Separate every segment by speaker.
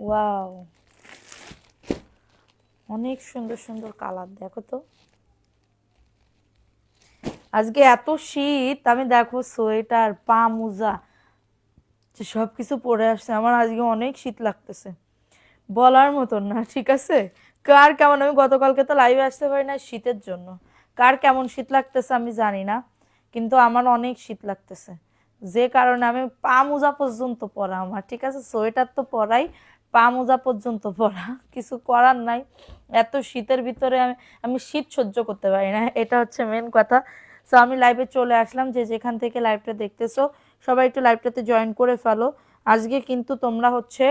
Speaker 1: Wow, অনেক সুন্দর সুন্দর কালার, দেখো তো। আজকে এত শীত, আমি দেখো সোয়েটার, পা মোজা সবকিছু পরে আসছে, আমার আজকে অনেক শীত লাগতেছে, বলার মতন না। ঠিক আছে, কার কেমন, আমি গতকালকে তো লাইভে আসতে পারি না শীতের জন্য, কার কেমন শীত লাগতেছে আমি জানি না, কিন্তু আমার অনেক শীত লাগতেছে, যে কারণে আমি পা মোজা পর্যন্ত পরা আমার। ঠিক আছে, সোয়েটার তো পরাই, পা মোজা পর্যন্ত পরা, কিছু করার নাই। এত শীতের ভিতরে আমি আমি শীত সহ্য করতে পারি না, এটা হচ্ছে মেন কথা। সো আমি লাইভে চলে আসলাম, যে যেখান থেকে লাইভটা দেখতেছো সবাই একটু লাইভটাতে জয়েন করে ফেলো। আজকে কিন্তু তোমরা হচ্ছে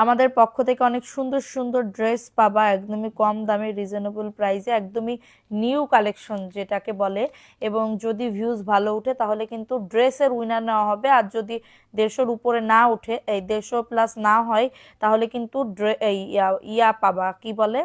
Speaker 1: আমাদের পক্ষ থেকে অনেক সুন্দর সুন্দর ড্রেস পাবা, একদমই কম দামে, রিজনেবল প্রাইসে, একদমই নিউ কালেকশন যেটাকে বলে। এবং যদি ভিউজ ভালো উঠে তাহলে কিন্তু ড্রেসের উইনার নেওয়া হবে, আর যদি 150-র উপরে না উঠে, এই 150 প্লাস না হয়, তাহলে কিন্তু এই ইয়া পাবা, কি বলে,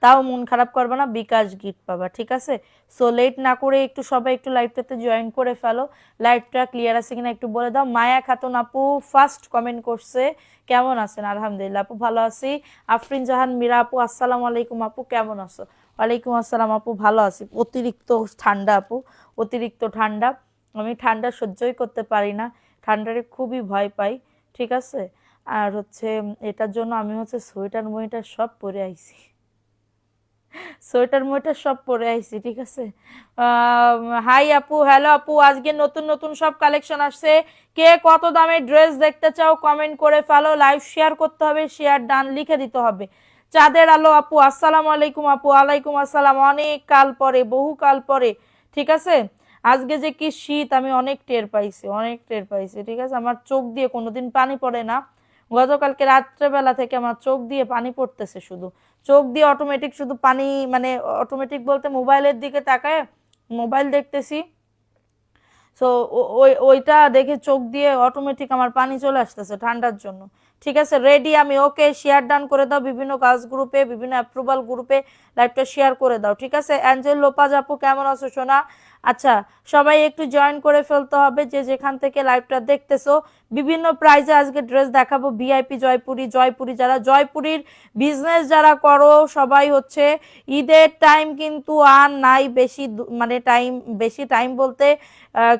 Speaker 1: তাও মন খারাপ করবে না, বিকাশ গিফট পাবা। ঠিক আছে, সো লেট না করে একটু সবাই একটু লাইভটাতে জয়েন করে ফেলো। লাইভটা ক্লিয়ার আছে কিনা একটু বলে দাও। মায়া খাতুন আপু ফার্স্ট কমেন্ট করছে, কেমন আছেন? আলহামদুলিল্লাহ আপু, ভালো আছি। আফরিন জাহান মীরা আপু, আসসালামু আলাইকুম আপু, কেমন আছো? ওয়ালাইকুম আসসালাম আপু, ভালো আছি। অতিরিক্ত ঠান্ডা আপু, অতিরিক্ত ঠান্ডা, আমি ঠান্ডা সহ্যই করতে পারি না, ঠান্ডারে খুবই ভয় পাই। ঠিক আছে, আর হচ্ছে এটার জন্য আমি হচ্ছে সোয়েটার মোয়েটার সব পরে আইছি, সোয়েটার মোয়েটার সব পরে আইছি। ঠিক আছে, হাই আপু, হ্যালো আপু, আজকে নতুন নতুন সব কালেকশন আসছে। কে কত দামের ড্রেস দেখতে চাও কমেন্ট করে ফেলো, লাইভ শেয়ার করতে হবে, শেয়ার ডান লিখে দিতে হবে। চাঁদের আলো আপু, আসসালামু আলাইকুম আপু। ওয়ালাইকুম আসসালাম, অনেক কাল পরে, বহু কাল পরে। ঠিক আছে, আজকে যে কি শীত আমি অনেক টের পাইছি, অনেক টের পাইছি। ঠিক আছে, আমার চোখ দিয়ে কোনোদিন পানি পড়ে না, গতকালকে রাত্রেবেলা থেকে আমার চোখ দিয়ে পানি পড়তেছে, শুধু চোখ দিয়ে অটোমেটিক শুধু পানি, মানে অটোমেটিক বলতে মোবাইলের দিকে তাকায় মোবাইল দেখতেছি, সো ওইটা দেখে চোখ দিয়ে অটোমেটিক আমার পানি চলে আসতেছে ঠান্ডার জন্য। ঠিক আছে, রেডি আমি, ওকে, শেয়ার ডান করে দাও, বিভিন্ন কাজ গ্রুপে, বিভিন্ন অ্যাপ্রুভাল গ্রুপে লাইভটা শেয়ার করে দাও। ঠিক আছে, অ্যাঞ্জেল লোপাজ আপু, কেমন আছো সোনা? আচ্ছা, সবাই একটু জয়েন করে ফেলতে হবে, যে যেখান থেকে লাইভটা দেখতেছো। বিভিন্ন প্রাইজে আজকে ড্রেস দেখাবো, ভিআইপি জয়পুরি, জয়পুরি যারা জয়পুরির বিজনেস যারা করো সবাই হচ্ছে, ঈদের টাইম কিন্তু আর নাই বেশি, মানে টাইম, বেশি টাইম বলতে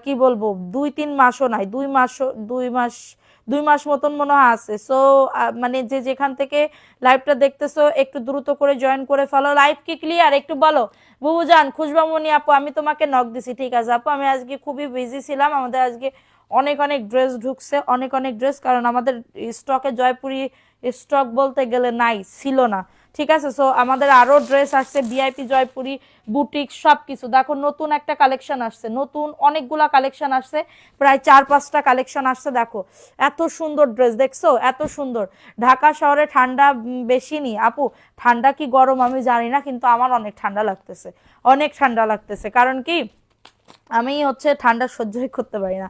Speaker 1: কি বলবো, 2-3 মাসও নাই, 2 মাস, 2 মাস, 2 মাস মতন মনে হয় আছে। সো মানে যে যেখান থেকে লাইভটা দেখতেছো একটু দ্রুত করে জয়েন করে ফেলো। লাইভ কি ক্লিয়ার একটু বলো। বুবুজান, খুশবামনি আপু, আমি তোমাকে নক দিছি। ঠিক আছে আপু, আমি আজকে খুবই বিজি ছিলাম, আমাদের আজকে অনেক অনেক ড্রেস ঢুকছে, অনেক অনেক ড্রেস, কারণ আমাদের স্টকে জয়পুরি স্টক বলতে গেলে নাই, ছিল না। ঠিক আছে, সো আমাদের আরো ড্রেস আসছে, ভিআইপি জয়পুরি বুটিক সবকিছু। দেখো নতুন একটা কালেকশন আসছে, নতুন অনেকগুলা কালেকশন আসছে, প্রায় 4-5টা কালেকশন আসছে। দেখো এত সুন্দর ড্রেস, দেখছো এত সুন্দর। ঢাকা শহরে ঠান্ডা বেশি নি আপু, ঠান্ডা কি গরম আমি জানি না, কিন্তু আমার অনেক ঠান্ডা লাগতেছে, অনেক ঠান্ডা লাগতেছে। কারণ কি, আমি হচ্ছে ঠান্ডা সহ্যই করতে পারি না।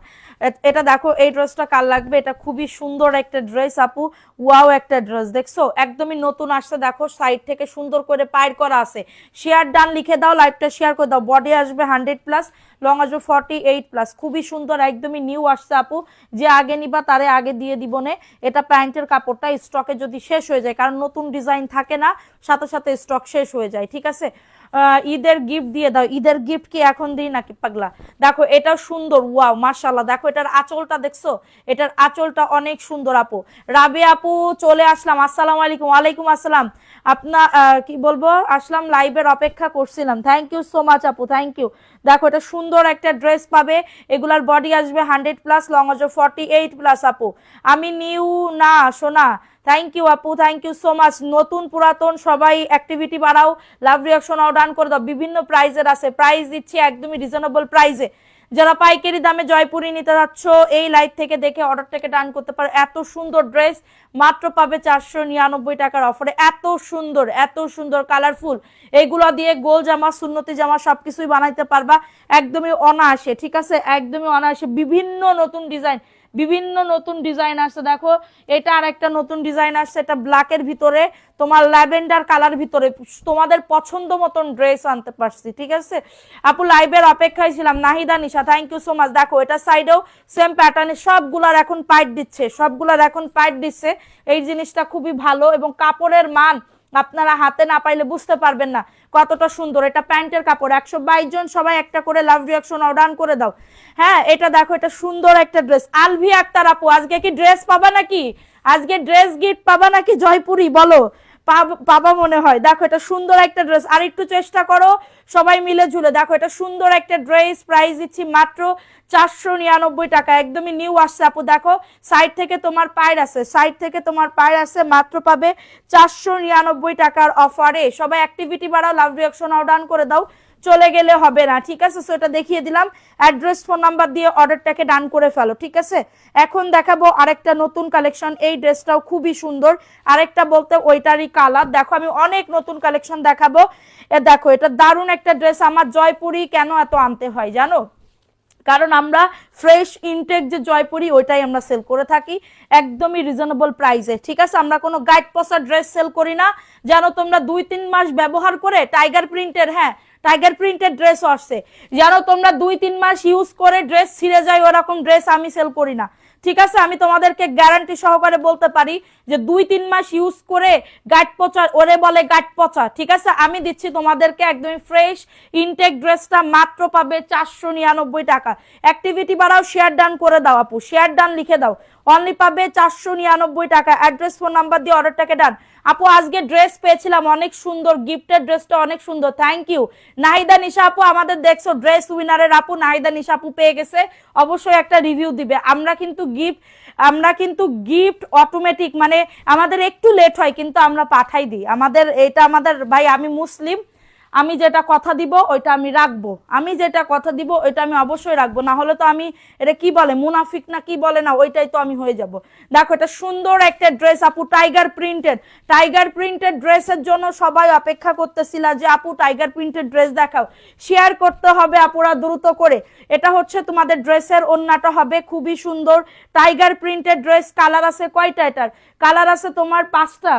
Speaker 1: এটা দেখো, এই ড্রেসটা কার লাগবে, এটা খুবই সুন্দর একটা ড্রেস আপু, ওয়াও একটা ড্রেস, দেখছো একদমই নতুন আসছে। দেখো সাইড থেকে সুন্দর করে পায়ের করা আছে। শেয়ার ডান লিখে দাও, লাইভটা শেয়ার করে দাও। বডি আসবে 100+, লং আসবে 48+, খুবই সুন্দর, একদমই নিউ আসছে আপু, যে আগে নিবা তারে আগে দিয়ে দিব নে। এটা প্যান্টের কাপড়টা স্টকে যদি শেষ হয়ে যায়, কারণ নতুন ডিজাইন থাকে না, সাথে সাথে স্টক শেষ হয়ে যায়। ঠিক আছে, ঈদের গিফট দিয়ে দাও। ঈদের গিফট কি এখন দিই নাকি পাগলা? দেখো এটা সুন্দর, ওয়াও মাশাআল্লাহ, দেখো এটার আঁচলটা দেখছো, এটার আঁচলটা অনেক সুন্দর আপু। রাবি আপু চলে আসলাম, আসসালামু আলাইকুম। ওয়ালাইকুম আসসালাম। আপনার কি বলবো, আসলাম, লাইভের অপেক্ষা করছিলাম। থ্যাংক ইউ সো মাচ আপু, থ্যাংক ইউ। দেখো এটা সুন্দর একটা ড্রেস পাবে, এগুলার বডি আসবে 100+, লং আসবে 48+ আপু। আমি নিউ না সোনা, থ্যাংক ইউ আপু, থ্যাংক ইউ সো মাচ। নতুন পুরাতন সবাই অ্যাক্টিভিটি বাড়াও, লাভ রিয়াকশন ডান করে দাও। বিভিন্ন প্রাইজের আছে, প্রাইস দিচ্ছি একদমই রিজনেবল প্রাইসে। যারা পাইকারি দামে জয়পুরি নিতে যাচ্ছ, এই লাইভ থেকে দেখে অর্ডার থেকে ডান করতে পারো। এত সুন্দর ড্রেস মাত্র পাবে 499 টাকার অফারে, এত সুন্দর, এত সুন্দর কালারফুল, এইগুলো দিয়ে গোল জামা, সুন্নতি জামা সবকিছুই বানাইতে পারবা একদমই অনায়াসে। ঠিক আছে, একদমই অনায়াসে, বিভিন্ন নতুন ডিজাইন, বিভিন্ন নতুন ডিজাইন আসছে। দেখো এটা আর একটা নতুন ডিজাইন আসছে, এটা ব্ল্যাকের ভিতরে তোমার ল্যাভেন্ডার কালার ভিতরে, তোমাদের পছন্দ মতন ড্রেস আনতে পারছি। ঠিক আছে আপু, লাইভের অপেক্ষায় ছিলাম। নাহিদা নিশা থ্যাংক ইউ সো মাচ। দেখো এটা সাইডেও সেম প্যাটার্নে সবগুলার এখন পাইট দিচ্ছে, সবগুলার এখন পাইট দিচ্ছে। এই জিনিসটা খুবই ভালো এবং কাপড়ের মান আপনারা হাতে না পাইলে বুঝতে পারবেন না কতটা সুন্দর। এটা প্যান্টের কাপড়। 122 জন সবাই একটা করে লাভ রিঅ্যাকশন অর্ডার করে দাও। হ্যাঁ এটা দেখো, এটা সুন্দর একটা ড্রেস। আলভি আক্তার আপু, আজকে কি ড্রেস পাবা নাকি? আজকে ড্রেস গিফট পাবা নাকি জয়পুরি? বলো পাবা মনে হয়। দেখো এটা সুন্দর একটা ড্রেস, আর একটু চেষ্টা করো সবাই মিলে ঝুলে। দেখো এটা সুন্দর একটা ড্রেস, প্রাইস দিচ্ছি মাত্র 499 টাকা, একদমই নিউ আসছে আপু। দেখো সাইড থেকে তোমার পায়ের আছে, সাইড থেকে তোমার পায়ের আছে, মাত্র পাবে 499 টাকার অফারে। সবাই অ্যাক্টিভিটি বাড়াও, লাভ রিঅ্যাকশন অর্ডার করে দাও, চলে গেলে হবে না। ঠিক আছে, সো এটা দেখিয়ে দিলাম, অ্যাড্রেস ফোন নাম্বার দিয়ে অর্ডারটাকে ডান করে ফেলো। ঠিক আছে, এখন দেখাবো আরেকটা নতুন কালেকশন। এই ড্রেসটাও খুবই সুন্দর, আরেকটা বলতে ওইটারই কালার। দেখো আমি অনেক নতুন কালেকশন দেখাবো। দেখো এটা দারুণ একটা ড্রেস। আমার জয়পুরি কেন এত আনতে হয় জানো? কারণ আমরা ফ্রেশ ইনটেক যে জয়পুরি ওইটাই আমরা সেল করে থাকি একদমই রিজনেবল প্রাইসে। ঠিক আছে, আমরা কোনো গাইড পসা ড্রেস সেল করি না, যেন তোমরা 2-3 মাস ব্যবহার করে টাইগার প্রিন্টের, হ্যাঁ টাইগার প্রিন্টের ড্রেস আসছে, যেন তোমরা 2-3 মাস ইউজ করে ড্রেস ছিঁড়ে যায়, ওরকম ড্রেস আমি সেল করি না। ঠিক আছে, আমি তোমাদেরকে গ্যারান্টি সহকারে বলতে পারি যে 2-3 মাস ইউজ করে গাট পচা, ওরে বলে গাট পচা। ঠিক আছে, আমি দিচ্ছি তোমাদেরকে একদমই ফ্রেশ ইনটেক ড্রেসটা মাত্র পাবে 499 টাকা। অ্যাক্টিভিটি বাড়াও, শেয়ার ডান করে দাও আপু, শেয়ার ডান লিখে দাও, অনলি পাবে 499 টাকা। অ্যাড্রেস ফোন নাম্বার দিয়ে অর্ডারটাকে ডান। আপু আজকে ড্রেস পেয়েছিলাম অনেক সুন্দর, গিফটের ড্রেসটা অনেক সুন্দর, থ্যাংক ইউ। নাহিদা নিশা আপু আমাদের দেখছো ড্রেস উইনারের আপু নাহিদা নিশা আপু পেয়ে গেছে, অবশ্যই একটা রিভিউ দিবে। আমরা কিন্তু গিফট অটোমেটিক, মানে আমাদের একটু লেট হয় কিন্তু আমরা পাঠাই দিই। আমাদের ভাই, আমি মুসলিম, আমি যেটা কথা দিব ওইটা আমি রাখবো, আমি যেটা কথা দিব ওইটা আমি অবশ্যই রাখবো, না হলে তো আমি এটা কি বলে মুনাফিক না কি বলে না, ওইটাই তো আমি হয়ে যাব। দেখো এটা সুন্দর একটা ড্রেস আপু, টাইগার প্রিন্টেড ড্রেসের জন্য সবাই অপেক্ষা করতেছিল যে আপু টাইগার প্রিন্টেড ড্রেস দেখাও, শেয়ার করতে হবে আপুরা দ্রুত করে। এটা হচ্ছে তোমাদের ড্রেসের ওন্নাটা হবে খুবই সুন্দর, টাইগার প্রিন্টেড ড্রেস। কালার আছে কয়টা? এটার কালার আছে তোমার 5টা,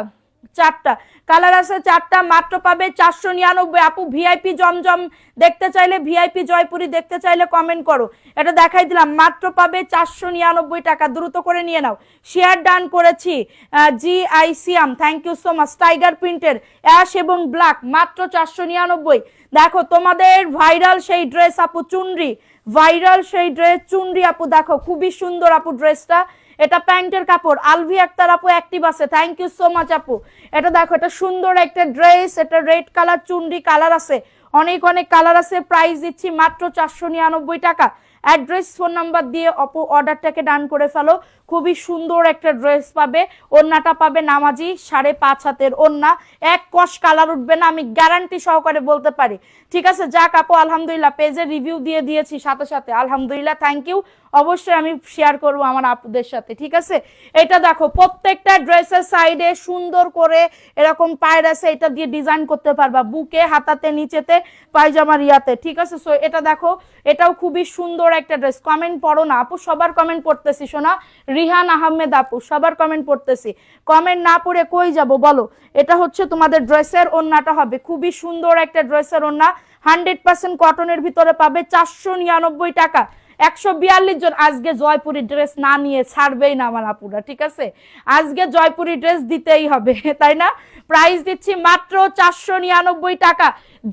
Speaker 1: 4টা কালার আছে, 4টা, মাত্র পাবে 499। আপু ভিআইপি জমজম দেখতে চাইলে, ভিআইপি জয়পুরি দেখতে চাইলে কমেন্ট করো, এটা দেখাই দিলাম, মাত্র পাবে 499 টাকা, দ্রুত করে নিয়ে নাও। শেয়ার ডান করেছি GICM, thank you so much. Tiger প্রিন্টের অ্যাশ এবং ব্ল্যাক, মাত্র 499। দেখো তোমাদের ভাইরাল সেই ড্রেস আপু চুনরি, ভাইরাল সেই ড্রেস চুনরি আপু, দেখো খুবই সুন্দর আপু ড্রেসটা। এটা প্যান্টের কাপড়। আলভি আক্তার আপু অ্যাক্টিভ আছে, থ্যাংক ইউ সো মাচ আপু। এটা দেখো এটা সুন্দর একটা ড্রেস, এটা রেড কালার চুনরি কালার আছে, অনেক কালার আছে। প্রাইস দিচ্ছি মাত্র 499 টাকা। অ্যাড্রেস ফোন নাম্বার দিয়ে আপু অর্ডারটাকে ডান করে ফেলো, খুবই সুন্দর একটা ড্রেস পাবে। ওন্নাটা পাবে নামাজি 5.5 হাতের ওন্না, এক কষ কালার উঠবে না, আমি গ্যারান্টি সহকারে বলতে পারি। ঠিক আছে, যাক আপু আলহামদুলিল্লাহ, পেজে রিভিউ দিয়ে দিয়েছি সাথে সাথে, আলহামদুলিল্লাহ, থ্যাংক ইউ। অবশ্যই আমি শেয়ার করবো আমার আপুদের সাথে। ঠিক আছে, এটা দেখো প্রত্যেকটা ড্রেসের সাইডে সুন্দর করে এরকম পায়ের আছে, এটা দিয়ে ডিজাইন করতে পারবা, বুকে, হাতাতে, নিচেতে, পায়জামার ইয়াতে। ঠিক আছে, সো এটা দেখো, এটাও খুবই সুন্দর একটা ড্রেস। কমেন্ট পড়ো না আপু, সবার কমেন্ট পড়তেছি শোনা। রিহান আহমেদ আপু, সবার কমেন্ট পড়তেছি, কমেন্ট না পড়ে কই যাব বলো। এটা হচ্ছে তোমাদের ড্রেসের ওন্নাটা হবে খুবই সুন্দর একটা ড্রেসের ওন্না, 100% কটনের ভিতরে পাবে 499 টাকা। 142 জন আজকে জয়পুরি ড্রেস না নিয়ে ছাড়বেই না আমার আপুরা। ঠিক আছে, আজকে জয়পুরি ড্রেস দিতেই হবে, তাই না? প্রাইস দিচ্ছি মাত্র 499 টাকা।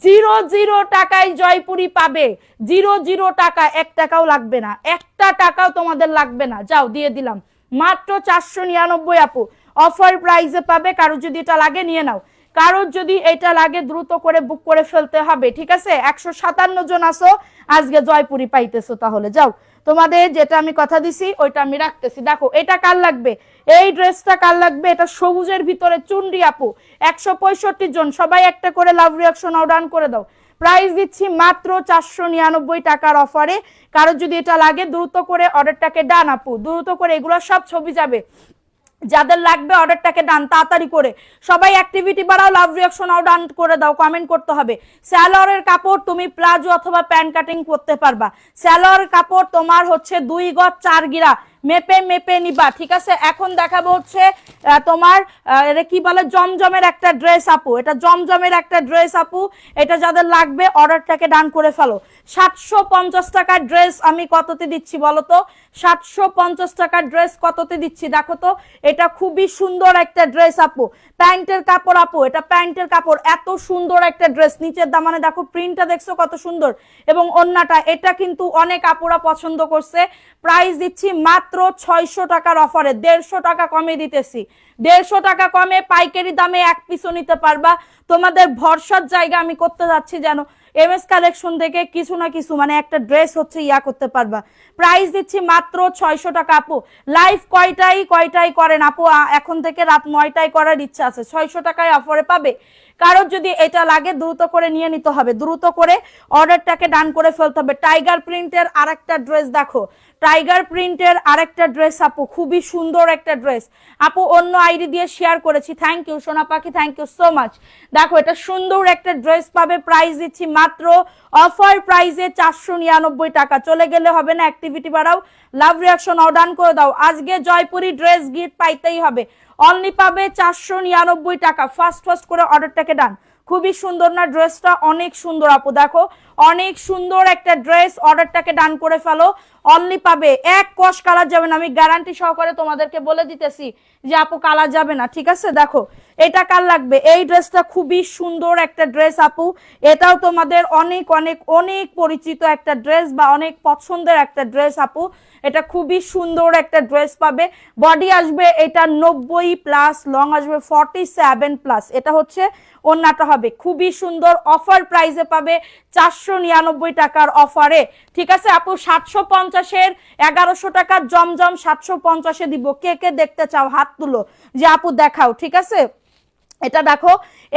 Speaker 1: 00 টাকায় জয়পুরি পাবে, 00 টাকা, 1 টাকাও লাগবে না, 1টা টাকাও তোমাদের লাগবে না। যাও দিয়ে দিলাম মাত্র 499 আপু, অফার প্রাইসে পাবে। কারো যদি এটা লাগে নিয়ে নাও, কারোর যদি এটা লাগে দ্রুত করে বুক করে ফেলতে হবে। ঠিক আছে, 157 জন আসো আজকে জয়পুরি পাইতেছো, তাহলে যাও, তোমাদের যেটা আমি কথা দিছি ওইটা আমি রাখতেছি। দেখো এটা কার লাগবে, এই ড্রেসটা কার লাগবে, এটা সবুজের ভিতরে চুনরি আপু, 165 জন, সবাই একটা করে লাভ রিঅ্যাকশন অর্ডার করে দাও। প্রাইস দিচ্ছি মাত্র 499 টাকার অফারে। কারোর যদি এটা লাগে দ্রুত করে অর্ডারটাকে ডান আপু, দ্রুত করে, এগুলো সব ছবি যাবে, যাদের লাগবে অর্ডারটাকে ডান তাড়াতাড়ি করে। সবাই অ্যাক্টিভিটি বাড়াও, লাভ রিঅ্যাকশন ডান করে দাও, কমেন্ট করতে হবে। স্যালোয়ারের কাপড় তুমি প্লাজো অথবা প্যান্ট কাটিং করতে পারবা। স্যালোয়ারের কাপড় তোমার হচ্ছে 2 গজ 4 গিরা, মেপে মেপে নিবা, ঠিক আছে। এখন দেখাবো হচ্ছে তোমার এটা কি বলে, জমজমের একটা ড্রেস আপু, এটা জমজমের একটা ড্রেস আপু, এটা যাদের লাগবে অর্ডারটাকে ডান করে ফেলো। 750 টাকার ড্রেস আমি কততে দিচ্ছি বলো তো? 750 টাকার ড্রেস কততে দিচ্ছি দেখো তো। এটা খুবই সুন্দর একটা ড্রেস আপু, প্যান্টের কাপড় আপু, এটা প্যান্টের কাপড়, এত সুন্দর একটা ড্রেস। নিচের দামানে দেখো প্রিন্টটা দেখছো কত সুন্দর, এবং ওন্নাটা, এটা কিন্তু অনেক আপুরা পছন্দ করছে। প্রাইস দিচ্ছি মাত্র 600 টাকার অফারে, 150 টাকা কমে দিতেছি। 150 টাকা কমে পাইকারি দামে এক পিসও নিতে পারবা। তোমাদের ভরসার জায়গা আমি করতে যাচ্ছি যেন এমএস কালেকশন থেকে কিছু না কিছু মানে একটা ড্রেস হচ্ছে ইয়া করতে পারবা। প্রাইস দিচ্ছি মাত্র 600 টাকা আপু। লাইভ কয়টাই করেন আপু? এখন থেকে রাত 9টায় করার ইচ্ছা আছে। 600 টাকায় অফারে পাবে। কারোর যদি এটা লাগে দ্রুত করে নিয়ে নিতে হবে, দ্রুত করে অর্ডারটাকে ডান করে ফেলতে হবে। টাইগার প্রিন্টের আরেকটা ড্রেস দেখো, টাইগার প্রিন্টের আরেকটা ড্রেস আপু, খুবই সুন্দর একটা ড্রেস আপু, অন্য আইডি দিয়ে শেয়ার করেছি। থ্যাংক ইউ সোনা পাখি, থ্যাংক ইউ সো মাচ। দেখো এটা সুন্দর একটা ড্রেস পাবে, প্রাইস দিচ্ছি মাত্র অফার প্রাইসে 499 টাকা। চলে গেলে হবে না, অ্যাক্টিভিটি বাড়াও, লাভ রিয়াকশন ডান করে দাও। আজকে জয়পুরি ড্রেস গিফট পাইতেই হবে, অনলি পাবে 499 টাকা। ফার্স্ট করে অর্ডারটাকে ডান। খুবই সুন্দর না ড্রেসটা? অনেক সুন্দর আপু, দেখো অনেক সুন্দর একটা ড্রেস, অর্ডারটাকে ডান করে ফেলো। অনলি পাবে, এক কষ কালার যাবে না, আমি গ্যারান্টি সহকারে তোমাদেরকে বলে দিতেছি যে আপু কালার যাবে না, ঠিক আছে। দেখো এটা কার লাগবে, এই ড্রেসটা খুবই সুন্দর একটা ড্রেস আপু, এটাও তোমাদের অনেক অনেক অনেক পরিচিত একটা ড্রেস বা অনেক পছন্দের একটা ড্রেস আপু। এটা খুবই সুন্দর একটা ড্রেস পাবে। বডি আসবে এটা 90+, লং আসবে 47+। এটা হচ্ছে ওন্নাটা হবে খুবই সুন্দর, অফার প্রাইসে পাবে 499 টাকার অফারে, ঠিক আছে আপু। 750-এর 1100 টাকার জমজম 750-এ দিব। কে কে দেখতে চাও হাত তুলো যে আপু দেখাও, ঠিক আছে। এটা দেখো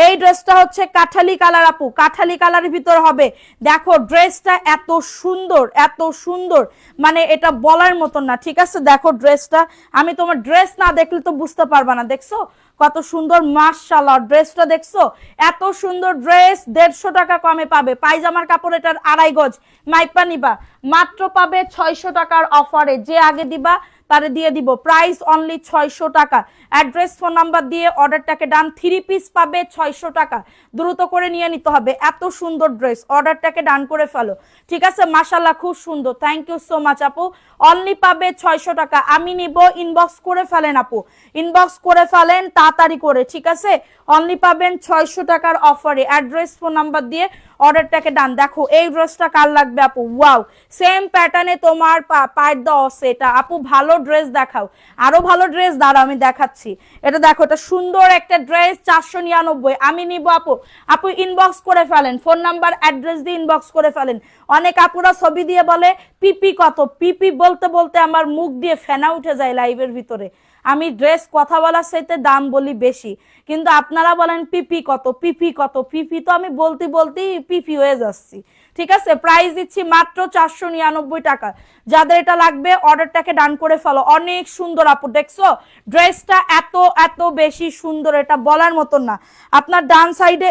Speaker 1: এই ড্রেসটা হচ্ছে কাঠালি কালার আপু, কাঠালি কালারের ভিতর হবে। দেখো ড্রেসটা এত সুন্দর, এত সুন্দর, মানে এটা বলার মতন না, ঠিক আছে। দেখো ড্রেসটা, আমি তোমার ড্রেস না দেখলে তো বুঝতে পারবা না। দেখছো কত সুন্দর, মাশাআল্লাহ। ড্রেসটা দেখছো, এত সুন্দর ড্রেস 150 টাকা কমে পাবে। পায়জামার কাপড় এটার 2.5 গজ, মাইপা নিবা, মাত্র পাবে 600 টাকার অফারে। যে আগে দিবা তারে দিয়ে দিব, প্রাইস অনলি 600 টাকা। অ্যাড্রেস ফোন নাম্বার দিয়ে অর্ডারটাকে ডান। 3 পিস পাবে 600 টাকা, দ্রুত করে নিয়ে নিতে হবে। এত সুন্দর ড্রেস, অর্ডারটাকে ডান করে ফেলো, ঠিক আছে। মাশাআল্লাহ খুব সুন্দর, থ্যাংক ইউ সো মাচ আপু। অনলি পাবে 600 টাকা। আমি নিব, ইনবক্স করে ফেলেন আপু, ইনবক্স করে ফেলেন তাড়াতাড়ি করে, ঠিক আছে। অনলি পাবেন 600 টাকার অফারে। অ্যাড্রেস ফোন নাম্বার দিয়ে অর্ডারটাকে ডান। দেখো এই ড্রেসটা কার লাগবে আপু? ওয়াও, সেম প্যাটার্নে তোমার পায়ের দেওয়া আছে এটা আপু। ভালো ড্রেস দেখাও, আরো ভালো ড্রেস দাঁড়াও আমি দেখাচ্ছি। এটা দেখো, এটা সুন্দর একটা ড্রেস, 499। আমি নিব আপু। আপু ইনবক্স করে ফেলেন, ফোন নাম্বার অ্যাড্রেস দিয়ে ইনবক্স করে ফেলেন। অনেক আপুরা ছবি দিয়ে বলে পিপি কত, পিপি বলতে বলতে আমার মুখ দিয়ে ফেনা উঠে যায় লাইভের ভিতরে। আমি ড্রেস কথা বলার চাইতে দাম বলি বেশি, কিন্তু আপনারা বলেন পিপি কত, পিপি কত, পিপি তো আমি বলতে বলতেই পিপি হয়ে যাচ্ছি, ঠিক আছে। প্রাইস দিচ্ছি মাত্র 499 টাকা। যাদের এটা লাগবে অর্ডারটাকে ডান করে ফেলো। অনেক সুন্দর আপু, দেখছো ড্রেসটা এত এত বেশি সুন্দর, এটা বলার মতন না। আপনার ডান সাইডে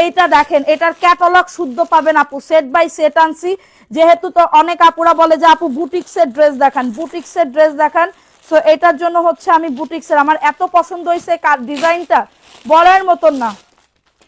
Speaker 1: এইটা দেখেন, এটার ক্যাটালগ শুদ্ধ পাবেন আপু। সেট বাই সেট আনছি, যেহেতু তো অনেক আপুরা বলে যে আপু বুটিক্সের ড্রেস দেখান, বুটিক্সের ড্রেস দেখান। সো এটার জন্য হচ্ছে আমি বুটিক্সের, আমার এত পছন্দ হয়েছে ডিজাইনটা বলার মতন না।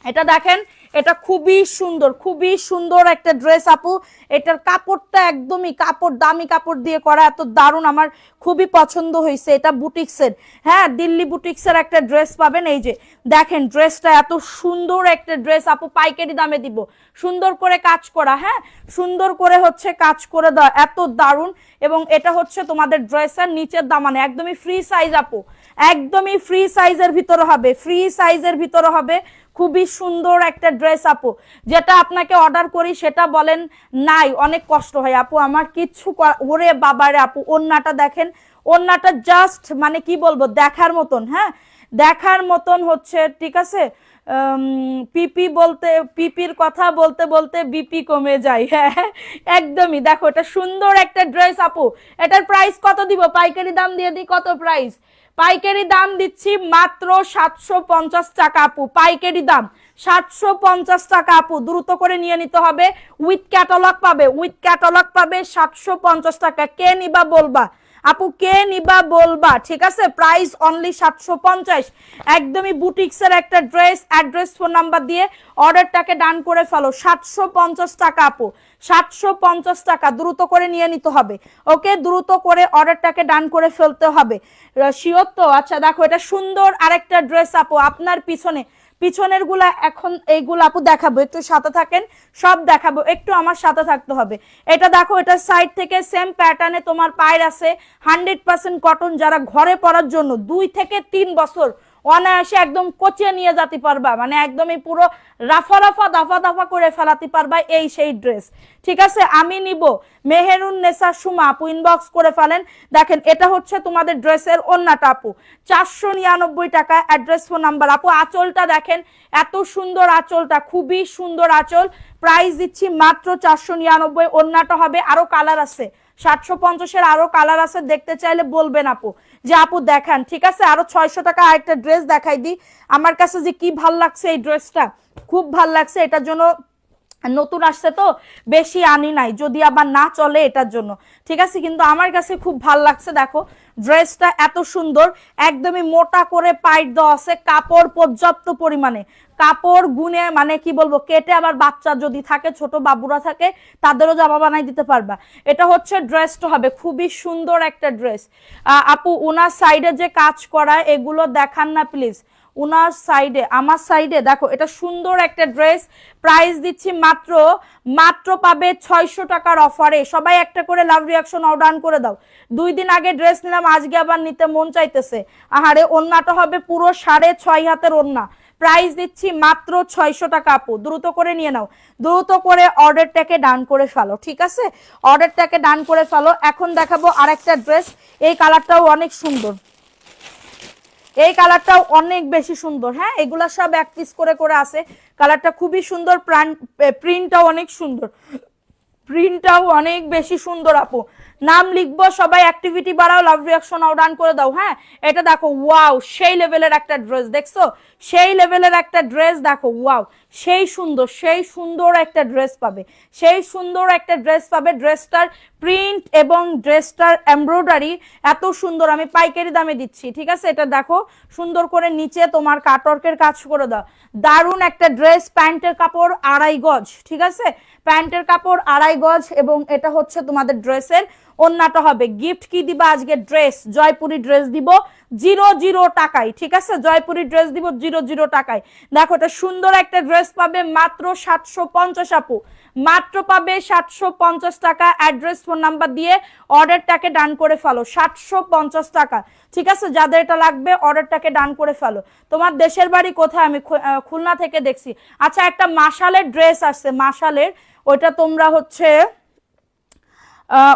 Speaker 1: এটা দেখেন, এটা খুবই সুন্দর, খুবই সুন্দর একটা ড্রেস আপু। এটার কাপড়টা একদমই কাপড়, দামি কাপড় দিয়ে করা, এত দারুণ, আমার খুবই পছন্দ হয়েছে। এটা বুটিক্সের, হ্যাঁ দিল্লি বুটিক্সের একটা ড্রেস পাবেন। এই যে দেখেন ড্রেসটা এত সুন্দর একটা ড্রেস আপু, পাইকারি দামে দিব। সুন্দর করে কাজ করা, হ্যাঁ সুন্দর করে হচ্ছে কাজ করে দেওয়া, এত দারুণ। এবং এটা হচ্ছে তোমাদের ড্রেসের নিচের দামানে একদমই ফ্রি সাইজ আপু, একদমই ফ্রি সাইজের ভিতরে হবে, ফ্রি সাইজের ভিতরে হবে। খুবই সুন্দর একটা ড্রেস আপু, যেটা আপনাকে অর্ডার করি সেটা বলেন নাই, অনেক কষ্ট হয় আপু আমার কিচ্ছু। ওরে বাবারে আপু, ওন্নাটা দেখেন, ওন্নাটা জাস্ট মানে কি বলবো, দেখার মতন, হ্যাঁ দেখার মতন হচ্ছে, ঠিক আছে। পিপি বলতে, পিপির কথা বলতে বলতে বিপি কমে যায়, হ্যাঁ একদমই। দেখো এটা সুন্দর একটা ড্রেস আপু। এটার প্রাইস কত দিব? পাইকারি দাম দিয়ে দিই, কত প্রাইস? পাইকারি দাম দিচ্ছি মাত্র 750 টাকা আপু। পাইকারি দাম 750 টাকা আপু, দ্রুত করে নিয়ে নিতে হবে। উইথ ক্যাটালগ পাবে, উইথ ক্যাটালগ পাবে 750 টাকা। কে নিবা বলবা, আপু কে নিবা বলবা, ঠিক আছে? প্রাইস অনলি 750, একদমই বুটিক্সের একটা ড্রেস। অ্যাড্রেস ফোন নাম্বার দিয়ে অর্ডারটাকে ডান করে ফেলো। 750 টাকা আপু, 750 টাকা, দ্রুত করে নিয়ে নিতে হবে। ওকে, দ্রুত করে অর্ডারটাকে ডান করে ফেলতে হবে। শিওর তো? আচ্ছা দেখো, এটা সুন্দর আরেকটা ড্রেস আপু, আপনার পিছনের গুলা এখন এইগুলো আপু দেখাবো, একটু সাথে থাকেন, সব দেখাবো, একটু আমার সাথে থাকতে হবে। এটা দেখো, এটা সাইড থেকে সেম প্যাটার্নে তোমার পায়ের আছে, 100% কটন। যারা ঘরে পরার জন্য 2 থেকে 3 বছর অনায়াসে একদম কোচিয়ে নিয়ে যেতে পারবা, মানে একদমই পুরো রাফা রাফা দাফা দাফা করে ফেলাতে পারবা, এই সেই ড্রেস। ঠিক আছে, আমি নিব মেহেরুন নেসা সুমা আপু, ইনবক্স করে ফেলেন। দেখেন, এটা হচ্ছে তোমাদের ড্রেসের ওন্নাটা আপু, 499 টাকা। অ্যাড্রেস ফোন নাম্বার আপু। আঁচলটা দেখেন, এত সুন্দর আঁচলটা, খুবই সুন্দর আঁচল। প্রাইস দিচ্ছি মাত্র 499। ওন্নাটা হবে, আরো কালার আছে, 750-এর আরো কালার আছে, দেখতে চাইলে বলবেন আপু যে আপু দেখান। ঠিক আছে, আরো 600 টাকা আরেকটা ড্রেস দেখাই দিই। আমার কাছে যে কি ভাল লাগছে এই ড্রেসটা, খুব ভাল লাগছে। এটার জন্য নতুন আসছে তো বেশি আনি নাই, যদি আবার না চলে এটার জন্য। ঠিক আছে, কিন্তু আমার কাছে খুব ভাল লাগছে। দেখো ড্রেসটা এত সুন্দর, একদমই মোটা করে পাইট দেওয়া আছে, কাপড় পর্যাপ্ত পরিমাণে, কাপড় গুনে মানে কি বলবো, কেটে আবার বাচ্চা যদি থাকে, ছোট বাবুরা থাকে, তাদেরও জামা বানাই দিতে পারবা। এটা হচ্ছে ড্রেসটা হবে, খুবই সুন্দর একটা ড্রেস। আপু ওনার সাইডে যে কাজ করা, এগুলো দেখান না প্লিজ। উনার সাইডে, আমার সাইডে দেখো, এটা সুন্দর একটা ড্রেস। প্রাইস দিচ্ছি মাত্র পাবে 600 টাকার অফারে। সবাই একটা করে লাভ রিয়াকশন অর্ডার করে দাও। 2 দিন আগে ড্রেস নিলাম, আজকে আবার নিতে মন চাইতেছে। আহারে, ওন্নাটা হবে পুরো 6.5 হাতের ওন্না। প্রাইস দিচ্ছি মাত্র 600 টাকা আপু, দ্রুত করে নিয়ে নাও, দ্রুত করে অর্ডারটাকে ডান করে ফেলো। ঠিক আছে, অর্ডারটাকে ডান করে ফেলো। এখন দেখাবো আরেকটা ড্রেস, এই কালারটাও অনেক সুন্দর, এই কালারটাও অনেক বেশি সুন্দর। হ্যাঁ, এগুলা সব এক পিস করে করে আছে, কালারটা খুবই সুন্দর, প্রিন্টটাও অনেক সুন্দর, প্রিন্টটাও অনেক বেশি সুন্দর আপু। নাম লিখবো, সবাই অ্যাক্টিভিটি বাড়াও, লাভ রিয়াকশন ডান করে দাও। হ্যাঁ, এটা দেখো, ওয়াও, সেই লেভেলের একটা ড্রেস, দেখছো সেই লেভেলের একটা ড্রেস, দেখো ওয়াও, সেই সুন্দর একটা ড্রেস পাবে, সেই সুন্দর একটা ড্রেস পাবে। ড্রেসটার প্রিন্ট এবং ড্রেসটার এমব্রয়ডারি এত সুন্দর, আমি পাইকারি দামে দিচ্ছি। ঠিক আছে, এটা দেখো সুন্দর করে নিচে তোমার কাটওয়ার্কের কাজ করে দাও, দারুণ একটা ড্রেস। প্যান্টের কাপড় 2.5 গজ, ঠিক আছে, প্যান্টের কাপড় 2.5 গজ, এবং এটা হচ্ছে তোমাদের ড্রেসের ওন্নাটা হবে। গিফট কি দিবা আজকে? ড্রেস, জয়পুরি ড্রেস দিব 00 টাকায়। ঠিক আছে, জয়পুরি ড্রেস দিব 00 টাকায়। দেখো, এটা সুন্দর একটা ড্রেস পাবে মাত্র 750 আপু, মাত্র পাবে 750 টাকা। অ্যাড্রেস ফোন নাম্বার দিয়ে অর্ডারটাকে ডান করে ফেলো, 750 টাকা। ঠিক আছে, যাদের এটা লাগবে অর্ডারটাকে ডান করে ফেলো। তোমার দেশের বাড়ি কোথায়? আমি খুলনা থেকে দেখছি। আচ্ছা, একটা মাশালের ড্রেস আসছে, মাশালের, ওইটা তোমরা হচ্ছে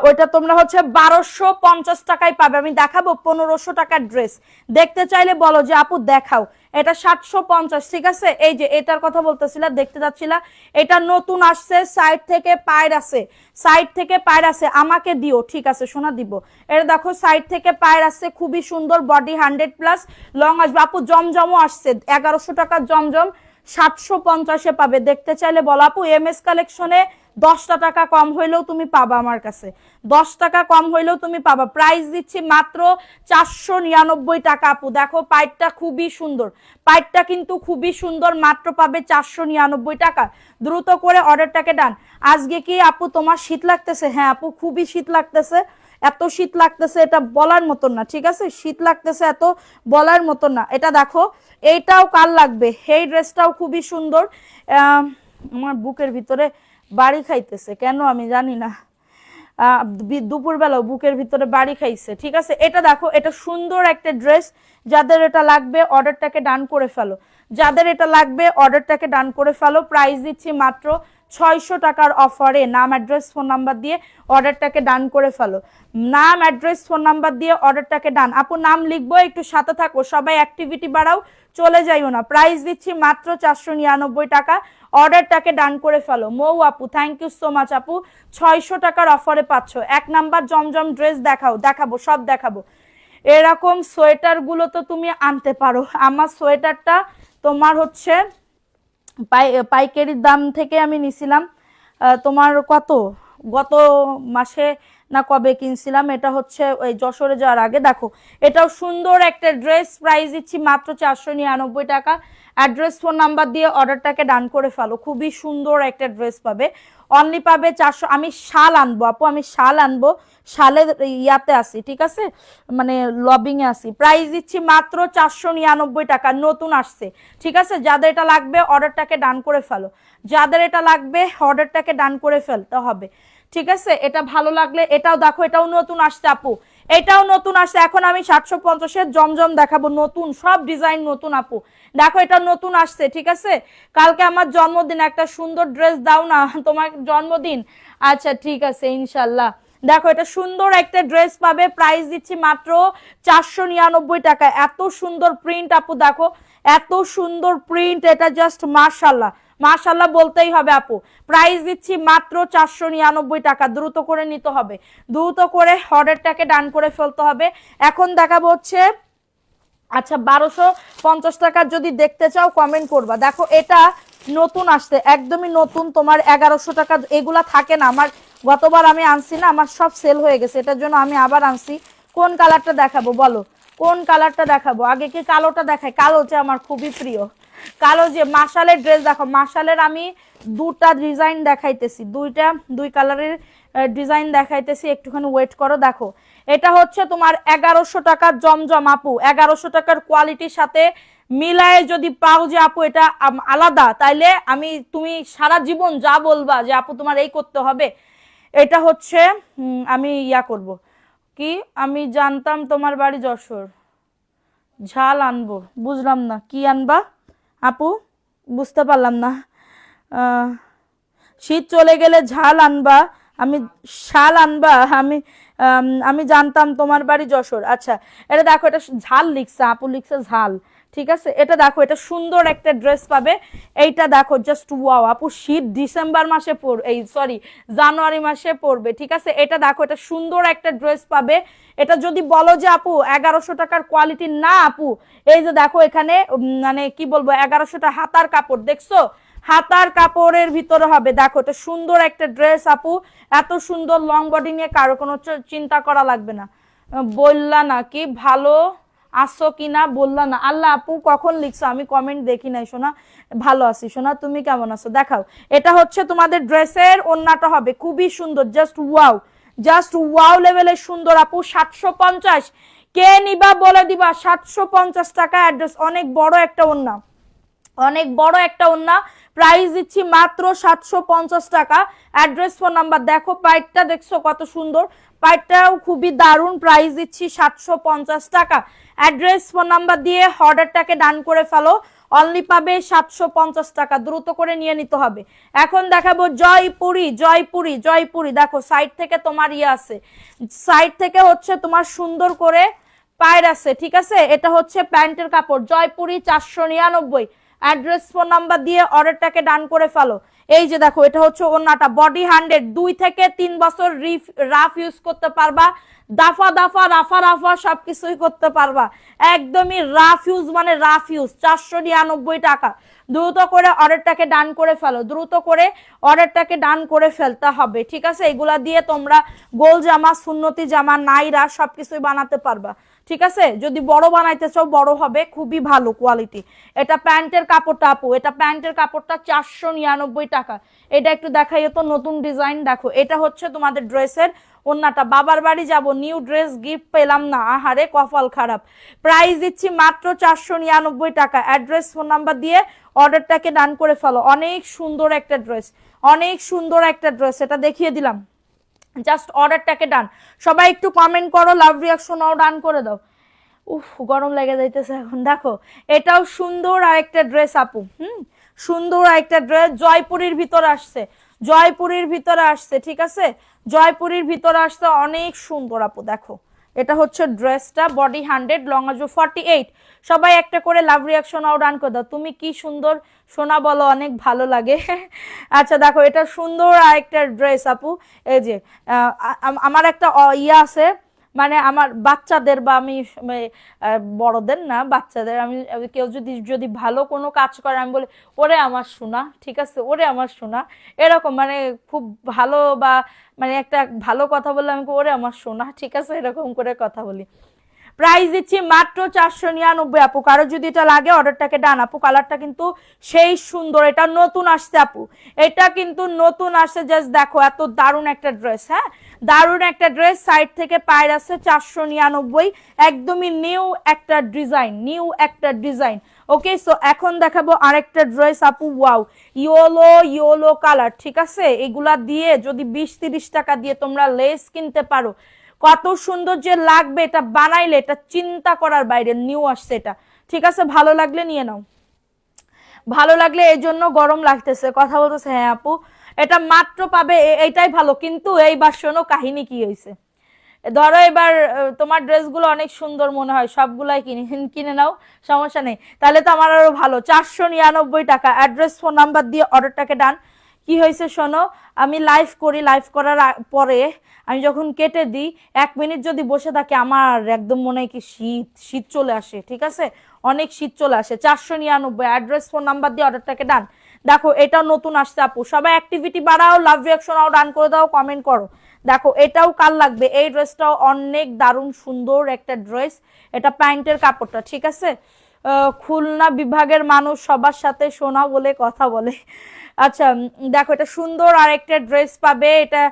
Speaker 1: 1250 টাকায় পাবে। আমি দেখাবো 1500 টাকার ড্রেস, দেখতে চাইলে বলো যে আপু দেখাও। এটা 750, ঠিক আছে। এই যে এটার কথা বলতেছিলা, দেখতে যাচ্ছিলা, এটা নতুন আসছে, সাইড থেকে পায়ের আছে, সাইড থেকে পায়ের আছে, আমাকে দিও। ঠিক আছে সোনা, দিব। এটা দেখো, সাইড থেকে পায়ের আছে, খুবই সুন্দর, বডি 100+ লং আসবে আপু। জমজমও আসছে, 1100 টাকার জমজম 750-এ পাবে, দেখতে চাইলে বলো আপু। এমএস কালেকশনে 10টা টাকা কম হইলেও তুমি পাবা আমার কাছে, 10 টাকা কম হইলেও তুমি পাবা। প্রাইস দিচ্ছি মাত্র 499 টাকা আপু। দেখো পাইটটা খুবই সুন্দর, পাইটটা কিন্তু খুবই সুন্দর, মাত্র পাবে 499 টাকা। দ্রুত করে অর্ডারটাকে ডান। আজকে কি আপু তোমার শীত লাগতেছে? হ্যাঁ আপু, খুবই শীত লাগতেছে, এত শীত লাগতেছে এটা বলার মতন না। ঠিক আছে, শীত লাগতেছে এত বলার মতন না। এটা দেখো, এইটাও কাল লাগবে, এই ড্রেসটাও খুবই সুন্দর। আমার বুকের ভিতরে বাড়ি খাইতেছে কেন আমি জানি না, দুপুরবেলাও বুকের ভিতরে বাড়ি খাইছে। ঠিক আছে, এটা দেখো, এটা সুন্দর একটা ড্রেস, যাদের এটা লাগবে অর্ডারটাকে ডান করে ফেলো, যাদের এটা লাগবে অর্ডারটাকে ডান করে ফেলো। প্রাইস দিচ্ছি মাত্র 600 টাকার অফারে। নাম অ্যাড্রেস ফোন নাম্বার দিয়ে অর্ডারটাকে ডান করে ফেলো, নাম অ্যাড্রেস ফোন নাম্বার দিয়ে অর্ডারটাকে ডান। আপু নাম লিখবো, একটু সাথে থাকো, সবাই অ্যাক্টিভিটি বাড়াও, চলে যাইও না। প্রাইস দিচ্ছি মাত্র 499 টাকা। অর্ডারটাকে ডান করে ফেলো। মৌ আপু, থ্যাংক ইউ সো মাচ আপু, 600 টাকার অফারে পাচ্ছ। 1 নাম্বার জমজম ড্রেস দেখাবো, সব দেখাবো। এরকম সোয়েটার গুলো তো তুমি আনতে পারো, আমার সোয়েটারটা তোমার হচ্ছে পাইকারির দাম থেকে আমি নিছিলাম, তোমার কত, গত মাসে না কবে কিনছিলাম, এটা হচ্ছে ওই যশোরে যাওয়ার আগে। দেখো এটাও সুন্দর একটা ড্রেস, প্রাইস দিচ্ছি মাত্র 499 টাকা। অ্যাড্রেস ফোন নাম্বার দিয়ে অর্ডারটাকে ডান করে ফেলো, খুবই সুন্দর একটা ড্রেস পাবে, অনলি পাবে 400। আমি শাল আনবো আপু, আমি শাল আনবো, শালের ইয়াতে আসি, ঠিক আছে, মানে লবিং এ আসি। প্রাইস দিচ্ছি মাত্র 499 টাকা, নতুন আসছে, ঠিক আছে। যাদের এটা লাগবে অর্ডারটাকে ডান করে ফেলো, যাদের এটা লাগবে অর্ডারটাকে ডান করে ফেলতে হবে, ঠিক আছে। এটা ভালো লাগলে এটাও দেখো, এটাও নতুন আসছে আপু, এটাও নতুন আসছে। এখন আমি 750-এর জমজম দেখাবো, নতুন সব ডিজাইন নতুন আপু, দেখো এটা নতুন আসছে, ঠিক আছে। কালকে আমার জন্মদিন, একটা সুন্দর ড্রেস দাও না, তোমার জন্মদিন, আচ্ছা ঠিক আছে ইনশাল্লাহ। দেখো এটা সুন্দর একটা ড্রেস পাবে, প্রাইস দিচ্ছি মাত্র 499 টাকা। এত সুন্দর প্রিন্ট আপু, দেখো এত সুন্দর প্রিন্ট, এটা জাস্ট মাশাল্লাহ, মাশাল্লাহ বলতেই হবে আপু। প্রাইস দিচ্ছি মাত্র 499 টাকা, দ্রুত করে নিতে হবে, দ্রুত করে অর্ডারটাকে ডান করে ফেলতে হবে। এখন দেখাবো হচ্ছে, আচ্ছা 1250 টাকার যদি দেখতে চাও কমেন্ট করবা। দেখো এটা নতুন আসছে, একদমই নতুন, তোমার 1100 টাকা, এগুলা থাকে না আমার, গতবার আমি আনছি না, আমার সব সেল হয়ে গেছে, এটার জন্য আমি আবার আনছি। কোন কালারটা দেখাবো বলো, কোন কালারটা দেখাবো? আগে কি কালোটা দেখাই? কালো যে আমার খুবই প্রিয়, কালো যে মাশালের ড্রেস। দেখো মাশালের আমি দুটা ডিজাইন দেখাইতেছি, দুই কালারের ডিজাইন দেখাইতেছি, একটুখানি ওয়েট করো। দেখো এটা হচ্ছে তোমার 1100 টাকার জমজম আপু, 1100 টাকার কোয়ালিটির সাথে মিলায়ে যদি পাও যে আপু এটা আলাদা, তাইলে তুমি সারা জীবন যা বলবা যে আপু তোমার এই করতে হবে, এটা হচ্ছে আমি ইয়া করব কি, আমি জানতাম তোমার বাড়ি যশোর, ঝাল আনবো, বুঝলাম না কি আনবা আপু, বুঝতে পারলাম না। শীত চলে গেলে ঝাল আনবা, আমি শাল আনবা, আমি জানতাম তোমার বাড়ি যশোর। আচ্ছা এটা দেখো, এটা ঝাল লিখছে আপু, লিখছে ঝাল, ঠিক আছে। এটা দেখো, এটা সুন্দর একটা ড্রেস পাবে, এইটা দেখো জাস্ট ওয়াও আপু, শীত ডিসেম্বর মাসে এই সরি জানুয়ারি মাসে পড়বে, ঠিক আছে। এটা দেখো, এটা সুন্দর একটা ড্রেস পাবে। এটা যদি বলো যে আপু 1100 টাকার কোয়ালিটি, না আপু, এই যে দেখো এখানে মানে কি বলবো, 1100টা হাতার কাপড়, দেখছো হাতার কাপড়ের ভিতরে হবে। দেখো এটা সুন্দর একটা ড্রেস আপু, এত সুন্দর লং বডি নিয়ে কারো কোনো চিন্তা করা লাগবে না। বললা না কি ভালো আসো কিনা, বললা না, আল্লাহ আপু কখন লিখছো, আমি কমেন্ট দেখি নাই সোনা। ভালো আছি সোনা, তুমি কেমন আছো? দেখাও, এটা হচ্ছে তোমাদের ড্রেসের ওন্নাটা হবে, খুবই সুন্দর, জাস্ট ওয়াও, জাস্ট ওয়াও লেভেলের সুন্দর আপু। 750, কে নিবা বলে দিবা, 750 টাকা অ্যাড্রেস, অনেক বড় একটা ওন্না, অনেক বড় একটা ওন্না, প্রাইস দিচ্ছি মাত্র 750 টাকা। অ্যাড্রেস ফোন নাম্বার, দেখো পাইটটা দেখছো কত সুন্দর, পাইটটাও খুবই দারুণ, প্রাইস দিচ্ছি 750 টাকা। অ্যাড্রেস ফোন নাম্বার দিয়ে অর্ডারটাকে ডান করে ফেলো, অনলি পাবে 750 টাকা, দ্রুত করে নিয়ে নিতে হবে। এখন দেখাবো জয়পুরি, জয়পুরি, জয়পুরি, দেখো সাইড থেকে তোমার ইয়ে আছে, সাইড থেকে হচ্ছে তোমার সুন্দর করে পায়ের আছে, ঠিক আছে। এটা হচ্ছে প্যান্টের কাপড়, জয়পুরি 499। অ্যাড্রেস ফোন নাম্বার দিয়ে অর্ডারটাকে ডান করে ফেলো। এই যে দেখো, এটা হচ্ছে ওন্নাটা, বডি 100, 2 থেকে 3 বছর রাফ ইউজ করতে পারবা, দাফা দাফা রাফা রাফা সবকিছুই করতে পারবা, একদমই রাফ ইউজ মানে রাফ ইউজ। 499 টাকা, দ্রুত করে অর্ডারটাকে ডান করে ফেলো, দ্রুত করে অর্ডারটাকে ডান করে ফেলতে হবে, ঠিক আছে। এগুলা দিয়ে তোমরা গোল জামা, সুন্নতি জামা, নাইরা সবকিছুই বানাতে পারবা, ঠিক আছে। যদি বড় বানাইতে চাও বড় হবে, খুবই ভালো কোয়ালিটি। এটা প্যান্টের কাপড়টা আপু, এটা প্যান্টের কাপড়টা 499 টাকা। এটা একটু দেখাই তো, নতুন ডিজাইন, দেখো এটা হচ্ছে তোমাদের ড্রেসের ওন্নাটা। বাবার বাড়ি যাব, নিউ ড্রেস গিফট পেলাম না, আহারে কপাল খারাপ। প্রাইস দিচ্ছি মাত্র 499 টাকা। অ্যাড্রেস ফোন নাম্বার দিয়ে অর্ডারটাকে ডান করে ফেলো, অনেক সুন্দর একটা ড্রেস, অনেক সুন্দর একটা ড্রেস, এটা দেখিয়ে দিলাম, জাস্ট অর্ডারটাকে ডান। সবাই একটু কমেন্ট করো, লাভ রিয়াকশনও ডান করে দাও। উফ গরম লেগে যাইতেছে এখন। দেখো এটাও সুন্দর আরেকটা ড্রেস আপু, সুন্দর আরেকটা ড্রেস, জয়পুরীর ভিতরে আসছে, জয়পুরীর ভিতরে আসছে, ঠিক আছে, জয়পুরীর ভিতরে আসছে, অনেক সুন্দর আপু। দেখো এটা হচ্ছে ড্রেসটা, বডি 100, লং আসবে 48। সবাই একটা করে লাভ রিয়াকশন আও ডান করে দাও। তুমি কি সুন্দর সোনা বলো, অনেক ভালো লাগে। আচ্ছা দেখো এটা সুন্দর আরেকটা ড্রেস আপু, এই যে আমার একটা ইয়ে আছে, মানে আমার বাচ্চাদের বা আমি বড়দের না, বাচ্চাদের আমি কেউ যদি যদি ভালো কোনো কাজ করে আমি বলি ওরে আমার সোনা, ঠিক আছে, ওরে আমার সোনা, এরকম মানে খুব ভালো বা মানে একটা ভালো কথা বললে আমি ওরে আমার সোনা, ঠিক আছে, এরকম করে কথা বলি। প্রাইস দিচ্ছি মাত্র 499 আপু, কারো যদি এটা লাগে অর্ডারটাকে ডান আপু। কালারটা কিন্তু সেই সুন্দর, এটা নতুন আসছে আপু, এটা কিন্তু নতুন আসছে, জাস্ট দেখো এত দারুণ একটা ড্রেস। হ্যাঁ, দারুণ একটা ড্রেস, সাইড থেকে পায়ের আছে 499, একদমই নিউ একটা ডিজাইন, নিউ একটা ডিজাইন। ওকে, সো এখন দেখাবো আরেকটা ড্রেস আপু, ওয়াও, ইয়েলো ইয়েলো কালার, ঠিক আছে, এগুলা দিয়ে যদি 20-30 টাকা দিয়ে তোমরা লেস কিনতে পারো, কত সুন্দর যে লাগবে, এটা বানাইলে এটা চিন্তা করার বাইরে, নিউ আসছে এটা, ঠিক আছে, ভালো লাগলে নিয়ে নাও। ভালো লাগলে এই জন্য গরম লাগতেছে কথা বলতেছে, হ্যাঁ আপু এটা মাত্র পাবে, এইটাই ভালো, কিন্তু এইবার শোনো কাহিনী কি হয়েছে। ধরো এবার তোমার ড্রেসগুলো অনেক সুন্দর মনে হয়, সবগুলাই কিনে কিনে নাও, সমস্যা নেই, তাহলে তো আমার আরো ভালো। 499 টাকা, অ্যাড্রেস ফোন নাম্বার দিয়ে অর্ডারটাকে ডান। কি হয়েছে শোনো, আমি লাইভ করি, লাইভ করার পরে আমি যখন কেটে দিই 1 মিনিট যদি বসে থাকে আমার একদম মনে হয় কি শীত শীত চলে আসে, ঠিক আছে, অনেক শীত চলে আসে। 499, অ্যাড্রেস ফোন নাম্বার দিয়ে অর্ডারটাকে ডান। দেখো এটা নতুন আসছে আপু, সবাই অ্যাক্টিভিটি বাড়াও, লাভ রিয়াকশনও ডান করে দাও, কমেন্ট করো। দেখো এটাও কাল লাগবে, এই ড্রেসটাও অনেক দারুণ সুন্দর একটা ড্রেস, এটা প্যান্টের কাপড়টা, ঠিক আছে, খুলনা বিভাগের মানুষ সবার সাথে শোনা বলে কথা বলে। আচ্ছা দেখো এটা সুন্দর আর একটা ড্রেস পাবে, এটা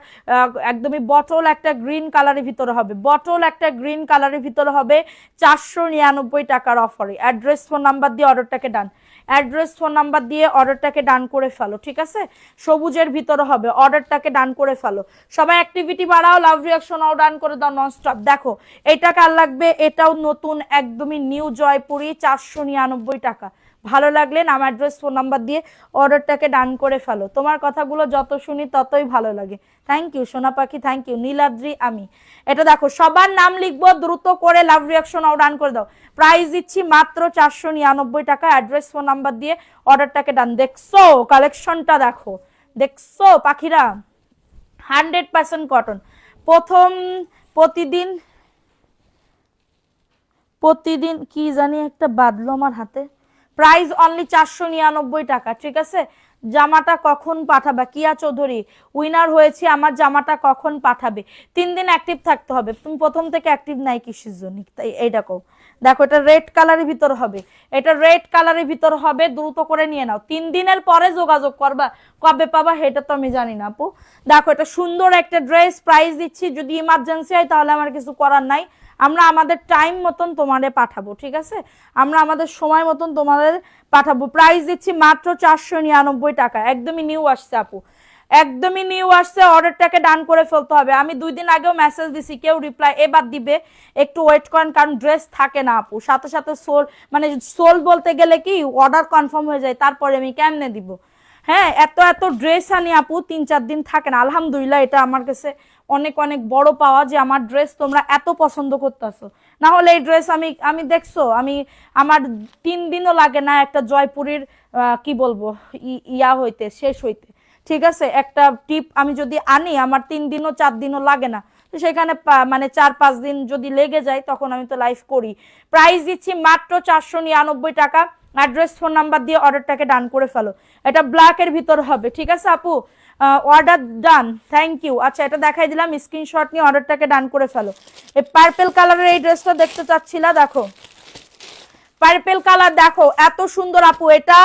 Speaker 1: একদমই বটল একটা গ্রিন কালারের ভিতরে হবে, বটল একটা গ্রিন কালারের ভিতরে হবে, 499 টাকার অফারে। অ্যাড্রেস ফোন নাম্বার দিয়ে অর্ডারটাকে ডান, অ্যাড্রেস ফোন নাম্বার দিয়ে অর্ডারটাকে ডান করে ফেলো, ঠিক আছে, সবুজের ভিতরে হবে, অর্ডারটাকে ডান করে ফেলো। সবাই অ্যাক্টিভিটি বাড়াও, লাভ রিয়াকশনও ডান করে দাও ননস্টপ। দেখো এটা কার লাগবে, এটাও নতুন একদমই নিউ জয়পুরি, 499 টাকা। ভালো লাগলে নাম অ্যাড্রেস ফোন নাম্বার দিয়ে অর্ডারটাকে ডান করে ফেলো। তোমার কথাগুলো যত শুনি ততই ভালো লাগে। থ্যাংক ইউ সোনা পাখি, থ্যাংক ইউ নীলাদ্রি। আমি এটা দেখো সবার নাম লিখবো, দ্রুত করে লাভ রিয়াকশন ডান করে দাও। প্রাইস দিচ্ছি মাত্র 499 টাকা, অ্যাড্রেস ফোন নাম্বার দিয়ে অর্ডারটাকে ডান। দেখছো কালেকশনটা, দেখো দেখছো পাখিরা, 100% কটন। প্রথম প্রতিদিন প্রতিদিন কি জানি একটা বাদলো আমার হাতে। প্রাইস অনলি 499 টাকা, ঠিক আছে। জামাটা কখন পাঠাবে? কিয়া চৌধুরী উইনার হয়েছে, আমার জামাটা কখন পাঠাবে? 3 দিন অ্যাক্টিভ থাকতে হবে। তুমি প্রথম থেকে অ্যাক্টিভ নাই কিসের জন্য, তাই এইটা কও। দেখো এটা রেড কালারের ভিতর হবে, এটা রেড কালারের ভিতর হবে, দ্রুত করে নিয়ে নাও। 3 দিনের পরে যোগাযোগ করবা, কবে পাবা সেটা তো আমি জানি না আপু। দেখো এটা সুন্দর একটা ড্রেস, প্রাইস দিচ্ছি, যদি ইমার্জেন্সি হয় তাহলে আমার কিছু করার নাই, আমরা আমাদের টাইম মতন তোমাদের পাঠাবো, ঠিক আছে, আমরা আমাদের সময় মতন তোমাদের পাঠাবো। প্রাইস দিচ্ছি মাত্র 499 টাকা, একদমই নিউ আসছে আপু, একদমই নিউ আসছে। অর্ডারটাকে ডান করে ফেলতে হবে। আমি 2 দিন আগেও মেসেজ দিছি, কেউ রিপ্লাই এবার দিবে, একটু ওয়েট করেন, কারণ ড্রেস থাকে না আপু, সাথে সাথে সোল মানে সোল বলতে গেলে কি অর্ডার কনফার্ম হয়ে যায়, তারপরে আমি কেমনে দিব। হ্যাঁ, এত এত ড্রেস আনি আপু, 3-4 দিন থাকে না। আলহামদুলিল্লাহ, এটা আমার কাছে অনেক অনেক বড় পাওয়া যে আমার ড্রেস তোমরা এত পছন্দ করতেছো। না হলে এই ড্রেস আমি আমি দেখছো, আমি আমার 3 দিনও লাগে না একটা জয়পুরীর কি বলবো ইয়া হইতে, শেষ হইতে, ঠিক আছে। একটা টিপ আমি যদি আনি আমার 3 দিনও 4 দিনও লাগে না, তো সেখানে মানে 4-5 দিন যদি লেগে যায় তখন আমি তো লাইভ করি। প্রাইস দিচ্ছি মাত্র 499 টাকা, অ্যাড্রেস ফোন নাম্বার দিয়ে অর্ডারটাকে ডান করে ফেলো। এটা ব্ল্যাকের ভিতর হবে, ঠিক আছে আপু, অর্ডার ডান, থ্যাংক ইউ। আচ্ছা এটা দেখাই দিলাম, স্ক্রিনশট নিয়ে অর্ডারটাকে ডান করে ফেলো। এই পার্পল কালারের এই ড্রেসটা দেখতে চাচ্ছিলা, দেখো পার্পল কালার, দেখো এত সুন্দর আপু, এটা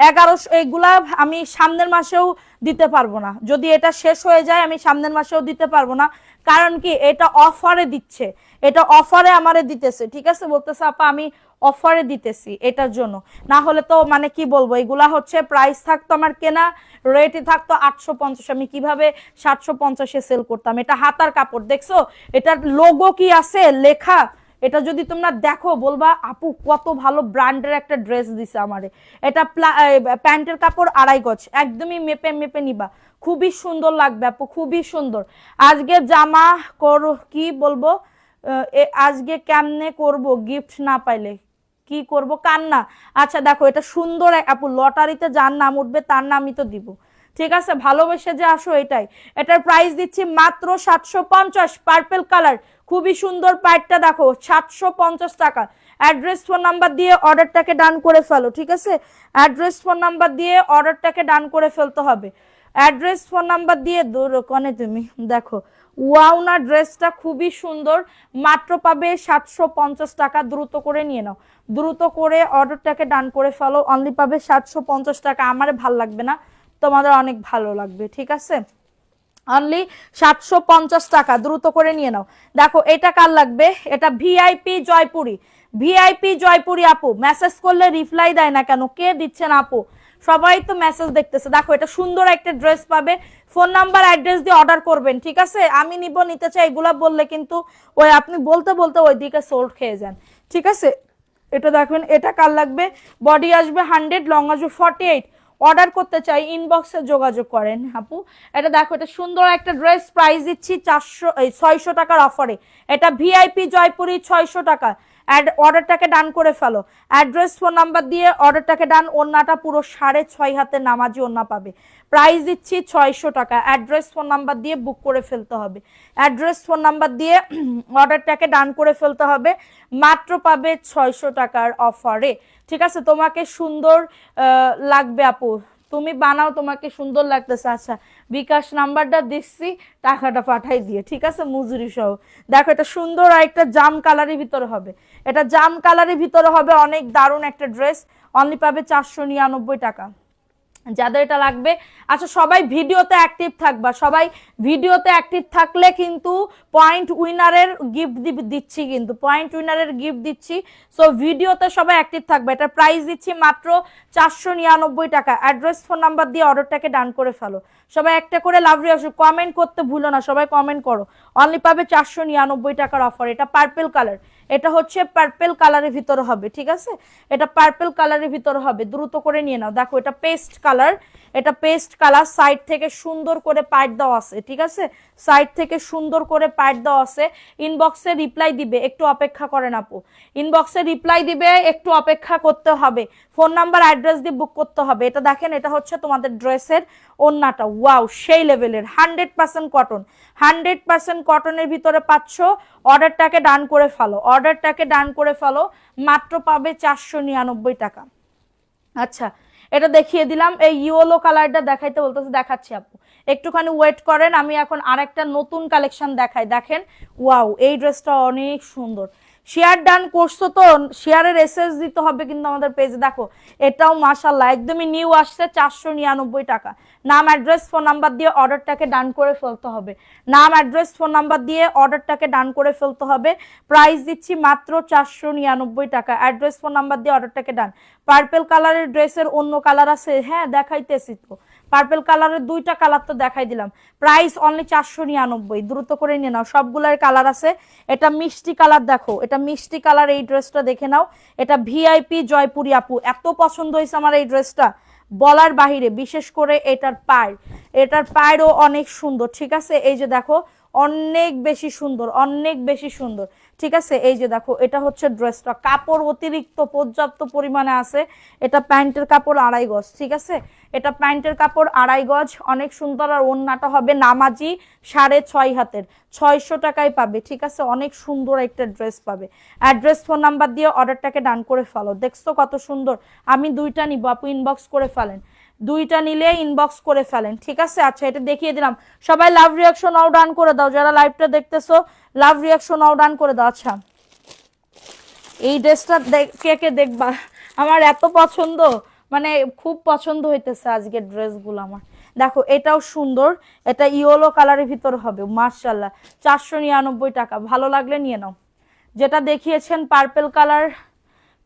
Speaker 1: 1100, এইগুলা আমি সামনের মাসেও দিতে পারবো না, যদি এটা শেষ হয়ে যায় আমি সামনের মাসেও দিতে পারবো না, কারণ কি এটা অফারে দিচ্ছে, এটা অফারে আমারে দিতেছে, ঠিক আছে, বলতেছে আপা আমি অফারে দিতেছি এটার জন্য, না হলে তো মানে কি বলবো, এগুলা হচ্ছে প্রাইস থাকতো আমার কেনা রেটই থাকতো 850, আমি কিভাবে 750-এ সেল করতাম। এটা হাতার কাপড়, দেখছো এটার লোগো কি আছে লেখা, এটা যদি তোমরা দেখো বলবা আপু কত ভালো ব্র্যান্ডের একটা ড্রেস দিছে আমারে। এটা প্যান্টের কাপড় 2.5 গজ, একদমই মেপে মেপে নিবা, খুবই সুন্দর লাগবে আপু, খুবই সুন্দর। আজকে জামা করো কি বলবো, আজকে কেমনে করব গিফট না পাইলে, কি করব কান্না। আচ্ছা দেখো এটা সুন্দর আপু, লটারিতে যার নাম উঠবে তার নামই তো দিব, ঠিক আছে, ভালোবেসে যে আসো এটাই। এটার প্রাইস দিচ্ছি মাত্র 750, পার্পল কালার, খুবই সুন্দর পাইটটা দেখো, 750 টাকা। অ্যাড্রেস ফোন নাম্বার দিয়ে অর্ডারটাকে ডান করে ফেলো, ঠিক আছে, অ্যাড্রেস ফোন নাম্বার দিয়ে অর্ডারটাকে ডান করে ফেলতে হবে। অ্যাড্রেস ফোন নাম্বার দিয়ে দোকানে তুমি দেখো, ওয়াও না, ড্রেসটা খুবই সুন্দর, মাত্র পাবে 750 টাকা। দ্রুত করে নিয়ে নাও, দ্রুত করে অর্ডারটাকে ডান করে ফেলো, অনলি পাবে 750 টাকা। আমার ভাল লাগবে না, তোমাদের অনেক ভালো লাগবে, ঠিক আছে, অনলি 750 টাকা, দ্রুত করে নিয়ে নাও। দেখো এটা কার লাগবে, এটা ভিআইপি জয়পুরি, ভিআইপি জয়পুরি আপু, মেসেজ করলে রিপ্লাই দেয় না কেন, কে দিচ্ছেন আপু? সবাই তো মেসেজ দেখতেছে। দেখো এটা সুন্দর একটা ড্রেস পাবে, ফোন নাম্বার অ্যাড্রেস দিয়ে অর্ডার করবেন, ঠিক আছে, আমি নিব নিতে চাই এগুলা বললে কিন্তু ওই আপনি বলতে বলতে ওইদিকে সোল্ড খেয়ে যান, ঠিক আছে। এটা দেখবেন, এটা কার লাগবে, বডি আসবে 100, লং আসবে 48, অর্ডার করতে চাই ইনবক্সে যোগাযোগ করেন আপু। এটা দেখো, এটা সুন্দর একটা ড্রেস, প্রাইস দিচ্ছি 600 টাকার অফারে। এটা ভিআইপি জয়পুরি 600 টাকা। অর্ডারটাকে ডান করে ফেলো, অ্যাড্রেস ফোন নাম্বার দিয়ে অর্ডারটাকে ডান। ওন্নাটা পুরো 6.5 হাতে নামাজি ওন্না পাবে, প্রাইস দিচ্ছি 600 টাকা। অ্যাড্রেস ফোন নাম্বার দিয়ে বুক করে ফেলতে হবে, অ্যাড্রেস ফোন নাম্বার দিয়ে অর্ডারটাকে ডান করে ফেলতে হবে, মাত্র পাবে 600 টাকার অফারে, ঠিক আছে। তোমাকে সুন্দর লাগবে আপু, তুমি বানাও, তোমাকে সুন্দর লাগতেছে। আচ্ছা, বিকাশ নাম্বারটা দিচ্ছি, টাকাটা পাঠাই দিয়ে, ঠিক আছে, মজুরি সহ। দেখো এটা সুন্দর আর একটা জাম কালারের ভিতরে হবে, এটা জাম কালারের ভিতরে হবে, অনেক দারুণ একটা ড্রেস, অনলি পাবে 499 টাকা। যাদের এটা লাগবে, আচ্ছা সবাই ভিডিওতে অ্যাক্টিভ থাকবা, সবাই ভিডিওতে অ্যাক্টিভ থাকলে কিন্তু পয়েন্ট উইনারের গিফট দিচ্ছি, কিন্তু পয়েন্ট উইনারের গিফট দিচ্ছি। সো ভিডিওতে সবাই অ্যাক্টিভ থাকবে। এটা প্রাইস দিচ্ছি মাত্র 499 টাকা। অ্যাড্রেস ফোন নাম্বার দিয়ে অর্ডারটাকে ডান করে ফেলো। সবাই একটা করে লাভ রিঅ্যাকশন কমেন্ট করতে ভুলো না, সবাই কমেন্ট করো। অনলি পাবে 499 টাকার অফার। এটা পার্পল কালার, এটা হচ্ছে পার্পল কালারের ভিতরে হবে, ঠিক আছে, এটা পার্পল কালারের ভিতরে হবে, দ্রুত করে নিয়ে নাও। দেখো এটা পেস্ট কালার, এটা পেস্ট কালার, সাইড থেকে সুন্দর করে পাইট দেওয়া আছে, ঠিক আছে, সাইড থেকে সুন্দর করে পাইট দেওয়া আছে। ইনবক্সে রিপ্লাই দিবে, একটু অপেক্ষা করেন আপু, ইনবক্সে রিপ্লাই দিবে, একটু অপেক্ষা করতে হবে, ফোন নাম্বার অ্যাড্রেস দিয়ে বুক করতে হবে। এটা দেখেন, এটা হচ্ছে তোমাদের ড্রেসের ওন্নাটা, ওয়াও সেই লেভেলের, 100% কটন, 100% কটনের ভিতরে পাচ্ছ। অর্ডারটাকে ডান করে ফেলো, অর্ডারটাকে ডান করে ফেলো, মাত্র পাবে 499 টাকা। আচ্ছা, এটা দেখিয়ে দিলাম, এই ইয়েলো কালারটা দেখাইতে বলতেছে, দেখাচ্ছি আপু, একটুখানি ওয়েট করেন, আমি এখন আরেকটা নতুন কালেকশন দেখাই। দেখেন ওয়াও, এই ড্রেসটা অনেক সুন্দর। শেয়ার ডান করছো তো, শেয়ারের এসএস দিতে হবে কিন্তু আমাদের পেজে। দেখো এটাও মাশাআল্লাহ একদমই নিউ আসছে, 499 টাকা। নাম অ্যাড্রেস ফোন নাম্বার দিয়ে অর্ডারটাকে ডান করে ফেলতে হবে, নাম অ্যাড্রেস ফোন নাম্বার দিয়ে অর্ডারটাকে ডান করে ফেলতে হবে। প্রাইস দিচ্ছি মাত্র 499 টাকা। অ্যাড্রেস ফোন নাম্বার দিয়ে অর্ডারটাকে ডান। পার্পল কালারের ড্রেসের অন্য কালার আছে, হ্যাঁ দেখাইতেছি তো, পার্পল কালারের দুইটা কালার তো দেখাই দিলাম। প্রাইস অনলি 499, দ্রুত করে নিয়ে নাও, সবগুলোর কালার আছে। এটা মিষ্টি কালার, দেখো এটা মিষ্টি কালার, এই ড্রেসটা দেখে নাও। এটা ভিআইপি জয়পুরি আপু, এত পছন্দ হয়েছে আমার এই ড্রেসটা বলার বাহিরে, বিশেষ করে এটার পাড়, এটার পাড়ও অনেক সুন্দর, ঠিক আছে, এই যে দেখো অনেক বেশি সুন্দর, অনেক বেশি সুন্দর, ঠিক আছে। এই যে দেখো এটা হচ্ছে ড্রেসটা, কাপড় অতিরিক্ত পর্যাপ্ত পরিমাণে আছে। এটা প্যান্টের কাপড় 2.5 গজ, ঠিক আছে, এটা প্যান্টের কাপড় 2.5 গজ, অনেক সুন্দর। আর ওন্নাটা হবে নামাজি 6.5 হাতের, 600 টাকায় পাবে, ঠিক আছে, অনেক সুন্দর একটা ড্রেস পাবে। অ্যাড্রেস ফোন নাম্বার দিয়ে অর্ডারটাকে ডান করে ফেলো। দেখছো কত সুন্দর, আমি দুইটা নিব আপু, ইনবক্স করে ফেলেন, দুইটা নিলে ইনবক্স করে ফেলেন, ঠিক আছে। আচ্ছা এটা দেখিয়ে দিলাম, সবাই লাভ রিঅ্যাকশন নাও ডান করে দাও, যারা লাইভটা দেখতেছো লাভ রিঅ্যাকশন নাও ডান করে দাও। আচ্ছা এই ড্রেসটা কে কে দেখবা, আমার এত পছন্দ, মানে খুব পছন্দ হইতেছে আজকের ড্রেসগুলো আমার। দেখো এটাও সুন্দর, এটা ইয়েলো কালারের ভিতর হবে, মাশাআল্লাহ 499 টাকা। ভালো লাগলে নিয়ে নাও। যেটা দেখিয়েছেন পার্পল কালার,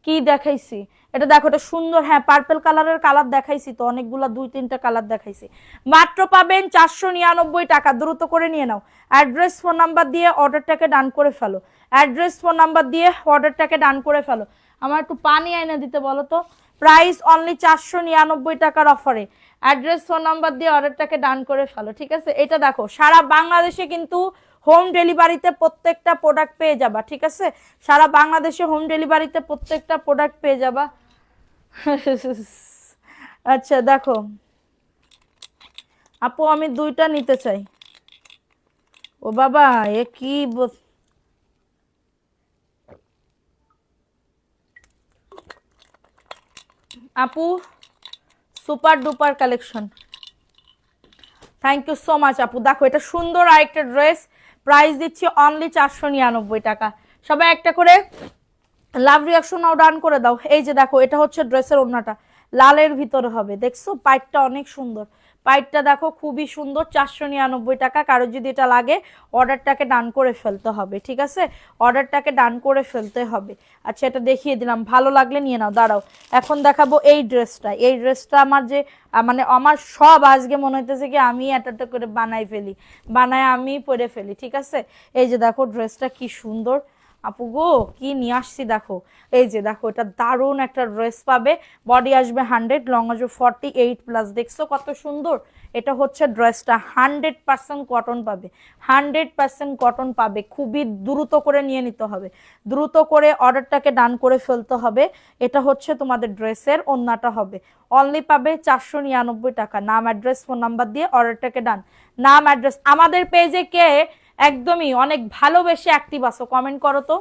Speaker 1: কি দেখাইছি এটা দেখো, এটা সুন্দর, হ্যাঁ পার্পল কালারের কালার দেখাইছি তো, অনেকগুলা 2-3টা কালার দেখাইছি। মাত্র পাবেন 499 টাকা, দ্রুত করে নিয়ে নাও। অ্যাড্রেস ফোন নাম্বার দিয়ে অর্ডারটাকে ডান করে ফেলো, অ্যাড্রেস ফোন নাম্বার দিয়ে অর্ডারটাকে ডান করে ফেলো। আমার একটু পানি আইনা দিতে বলো তো। প্রাইস অনলি 499 টাকার অফারে। অ্যাড্রেস ফোন নাম্বার দিয়ে অর্ডারটাকে ডান করে ফেলো, ঠিক আছে। এটা দেখো সারা বাংলাদেশে কিন্তু হোম ডেলিভারিতে প্রত্যেকটা প্রোডাক্ট পেয়ে যাবা, ঠিক আছে, সারা বাংলাদেশে হোম ডেলিভারিতে প্রত্যেকটা প্রোডাক্ট পেয়ে যাবা। আচ্ছা দেখো আপু আমি দুইটা নিতে চাই। ও বাবা, এ কি আপু super duper collection, thank you so much আপু। দেখো এটা সুন্দর আরেকটা ড্রেস, প্রাইস দিচ্ছি অনলি 499 টাকা। সবাই একটা করে লাভ রিয়াকশন নাও, ডান করে দাও। এই যে দেখো এটা হচ্ছে ড্রেসের ওড়নাটা, লালের ভিতরে হবে, দেখছো পাইটটা অনেক সুন্দর, পাইটটা দেখো খুবই সুন্দর। 499 টাকা। কারো যদি এটা লাগে অর্ডারটাকে ডান করে ফেলতে হবে, ঠিক আছে, অর্ডারটাকে ডান করে ফেলতে হবে। আচ্ছা এটা দেখিয়ে দিলাম, ভালো লাগলে নিয়ে নাও। দাঁড়াও এখন দেখাবো এই ড্রেসটা। এই ড্রেসটা আমার যে মানে আমার সব আজকে মনে হইতেছে কি আমি একটা করে বানাই ফেলি, বানায় আমি পরে ফেলি, ঠিক আছে। এই যে দেখো ড্রেসটা কি সুন্দর আপু গো, কি নিয়ে আসছি দেখো। এই যে দেখো এটা দারুণ একটা ড্রেস পাবে, বডি আসবে 100, লং আসবে 48+। দেখছো কত সুন্দর। এটা হচ্ছে ড্রেসটা 100% কটন পাবে, 100% কটন পাবে। খুবই দ্রুত করে নিয়ে নিতে হবে, দ্রুত করে অর্ডারটাকে ডান করে ফেলতে হবে। এটা হচ্ছে তোমাদের ড্রেসের ওড়নাটা হবে, অনলি পাবে 499 টাকা। নাম অ্যাড্রেস ফোন নাম্বার দিয়ে অর্ডারটাকে ডান। নাম অ্যাড্রেস আমাদের পেজে কে একদমই অনেক ভালোবেসে অ্যাক্টিভ আছো কমেন্ট করো তো।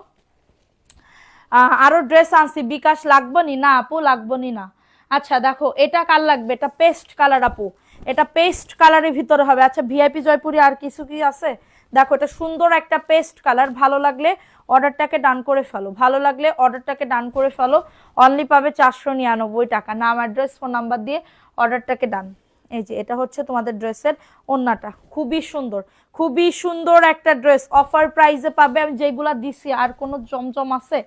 Speaker 1: আরো ড্রেস আনছি, বিকাশ লাগবো নি? না আপু লাগবো নি না। আচ্ছা দেখো এটা কার লাগবে, এটা পেস্ট কালার আপু, এটা পেস্ট কালারের ভিতরে হবে। আচ্ছা ভিআইপি জয়পুরি আর কিছু কি আছে? দেখো এটা সুন্দর একটা পেস্ট কালার, ভালো লাগলে অর্ডারটাকে ডান করে ফেলো, ভালো লাগলে অর্ডারটাকে ডান করে ফেলো। অনলি পাবে 499 টাকা। নাম অ্যাড্রেস ফোন নাম্বার দিয়ে অর্ডারটাকে ডান। এই যে এটা হচ্ছে তোমাদের ড্রেসের ওড়নাটা, খুবই সুন্দর, খুবই সুন্দর একটা ড্রেস। অফার প্রাইসে পাবে, আমি যেগুলা দিছি আর কোনো জমজম আছে,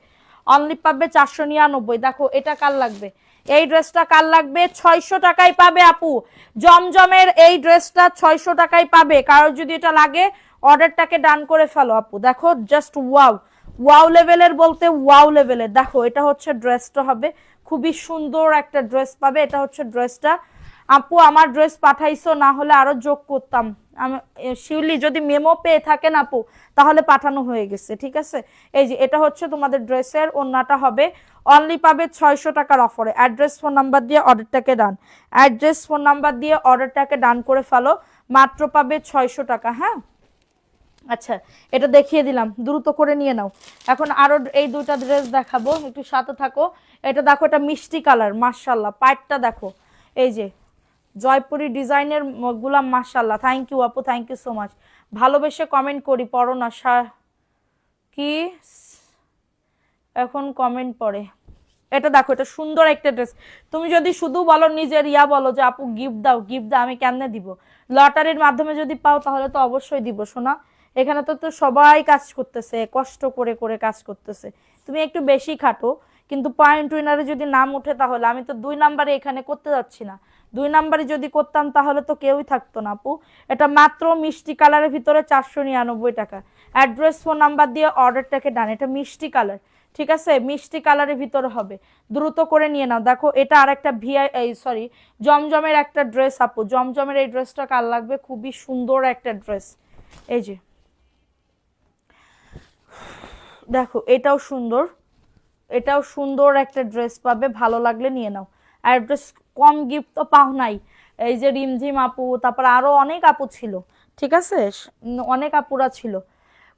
Speaker 1: অনলি পাবে 499। দেখো এটা কার লাগবে, এই ড্রেসটা কার লাগবে? 600 টাকায় পাবে আপু, জমজমের এই ড্রেসটা 600 টাকায় পাবে। কারোর যদি এটা লাগে অর্ডারটাকে ডান করে ফেলো আপু। দেখো জাস্ট ওয়াও, ওয়াও লেভেলের বলতে ওয়াও লেভেলের। দেখো এটা হচ্ছে ড্রেসটা হবে, খুবই সুন্দর একটা ড্রেস পাবে। এটা হচ্ছে ড্রেসটা। আপু আমার ড্রেস পাঠাইছো, না হলে আরো যোগ করতাম। আমি শিউলি যদি মেমো পেয়ে থাকেন আপু তাহলে পাঠানো হয়ে গেছে, ঠিক আছে। এই যে এটা হচ্ছে তোমাদের ড্রেসের ওড়নাটা হবে, অনলি পাবে 600 টাকার অফারে। অ্যাড্রেস ফোন নাম্বার দিয়ে অর্ডারটাকে ডান, অ্যাড্রেস ফোন নাম্বার দিয়ে অর্ডারটাকে ডান করে ফেলো, মাত্র পাবে 600 টাকা। হ্যাঁ আচ্ছা এটা দেখিয়ে দিলাম, দ্রুত করে নিয়ে নাও। এখন আরো এই দুইটা ড্রেস দেখাবো, একটু সাথে থাকো। এটা দেখো এটা মিষ্টি কালার, মাশাআল্লাহ পাইটটা দেখো। এই যে জয়পুরি ডিজাইনের গুলা, মাশাআল্লাহ। থ্যাংক ইউ আপু, থ্যাংক ইউ সো মাচ। ভালোবেসে কমেন্ট করি, পড়ো না কি এখন কমেন্ট পড়ে। এটা দেখো এটা সুন্দর একটা ড্রেস। তুমি যদি শুধু বলো নিজের বলো যে আপু গিফট দাও, গিফট দাও, আমি কেমনে দিব? লটারির মাধ্যমে যদি পাও তাহলে তো অবশ্যই দিব শোনা। এখানে তো সবাই কাজ করতেছে, কষ্ট করে করে কাজ করতেছে, তুমি একটু বেশি খাটো। কিন্তু পয়েন্ট উইনারে যদি নাম উঠে তাহলে, আমি তো 2 নাম্বারে এখানে করতে যাচ্ছি না। 2 নাম্বারে যদি করতাম তাহলে তো কেউই থাকতো না আপু। এটা মাত্র মিষ্টি কালারের ভিতরে 499 টাকা। অ্যাড্রেস ফোন নাম্বার দিয়ে অর্ডারটাকে ডান। এটা মিষ্টি কালার, ঠিক আছে, মিষ্টি কালারের ভিতরে হবে, দ্রুত করে নিয়ে নাও। দেখো এটা আর একটা সরি জমজমের একটা ড্রেস আপু, জমজমের এই ড্রেসটা কার লাগবে? খুবই সুন্দর একটা ড্রেস। এই যে দেখো এটাও সুন্দর, এটাও সুন্দর একটা ড্রেস পাবে, ভালো লাগলে নিয়ে নাও। অ্যাড্রেস কম গিফট তো পাও নাই। এই যে রিমঝিম আপু, তারপর আরো অনেক আপু ছিল, ঠিক আছে, অনেক আপুরা ছিল।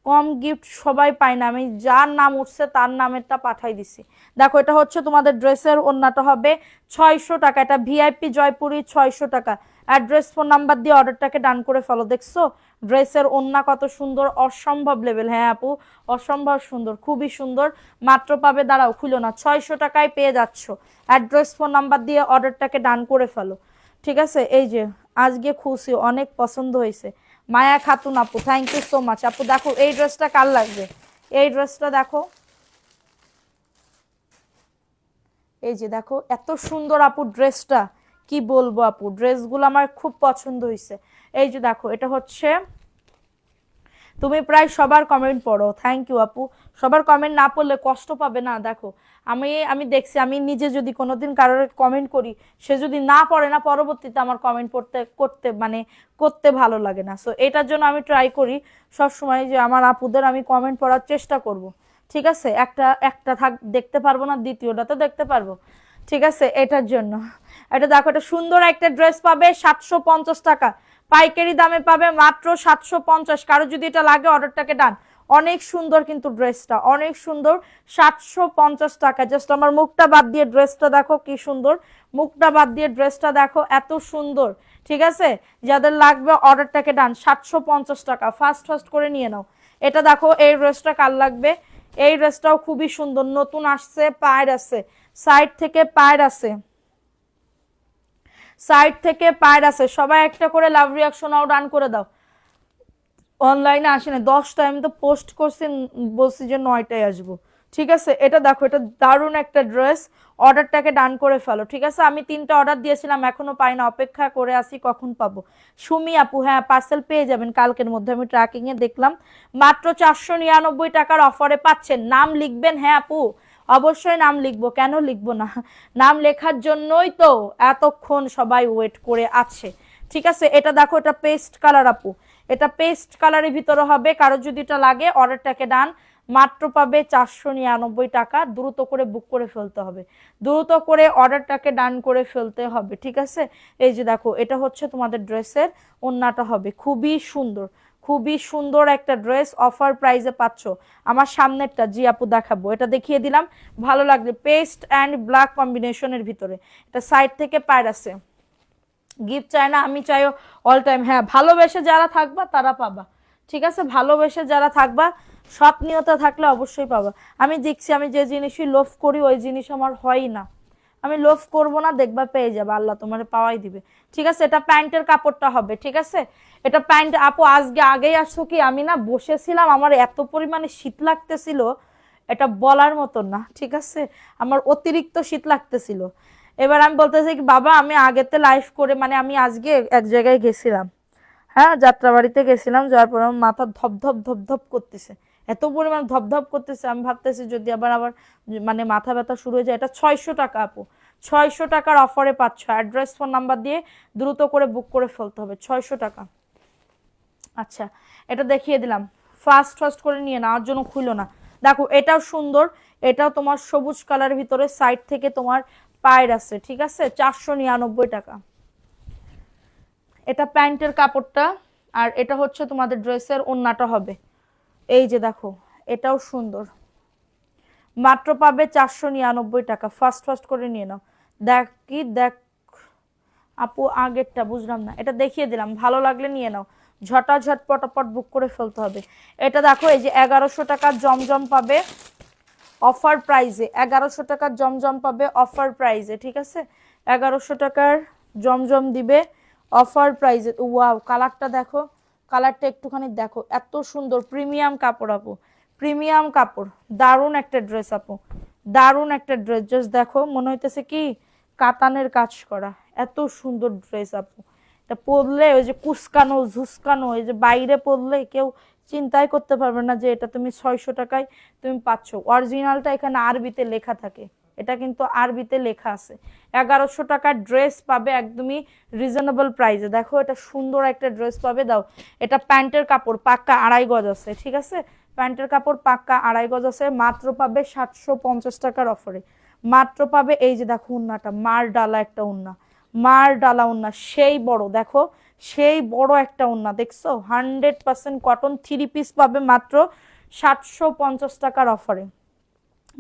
Speaker 1: কম গিফট সবাই পায় না, আমি যার নাম উঠছে তার নামেরটা পাঠাই দিছি। দেখো এটা হচ্ছে তোমাদের ড্রেসের ওড়নাটা হবে 600 টাকা। এটা ভিআইপি জয়পুরি 600 টাকা। অ্যাড্রেস ফোন নাম্বার দিয়ে অর্ডারটাকে ডান করে ফেলো। দেখছো ড্রেসের ওড়না কত সুন্দর, অসম্ভব লেভেল। হ্যাঁ আপু অসম্ভব সুন্দর, খুবই সুন্দর। মাত্র পাবে, দাঁড়াও খুলো না, 600 টাকায় পেয়ে যাচ্ছ। অ্যাড্রেস ফোন নাম্বার দিয়ে অর্ডারটাকে ডান করে ফেলো, ঠিক আছে। এই যে আজকে খুশি, অনেক পছন্দ হয়েছে। মায়া খাতুন আপু, থ্যাংক ইউ সো মাচ আপু। দেখো এই ড্রেসটা কার লাগবে, এই ড্রেসটা দেখো। এই যে দেখো এত সুন্দর আপু ড্রেসটা, কি বলবো আপু, ড্রেসগুলো আমার খুব পছন্দ হয়েছে। এই যে দেখো এটা হচ্ছে, তুমি প্রায় সবার কমেন্ট পড়ো, থ্যাংক ইউ আপু। সবার কমেন্ট না পড়লে কষ্ট পাবে না। দেখো আমি আমি দেখছি, আমি নিজে যদি কোনোদিন কারোর কমেন্ট করি, সে যদি না পড়ে না, পরবর্তীতে আমার কমেন্ট পড়তে করতে মানে করতে ভালো লাগে না। সো এটার জন্য আমি ট্রাই করি সব সময় যে আমার আপুদের আমি কমেন্ট পড়ার চেষ্টা করব, ঠিক আছে। একটা একটা দেখতে পারবো না, দ্বিতীয়টা তো দেখতে পারবো, ঠিক আছে। এটার জন্য এটা দেখো, এটা সুন্দর একটা ড্রেস পাবে 750 টাকা। পাইকারি দামে পাবে মাত্র 750। কারো যদি এটা লাগে অর্ডারটাকে ডান। অনেক সুন্দর কিন্তু ড্রেসটা, অনেক সুন্দর। 750 টাকা। জাস্ট আমার মুখটা বাদ দিয়ে ড্রেসটা দেখো কি সুন্দর, মুখটা বাদ দিয়ে ড্রেসটা দেখো এত সুন্দর। ঠিক আছে, যাদের লাগবে অর্ডারটাকে ডান। 750 টাকা, ফাস্ট ফাস্ট করে নিয়ে নাও। এটা দেখো, এই ড্রেসটা কার লাগবে? এই ড্রেসটাও খুবই সুন্দর, নতুন আসছে, পায়ের আছে, সাইড থেকে পায়ের আছে, সাইড থেকে পায়ের আছে। সবাই একটা করে লাভ রিয়াকশন আউট ডান করে দাও। অনলাইনে আসে না 10টায়, আমি তো পোস্ট করছি, বলছি যে 9টায় আসবো। ঠিক আছে, এটা দেখো, এটা দারুণ একটা ড্রেস। অর্ডারটাকে ডান করে ফেলো। ঠিক আছে, আমি 3টা অর্ডার দিয়েছিলাম, এখনো পাই না, অপেক্ষা করে আসি কখন পাবো। সুমি আপু, হ্যাঁ পার্সেল পেয়ে যাবেন কালকের মধ্যে, আমি ট্র্যাকিং এ দেখলাম। মাত্র 499 টাকার অফারে পাচ্ছেন। নাম লিখবেন? হ্যাঁ আপু, অবশ্যই নাম লিখবো, কেন লিখবো না? নাম লেখার জন্যই তো এতক্ষণ সবাই ওয়েট করে আছে। ঠিক আছে, এটা দেখো, এটা পেস্ট কালার আপু, এটা পেস্ট কালারের ভিতরে হবে। কারো যদি এটা লাগে অর্ডারটাকে ডান। মাত্র পাবে 499 টাকা। দ্রুত করে বুক করে ফেলতে হবে, দ্রুত করে অর্ডারটাকে ডান করে ফেলতে হবে। ঠিক আছে, এই যে দেখো, এটা হচ্ছে তোমাদের ড্রেসের ওড়নাটা হবে, খুবই সুন্দর, খুবই সুন্দর একটা ড্রেস। অফার প্রাইসে পাচ্ছ। আমার সামনেরটা জি আপু দেখাবো, এটা দেখিয়ে দিলাম, ভালো লাগবে। পেস্ট অ্যান্ড ব্ল্যাক কম্বিনেশনের ভিতরে, এটা সাইড থেকে পায়ের আছে। গিফট চাই না, আমি চাইও অল টাইম। হ্যাঁ, ভালোবেসে যারা থাকবা তারা পাবা। ঠিক আছে, ভালোবেসে যারা থাকবা, স্বপ্নীয়তা থাকলে অবশ্যই পাবা। আমি দেখছি, আমি যে জিনিসই লোভ করি ওই জিনিস আমার হয়ই না। আমি লোভ করব না, দেখবা পেয়ে যাবে, আল্লাহ তোমার পাওয়াই দিবে। ঠিক আছে, এটা প্যান্টের কাপড়টা হবে। ঠিক আছে, এটা প্যান্ট। আপু আজকে আগেই আসছো কি? আমি না বসেছিলাম, আমার এত পরিমাণে শীত লাগতেছিল, এটা বলার মতন না। ঠিক আছে, আমার অতিরিক্ত শীত লাগতেছিল। এবার আমি বলতেছি কি, বাবা আমি আগেতে লাইভ করে, মানে আমি আজকে এক জায়গায় গেছিলাম, হ্যাঁ যাত্রাবাড়িতে গেছিলাম, যাওয়ার পর আমার মাথা ধপধপ ধপধপ করতেছে, এত পরিমাণ ধপধপ করতেছে। আমি ভাবতেছি যদি আবার আবার মানে মাথা ব্যথা শুরু হয়ে যায়। এটা 600 টাকা আপু, 600 টাকার অফারে পাচ্ছ। অ্যাড্রেস ফোন নাম্বার দিয়ে দ্রুত করে বুক করে ফেলতে হবে। 600 টাকা। আচ্ছা, এটা দেখিয়ে দিলাম, ফাস্ট ফাস্ট করে নিয়ে নেওয়ার জন্য খুলো না। দেখো, এটাও সুন্দর, এটাও তোমার সবুজ কালারের ভিতরে, সাইড থেকে তোমার পায়ের আছে। ঠিক আছে, 499 টাকা। এটা প্যান্টের কাপড়টা, আর এটা হচ্ছে তোমাদের ড্রেসের ওড়নাটা হবে। এই যে দেখো, এটাও সুন্দর, মাত্র পাবে 499 টাকা। ফাস্ট ফাস্ট করে নিয়ে নাও। দেখ কি দেখ আপু, আগেরটা বুঝলাম না, এটা দেখিয়ে দিলাম, ভালো লাগলে নিয়ে নাও। ঝটাঝট পটাপট বুক করে ফেলতে হবে। এটা দেখো, এই যে 1100 টাকার জমজম পাবে অফার প্রাইজে। 1100 টাকার জমজম পাবে অফার প্রাইজে। ঠিক আছে, 1100 টাকার জমজম দিবে অফার প্রাইজে। ওয়াও, কালারটা দেখো, কালারটা একটুখানি দেখো, এত সুন্দর, প্রিমিয়াম কাপড় আপু, প্রিমিয়াম কাপড়। দারুণ একটা ড্রেস আপু, দারুণ একটা ড্রেস। জাস্ট দেখো, মনে হইতেছে কি কাতানের কাজ করা, এত সুন্দর ড্রেস আপু। এটা পরলে ওই যে কুসকানো ঝুসকানো, এই যে বাইরে পরলে কেউ চিন্তাই করতে পারবে না যে এটা তুমি 600 টাকায় তুমি পাচ্ছ। অরিজিনালটা এখানে আরবিতে লেখা থাকে, এটা কিন্তু আরবিতে লেখা আছে। 1100 টাকার ড্রেস পাবে একদমই রিজনেবল প্রাইসে। দেখো, এটা সুন্দর একটা ড্রেস পাবে। দাও, এটা প্যান্টের কাপড় পাক্কা 2.5 গজ আছে। ঠিক আছে, প্যান্টের কাপড় পাক্কা 2.5 গজ আছে। মাত্র পাবে 750 টাকার অফারে। মাত্র পাবে। এই যে দেখো, উন্নাটা মার ডালা একটা উন্না, মার ডালা উন্না, সেই বড়, দেখো সেই বড় একটা উন্না, দেখছো? 100% কটন 3 পিস পাবে মাত্র 750 টাকার অফারে।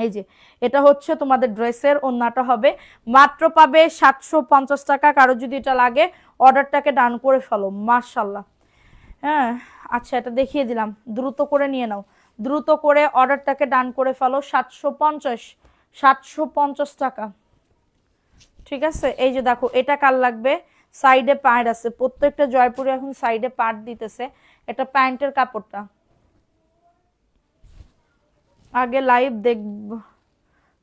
Speaker 1: এই যে এটা হচ্ছে তোমাদের ড্রেসের ওড়নাটা হবে, মাত্র পাবে 750 টাকা। কারো যদি এটা লাগে অর্ডারটাকে ডান করে ফেলো। মাশাল্লাহ। হ্যাঁ, আচ্ছা, এটা দেখিয়ে দিলাম, দ্রুত করে নিয়ে নাও, দ্রুত করে অর্ডারটাকে ডান করে ফেলো। 750 টাকা। ঠিক আছে, এই যে দেখো, এটা কার লাগবে? সাইডে পাড় আছে, প্রত্যেকটা জয়পুরে এখন সাইডে পাড় দিতেছে। এটা প্যান্টের কাপড়টা, আগে লাইভ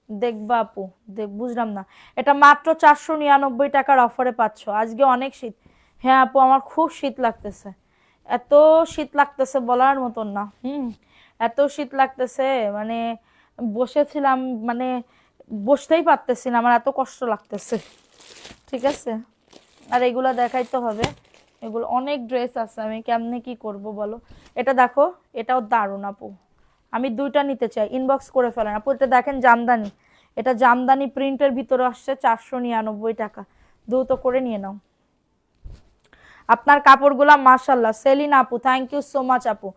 Speaker 1: দেখবা আপু, বুঝলাম না। এটা মাত্র 499 টাকার অফারে পাচ্ছ। আজকে অনেক শীত। হ্যাঁ আপু, আমার খুব শীত লাগতেছে, এত শীত লাগতেছে বলার মতন না। এত শীত লাগতেছে, মানে বসেছিলাম, মানে বসতেই পারতেছি না, আমার এত কষ্ট লাগতেছে। ঠিক আছে, আর এগুলো দেখাইতে হবে, এগুলো অনেক ড্রেস আছে, আমি কেমনে কি করব বলো। এটা দেখো, এটাও দারুণ আপু, আমি 2টা নিতে চাই, ইনবক্স করে ফেলেন আপু। এটা দেখেন জামদানি, এটা জামদানি প্রিন্টের ভিতরে আসছে, 499 টাকা। দ্রুত করে নিয়ে নাও। আপনার কাপড়গুলা মাশাআল্লাহ। সেলিনা আপু থ্যাংক ইউ সো মাচ আপু।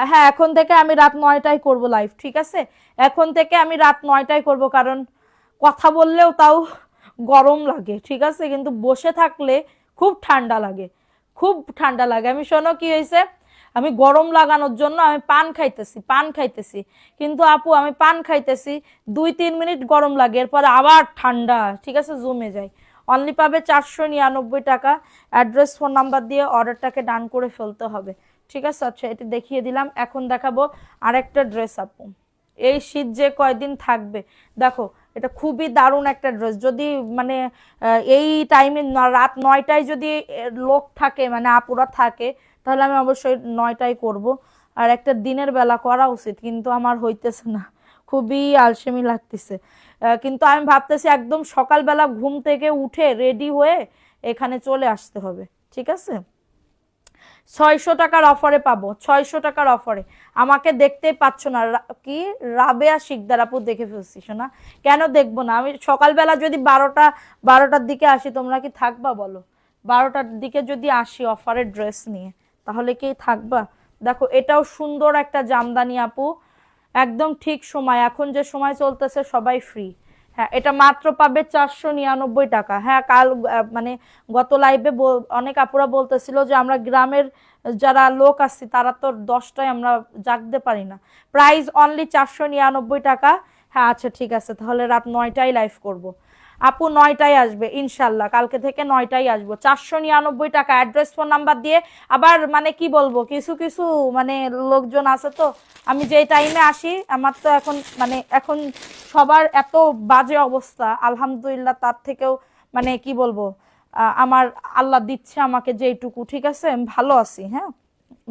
Speaker 1: হ্যাঁ, এখন থেকে আমি রাত 9টায় করব লাইভ, ঠিক আছে? এখন থেকে আমি রাত 9টায় করব, কারণ কথা বললেও তাও গরম লাগে, ঠিক আছে? কিন্তু বসে থাকলে খুব ঠান্ডা লাগে, খুব ঠান্ডা লাগে। আমি শোনো কি হয়েছে, আমি গরম লাগানোর জন্য আমি পান খাইতেছি, কিন্তু আপু আমি পান খাইতেছি 2-3 মিনিট গরম লাগে, এরপরে আবার ঠান্ডা, ঠিক আছে, জমে যায়। অনলি পাবে 499 টাকা। অ্যাড্রেস ফোন নাম্বার দিয়ে অর্ডারটাকে ডান করে ফেলতে হবে, ঠিক আছে? আচ্ছা, এটা দেখিয়ে দিলাম। এখন দেখাবো আরেকটা ড্রেস আপু। এই শীত যে কয়দিন থাকবে, দেখো এটা খুবই দারুণ একটা ড্রেস। যদি মানে এই টাইমে রাত 9টায় যদি লোক থাকে, মানে আপুরা থাকে, তাহলে আমি অবশ্যই 9টায় করব। আর একটা দিনের বেলা করা উচিত, কিন্তু আমার হইতেছে না, খুবই আলসেমি লাগতেছে। কিন্তু আমি ভাবতেছি একদম সকালবেলা ঘুম থেকে উঠে রেডি হয়ে এখানে চলে আসতে হবে, ঠিক আছে? 600 টাকার অফারে পাবো, 600 টাকার অফারে। আমাকে দেখতেই পাচ্ছ না, কি রাবেয়া শিকদার আপু দেখে ফেলছি শোনা? কেন দেখবো না? আমি সকালবেলা যদি 12টার দিকে আসি, তোমরা কি থাকবা বলো? 12টার দিকে যদি আসি অফারের ড্রেস নিয়ে, তাহলে কি থাকবা? দেখো এটাও সুন্দর একটা জামদানি আপু, একদম ঠিক সময়, এখন যে সময় চলতেছে সবাই ফ্রি। হ্যাঁ, এটা মাত্র পাবে 499 টাকা। হ্যাঁ, কাল মানে গত লাইভে অনেক আপুরা বলতেছিল যে আমরা গ্রামের যারা লোক আছি তারা তো 10টায় আমরা জাগতে পারি না। প্রাইস অনলি 499 টাকা। হ্যাঁ আচ্ছা ঠিক আছে, তাহলে রাত 9টায় লাইভ করব। আপু 9টায় আসবে ইনশাল্লাহ, কালকে থেকে 9টায় আসবো। 499 টাকা। অ্যাড্রেস ফোন নাম্বার দিয়ে। আবার মানে কি বলবো, কিছু কিছু মানে লোকজন আছে তো, আমি যেই টাইমে আসি, আমার তো এখন মানে এখন সবার এত বাজে অবস্থা, আলহামদুলিল্লাহ তার থেকেও মানে কি বলবো, আমার আল্লাহ দিচ্ছে আমাকে যেইটুকু, ঠিক আছে, আমি ভালো আছি। হ্যাঁ,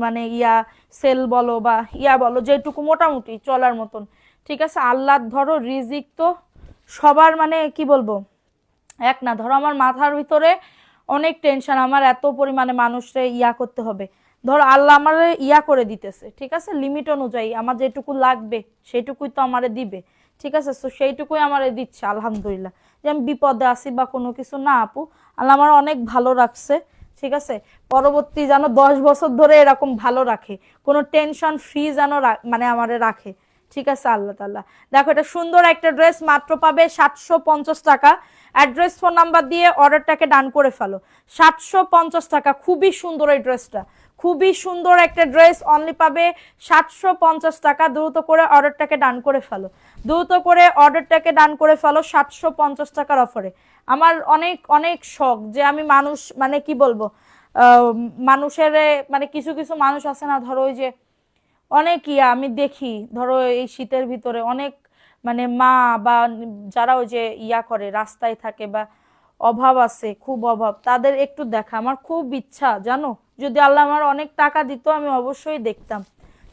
Speaker 1: মানে সেল বলো বা বলো, যেটুকু মোটামুটি চলার মতন, ঠিক আছে। আল্লাহ ধরো রিজিক তো সবার মানে কি বলবো এক না। ধরো আমার মাথার ভিতরে অনেক টেনশন, আমার এত পরিমাণে মানুষরে করতে হবে। ধরো আল্লাহ আমার করে দিতেছে, ঠিক আছে, লিমিট অনুযায়ী আমার যেটুকু লাগবে সেইটুকুই তো আমারে দিবে, ঠিক আছে। তো সেইটুকুই আমারে দিচ্ছে আলহামদুলিল্লাহ। যে আমি বিপদে আসি বা কোনো কিছু না আপু, আল্লাহ আমার অনেক ভালো রাখছে, ঠিক আছে। পরবর্তী যেন 10 বছর ধরে এরকম ভালো রাখে, কোনো টেনশন ফ্রি যেন মানে আমারে রাখে, ঠিক আছে আল্লাহ তাআলা। দেখো এটা সুন্দর একটা ড্রেস, মাত্র পাবে 750 টাকা। অ্যাড্রেস ফোন নাম্বার দিয়ে অর্ডারটাকে ডান করে ফেলো। 750 টাকা, খুবই সুন্দর এই ড্রেসটা, খুবই সুন্দর একটা ড্রেস। অনলি পাবে 750 টাকা। দ্রুত করে অর্ডারটাকে ডান করে ফেলো, দ্রুত করে অর্ডারটাকে ডান করে ফেলো 750 টাকার অফারে। আমার অনেক অনেক শখ যে আমি মানুষ মানে কি বলবো, মানুষের মানে কিছু কিছু মানুষ আছে না, ধরো ওই যে অনেক আমি দেখি, ধরো এই শীতের ভিতরে অনেক মানে মা বা যারা ওই যে করে রাস্তায় থাকে বা অভাব আছে, খুব অভাব, তাদের একটু দেখা আমার খুব ইচ্ছা জানো। যদি আল্লাহ আমার অনেক টাকা দিত আমি অবশ্যই দেখতাম,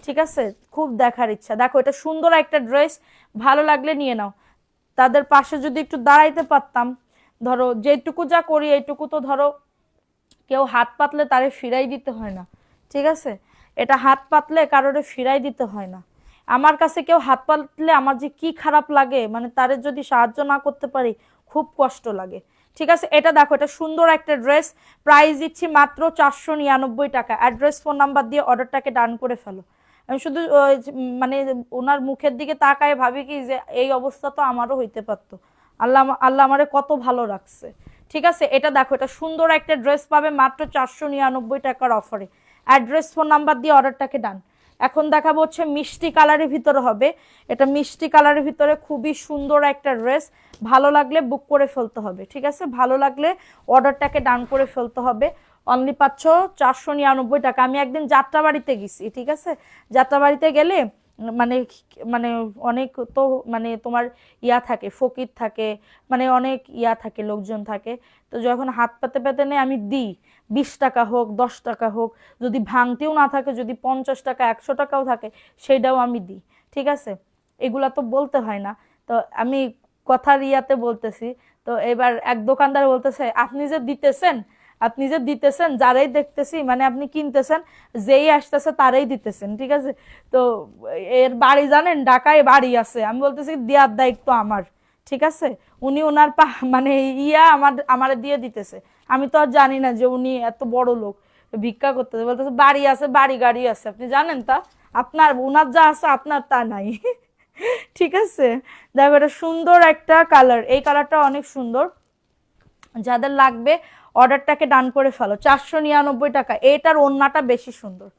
Speaker 1: ঠিক আছে, খুব দেখার ইচ্ছা। দেখো এটা সুন্দর একটা ড্রেস, ভালো লাগলে নিয়ে নাও। তাদের পাশে যদি একটু দাঁড়াইতে পারতাম, ধরো যেটুকু যা করি এইটুকু তো ধরো কেউ হাত পাতলে তারে ফিরাই দিতে হয় না, ঠিক আছে। এটা হাত পাতলে কারোরে ফিরাই দিতে হয় না। আমার কাছে কেউ হাত পাতলে আমার যে কি খারাপ লাগে, মানে তারে যদি সাহায্য না করতে পারি খুব কষ্ট লাগে, ঠিক আছে। এটা দেখো এটা সুন্দর একটা ড্রেস, প্রাইস দিচ্ছি মাত্র 499 টাকা। অ্যাড্রেস ফোন নাম্বার দিয়ে অর্ডারটাকে ডান করে ফেলো। আমি শুধু মানে ওনার মুখের দিকে তাকায় ভাবি কি যে এই অবস্থা তো আমারও হইতে পারতো। আল্লাহ আল্লাহ আমারে কত ভালো রাখছে, ঠিক আছে। এটা দেখো এটা সুন্দর একটা ড্রেস পাবে মাত্র 499 টাকার অফারে। অ্যাড্রেস ফোন নাম্বার দিয়ে অর্ডারটাকে ডান। এখন দেখাবো হচ্ছে মিষ্টি কালারের ভিতরে হবে। এটা মিষ্টি কালারের ভিতরে খুবই সুন্দর একটা ড্রেস, ভালো লাগলে বুক করে ফেলতে হবে, ঠিক আছে, ভালো লাগলে অর্ডারটাকে ডান করে ফেলতে হবে। অনলি পাচ্ছ 499 টাকা। আমি একদিন যাত্রাবাড়িতে গেছি, ঠিক আছে, যাত্রাবাড়িতে গেলে মানে মানে অনেক তো মানে তোমার থাকে, ফকির থাকে, মানে অনেক থাকে, লোকজন থাকে। তো যখন হাত পাতে পাতে নেই আমি দিই, 20 টাকা হোক 10 টাকা হোক, যদি ভাঙতেও না থাকে, যদি 50 টাকা 100 টাকাও থাকে সেইটাও আমি দিই, ঠিক আছে। এগুলা তো বলতে হয় না, তো আমি কথার বলতেছি। তো এবার এক দোকানদার বলতেছে, আপনি যে দিতেছেন যারাই দেখতেছি, মানে আপনি কিনতেছেন, যেই আসতেছে তারাই দিতেছেন, ঠিক আছে। তো এর বাড়ি জানেন, ঢাকায় বাড়ি আছে। আমি বলতেছি দেওয়ার দায়িত্ব আমার, ঠিক আছে। উনি ওনার মানে আমারে দিয়ে দিতেছে, আমি তো আর জানি না যে উনি এত বড় লোক, ভিক্ষা করতেছে, বলতেছে বাড়ি আছে, বাড়ি গাড়ি আছে, আপনি জানেন তা? আপনার ওনার যা আছে আপনার তা নাই। ঠিক আছে, দেখো এটা সুন্দর একটা কালার, এই কালারটা অনেক সুন্দর। যাদের লাগবে অর্ডারটাকে ডান করে ফেলো। 499 টাকা। এটার ওড়নাটা বেশি সুন্দর।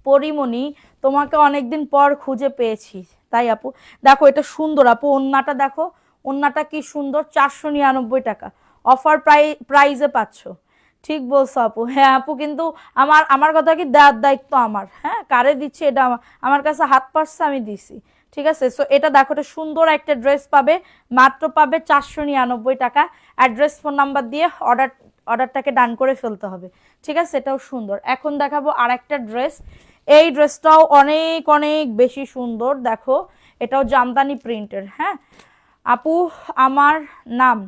Speaker 1: পরিমণি, তোমাকে অনেকদিন পর খুঁজে পেয়েছি তাই আপু। দেখো এটা সুন্দর আপু, ওড়নাটা দেখো, ওড়নাটা কি সুন্দর। 499 টাকা অফার প্রাইজে পাচ্ছ। ঠিক বলছো আপু। হ্যাঁ আপু, কিন্তু আমার আমার কথা কি, দেওয়ার দায়িত্ব আমার। হ্যাঁ, কারে দিচ্ছি এটা আমার কাছে হাত পারছে, আমি দিছি। ঠিক আছে, সো এটা দেখো, এটা সুন্দর একটা ড্রেস পাবে, মাত্র পাবে 499 টাকা। অ্যাড্রেস ফোন নাম্বার দিয়ে অর্ডারটাকে ডান করে ফেলতে হবে। ঠিক আছে, এটাও সুন্দর। এখন দেখাবো আর একটা ড্রেস। এই ড্রেসটাও অনেক অনেক বেশি সুন্দর। দেখো, এটাও জামদানি প্রিন্টের। হ্যাঁ আপু, আমার নাম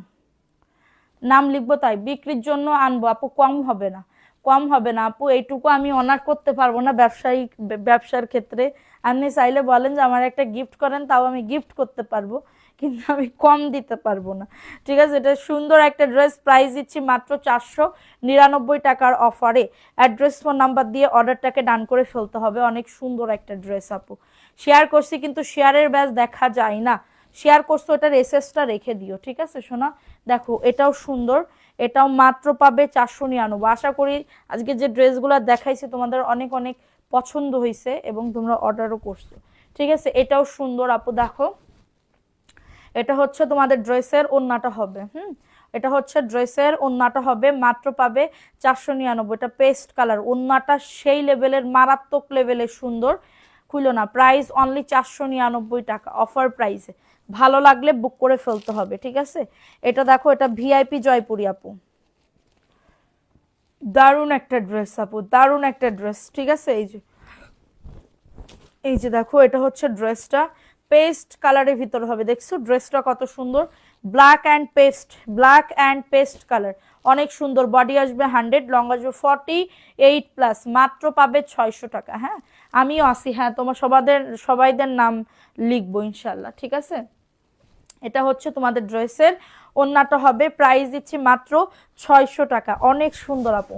Speaker 1: নাম লিখবো তাই বিক্রির জন্য আনবো আপু, কম হবে না, কম হবে না আপু, এইটুকু আমি অনার করতে পারবো না ব্যবসার ক্ষেত্রে। আপনি চাইলে বলেন যে আমার একটা গিফট করেন, তাও আমি গিফট করতে পারবো, কিন্তু আমি কম দিতে পারবো না। ঠিক আছে, এটা সুন্দর একটা ড্রেস, প্রাইস দিচ্ছি মাত্র 499 টাকার অফারে। অ্যাড্রেস ফোন নাম্বার দিয়ে অর্ডারটাকে ডান করে ফেলতে হবে। অনেক সুন্দর একটা ড্রেস আপু, শেয়ার করছি কিন্তু শেয়ারের ব্যাচ দেখা যায় না। শেয়ার করছো, এটার এসএসটা রেখে দিও। ঠিক আছে সোনা, দেখো এটাও সুন্দর, এটাও মাত্র পাবে 499। আশা করি আজকে যে ড্রেসগুলো দেখাইছি তোমাদের অনেক অনেক পছন্দ হয়েছে এবং তোমরা অর্ডারও করছো। ঠিক আছে, এটাও সুন্দর আপু। দেখো, এটা হচ্ছে তোমাদের ড্রেসের ওড়নাটা হবে। এটা হচ্ছে ড্রেসের ওড়নাটা হবে, মাত্র পাবে 499। এটা পেস্ট কালার, ওড়নাটা সেই লেভেলের, মারাত্মক লেভেলের সুন্দর। খুলো না, প্রাইস অনলি 499 টাকা অফার প্রাইসে। ভালো লাগলে বুক করে ফেলতে হবে। ঠিক আছে, এটা দেখো, এটা ভিআইপি জয়পুরি আপু, দারুণ একটা ড্রেস আপু, দারুণ একটা ড্রেস। ঠিক আছে, এই যে দেখো, এটা হচ্ছে ড্রেসটা, পেস্ট কালারের ভিতরে হবে। দেখছো ড্রেসটা কত সুন্দর, ব্ল্যাক অ্যান্ড পেস্ট কালার, অনেক সুন্দর। বডি আসবে 100, লং আসবে 48+, মাত্র পাবে 600 টাকা। হ্যাঁ, আমিও আসি। হ্যাঁ, তোমার সবাইদের নাম লিখবো ইনশাল্লাহ। ঠিক আছে, এটা হচ্ছে তোমাদের ড্রেসের ওড়নাটা হবে, প্রাইস দিচ্ছি মাত্র 600 টাকা। অনেক সুন্দর আপু,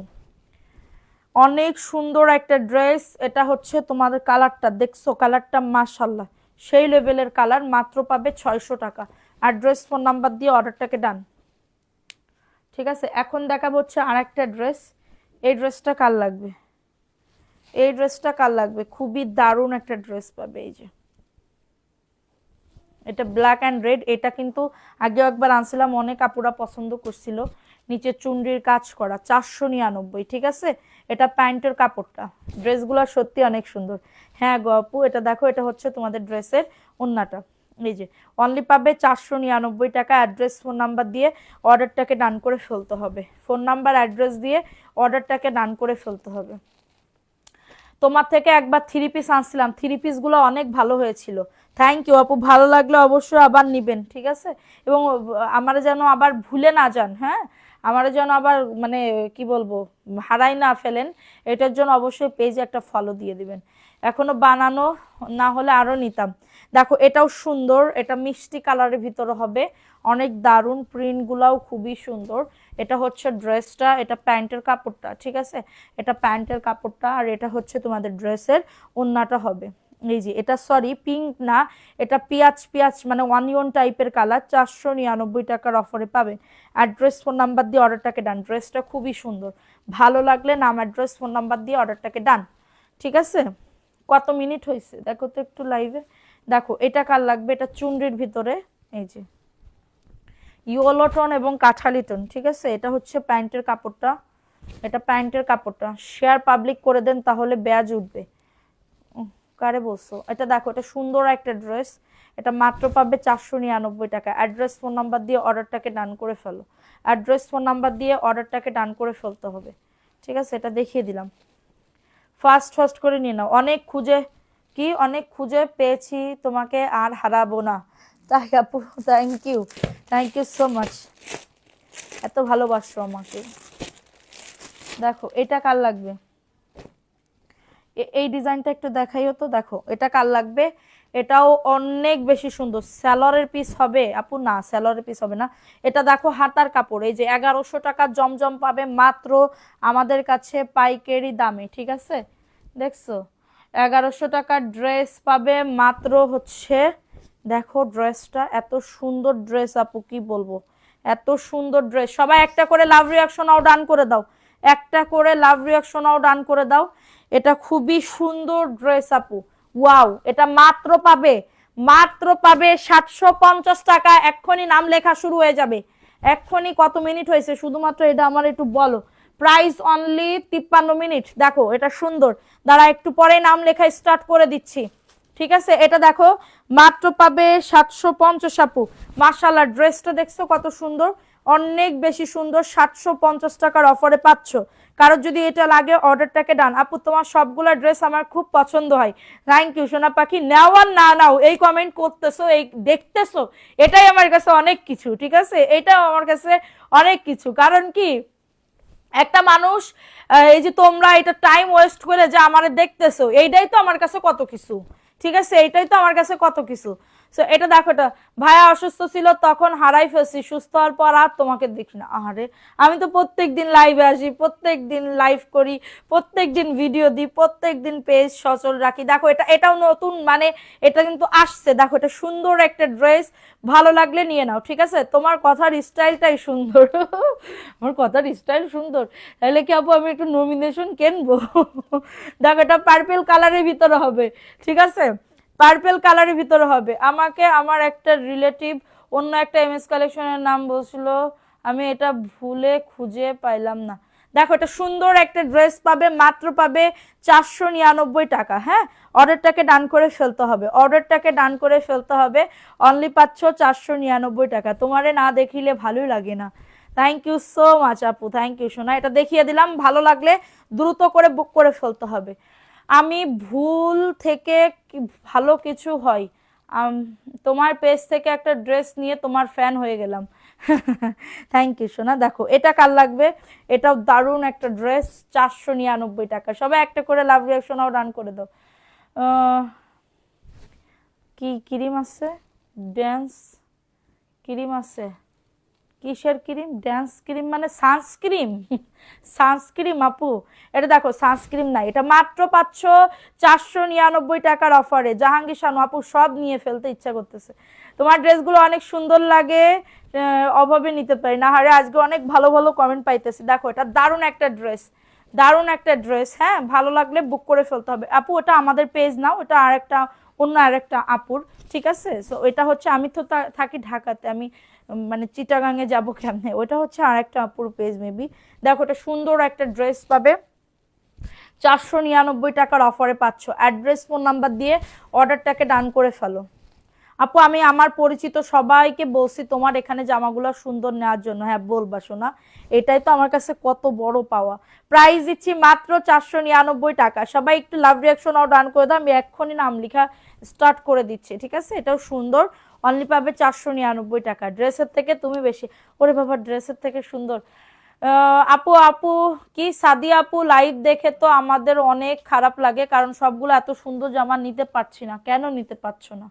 Speaker 1: অনেক সুন্দর একটা ড্রেস। এটা হচ্ছে তোমাদের কালারটা, দেখছো কালারটা মাশাল্লাহ সেই লেভেলের কালার, মাত্র পাবে 600 টাকা। অ্যাড্রেস ফোন নাম্বার দিয়ে অর্ডারটাকে ডান। ঠিক আছে, এখন দেখাবো হচ্ছে আর একটা ড্রেস। এই ড্রেসটা কার লাগবে, এই ড্রেসটা কার লাগবে, খুবই দারুণ একটা ড্রেস পাবে। এই যে এটা ব্ল্যাক অ্যান্ড রেড, এটা কিন্তু আগেও একবার আনছিলাম, অনেক আপুরা পছন্দ করছিল। নিচে চুনরির কাজ করা, 499। ঠিক আছে, এটা প্যান্টের কাপড়টা, ড্রেসগুলো সত্যি অনেক সুন্দর। হ্যাঁ গো আপু, এটা দেখো, এটা হচ্ছে তোমাদের ড্রেসের ওড়নাটা। এই যে অনলি পাবে 499 টাকা। অ্যাড্রেস ফোন নাম্বার দিয়ে অর্ডারটাকে ডান করে ফেলতে হবে। ফোন নাম্বার অ্যাড্রেস দিয়ে অর্ডারটাকে ডান করে ফেলতে হবে। তোমার থেকে একবার 3 পিস আনছিলাম, 3 পিসগুলো অনেক ভালো হয়েছিল। থ্যাংক ইউ আপু, ভালো লাগলে অবশ্যই আবার নিবেন। ঠিক আছে, এবং আমার যেন আবার ভুলে না যান। হ্যাঁ, আমার যেন আবার মানে কি বলবো, হারাই না ফেলেন, এটার জন্য অবশ্যই পেজে একটা ফলো দিয়ে দিবেন। এখনো বানানো না হলে আরো নিতাম। দেখো এটাও সুন্দর, এটা মিষ্টি কালারের ভিতরে হবে, অনেক দারুণ, প্রিন্টগুলাও খুবই সুন্দর। এটা হচ্ছে ড্রেসটা, এটা প্যান্টের কাপড়টা। ঠিক আছে, এটা প্যান্টের কাপড়টা, আর এটা হচ্ছে তোমাদের ড্রেসের ওড়নাটা হবে। এই যে এটা, সরি পিঙ্ক না, এটা পিয়াজ মানে অনিয়ন টাইপের কালার। 499 টাকার অফারে পাবেন। অ্যাড্রেস ফোন নাম্বার দিয়ে অর্ডারটাকে ডান। ড্রেসটা খুবই সুন্দর, ভালো লাগলে নাম অ্যাড্রেস ফোন নাম্বার দিয়ে অর্ডারটাকে ডান। ঠিক আছে, কত মিনিট হয়েছে দেখো তো একটু লাইভে। দেখো এটা কার লাগবে, এটা চুনরির ভিতরে, এই যে ইয়েলো টোন এবং কাঠালি টোন। ঠিক আছে, এটা হচ্ছে প্যান্টের কাপড়টা, এটা প্যান্টের কাপড়টা। শেয়ার পাবলিক করে দেন, তাহলে ব্যাজ উঠবে। কারে বলছো, এটা দেখো, এটা সুন্দর একটা ড্রেস, এটা মাত্র পাবে 499 টাকা। অ্যাড্রেস ফোন নাম্বার দিয়ে অর্ডারটাকে ডান করে ফেলো। অ্যাড্রেস ফোন নাম্বার দিয়ে অর্ডারটাকে ডান করে ফেলতে হবে। ঠিক আছে, এটা দেখিয়ে দিলাম, ফাস্ট করে নিয়ে নাও। অনেক খুঁজে পেয়েছি তোমাকে, আর হারাবো না। তাই আপু, থ্যাংক ইউ সো মাচ, এত ভালোবাসো আমাকে। দেখো এটা কার লাগবে, এই ডিজাইনটা একটু দেখাইও তো, দেখো এটা কার লাগবে, এটাও অনেক বেশি সুন্দর। স্যালোয়ারের পিস হবে আপু? না, স্যালোয়ারের পিস হবে না। এটা দেখো হাতার কাপড়, এই যে 1100 টাকা জমজম পাবে মাত্র আমাদের কাছে পাইকারি দামে, ঠিক আছে? দেখছো, 1100 টাকার ড্রেস পাবে মাত্র হচ্ছে, দেখো ড্রেসটা এত সুন্দর ড্রেস আপু, কি বলবো, এত সুন্দর ড্রেস। সবাই একটা করে লাভ রিয়াকশনও ডান করে দাও, একটা করে লাভ রিয়াকশনও ডান করে দাও। এটা খুবই সুন্দর ড্রেস আপু, ওয়াও। এটা মাত্র পাবে, মাত্র পাবে 750 টাকা। এক্ষুনি নাম লেখা শুরু হয়ে যাবে, এক্ষুনি। কত মিনিট হয়েছে শুধুমাত্র এটা আমার একটু বলো। Price only 53 minute. দেখো এটা সুন্দর, দাঁড়া একটু পরে নাম লেখা স্টার্ট করে দিচ্ছি, ঠিক আছে? এটা দেখো মাত্র পাবে 750 আপু। মাশাআল্লাহ, ড্রেসটা দেখছো কত সুন্দর, অনেক বেশি সুন্দর। 750 টাকার অফারে পাচ্ছ। কারোর যদি এটা লাগে অর্ডারটাকে ডান। আপু তোমার সবগুলা ড্রেস আমার খুব পছন্দ হয়, থ্যাংক ইউ সোনা পাখি। নাও আর না নাও, এই কমেন্ট করতেছো, এই দেখতেছো, এটাই আমার কাছে অনেক কিছু, ঠিক আছে? এটাও আমার কাছে অনেক কিছু। কারণ কি, একটা মানুষ, এই যে তোমরা এটা টাইম ওয়েস্ট করে যে আমারে দেখতেছো, এইটাই তো আমার কাছে কত কিছু, ঠিক আছে? এইটাই তো আমার কাছে কত কিছু। সো এটা দেখো, এটা ভাইয়া অসুস্থ ছিল তখন হারাই ফেলছি, সুস্থ হওয়ার পর আর তোমাকে দেখি না। আরে আমি তো প্রত্যেক দিন লাইভে আসি, প্রত্যেক দিন লাইভ করি, প্রত্যেক দিন ভিডিও দিই, প্রত্যেক দিন পেজ সচল রাখি। দেখো এটা, এটাও নতুন, মানে এটা কিন্তু আসছে। দেখো এটা সুন্দর একটা ড্রেস, ভালো লাগলে নিয়ে নাও, ঠিক আছে? তোমার কথার স্টাইলটাই সুন্দর আমার কথার স্টাইল সুন্দর, তাহলে কি আপু আমি একটু নমিনেশন কিনবো দেখো এটা পার্পেল কালারের ভিতরে হবে, ঠিক আছে? পার্পেল কালারের ভিতরে হবে। আমাকে আমার একটা রিলেটিভ অন্য একটা এমএস কালেকশনের নাম বলছিল, আমি এটা ভুলে খুঁজে পাইলাম না। দেখো এটা সুন্দর একটা ড্রেস পাবে, মাত্র পাবে 499 টাকা। হ্যাঁ, অর্ডারটাকে ডান করে ফেলতে হবে, অর্ডারটাকে ডান করে ফেলতে হবে। অনলি পাচ্ছ 499 টাকা। তোমারে না দেখিলে ভালোই লাগে না। থ্যাংক ইউ সো মাচ আপু, থ্যাংক ইউ সোনা। এটা দেখিয়ে দিলাম, ভালো লাগলে দ্রুত করে বুক করে ফেলতে হবে। আমি ভুল থেকে ভালো কিছু হয়, তোমার পেজ থেকে একটা ড্রেস নিয়ে তোমার ফ্যান হয়ে গেলাম থ্যাংক ইউ সোনা। দেখো এটা কার লাগবে, এটাও দারুণ একটা ড্রেস, 499 টাকা। সবাই একটা করে লাভ রিয়াকশনও ডান করে দাও। কি ক্রিম আছে, ড্যান্স ক্রিম আছে, কিসের ক্রিম? ড্যান্স ক্রিম মানে সানস্ক্রিম সানস্ক্রিম আপু, এটা দেখো সানস্ক্রিম নাই, এটা মাত্র পাচ্ছ 499 টাকার অফারে। জাহাঙ্গীর শানু আপু সব নিয়ে ফেলতে ইচ্ছা করতেছে, তোমার ড্রেসগুলো অনেক সুন্দর লাগে, অভাবে নিতে পারি না। আরে আজকে অনেক ভালো ভালো কমেন্ট পাইতেছি। দেখো এটা দারুণ একটা ড্রেস, দারুণ একটা ড্রেস। হ্যাঁ, ভালো লাগলে বুক করে ফেলতে হবে আপু। ওটা আমাদের পেজ নাও, ওটা আরেকটা অন্য আরেকটা আপুর, ঠিক আছে? সো এটা হচ্ছে, আমি তো থাকি ঢাকাতে, আমি মানে চিটাগাঙে যাব কেমনে, ওটা হচ্ছে আরেকটা আপুর পেজ মেবি। দেখো এটা সুন্দর একটা ড্রেস পাবে, 499 টাকার অফারে পাচ্ছ। অ্যাড্রেস ফোন নাম্বার দিয়ে অর্ডারটাকে ডান করে ফেলো আপু। আমি আমার পরিচিত সবাইকে বলছি তোমার এখানে জামাগুলো সুন্দর নেওয়ার জন্য। হ্যাঁ বলবা শোনা, এটাই তো আমার কাছে কত বড় পাওয়া। প্রাইস দিচ্ছি মাত্র 499 টাকা। সবাই একটু লাভ রিয়াকশন ডান করে দাও, আমি এক্ষুনি নাম লেখা স্টার্ট করে দিচ্ছি, ঠিক আছে? এটাও সুন্দর, অনলি পাবে 499 টাকা। ড্রেসের থেকে তুমি বেশি, ওরে বাবা ড্রেসের থেকে সুন্দর। আপু আপু কি সাদিয়া আপু, লাইভ দেখে তো আমাদের অনেক খারাপ লাগে, কারণ সবগুলো এত সুন্দর জামা নিতে পারছি না। কেন নিতে পারছো না,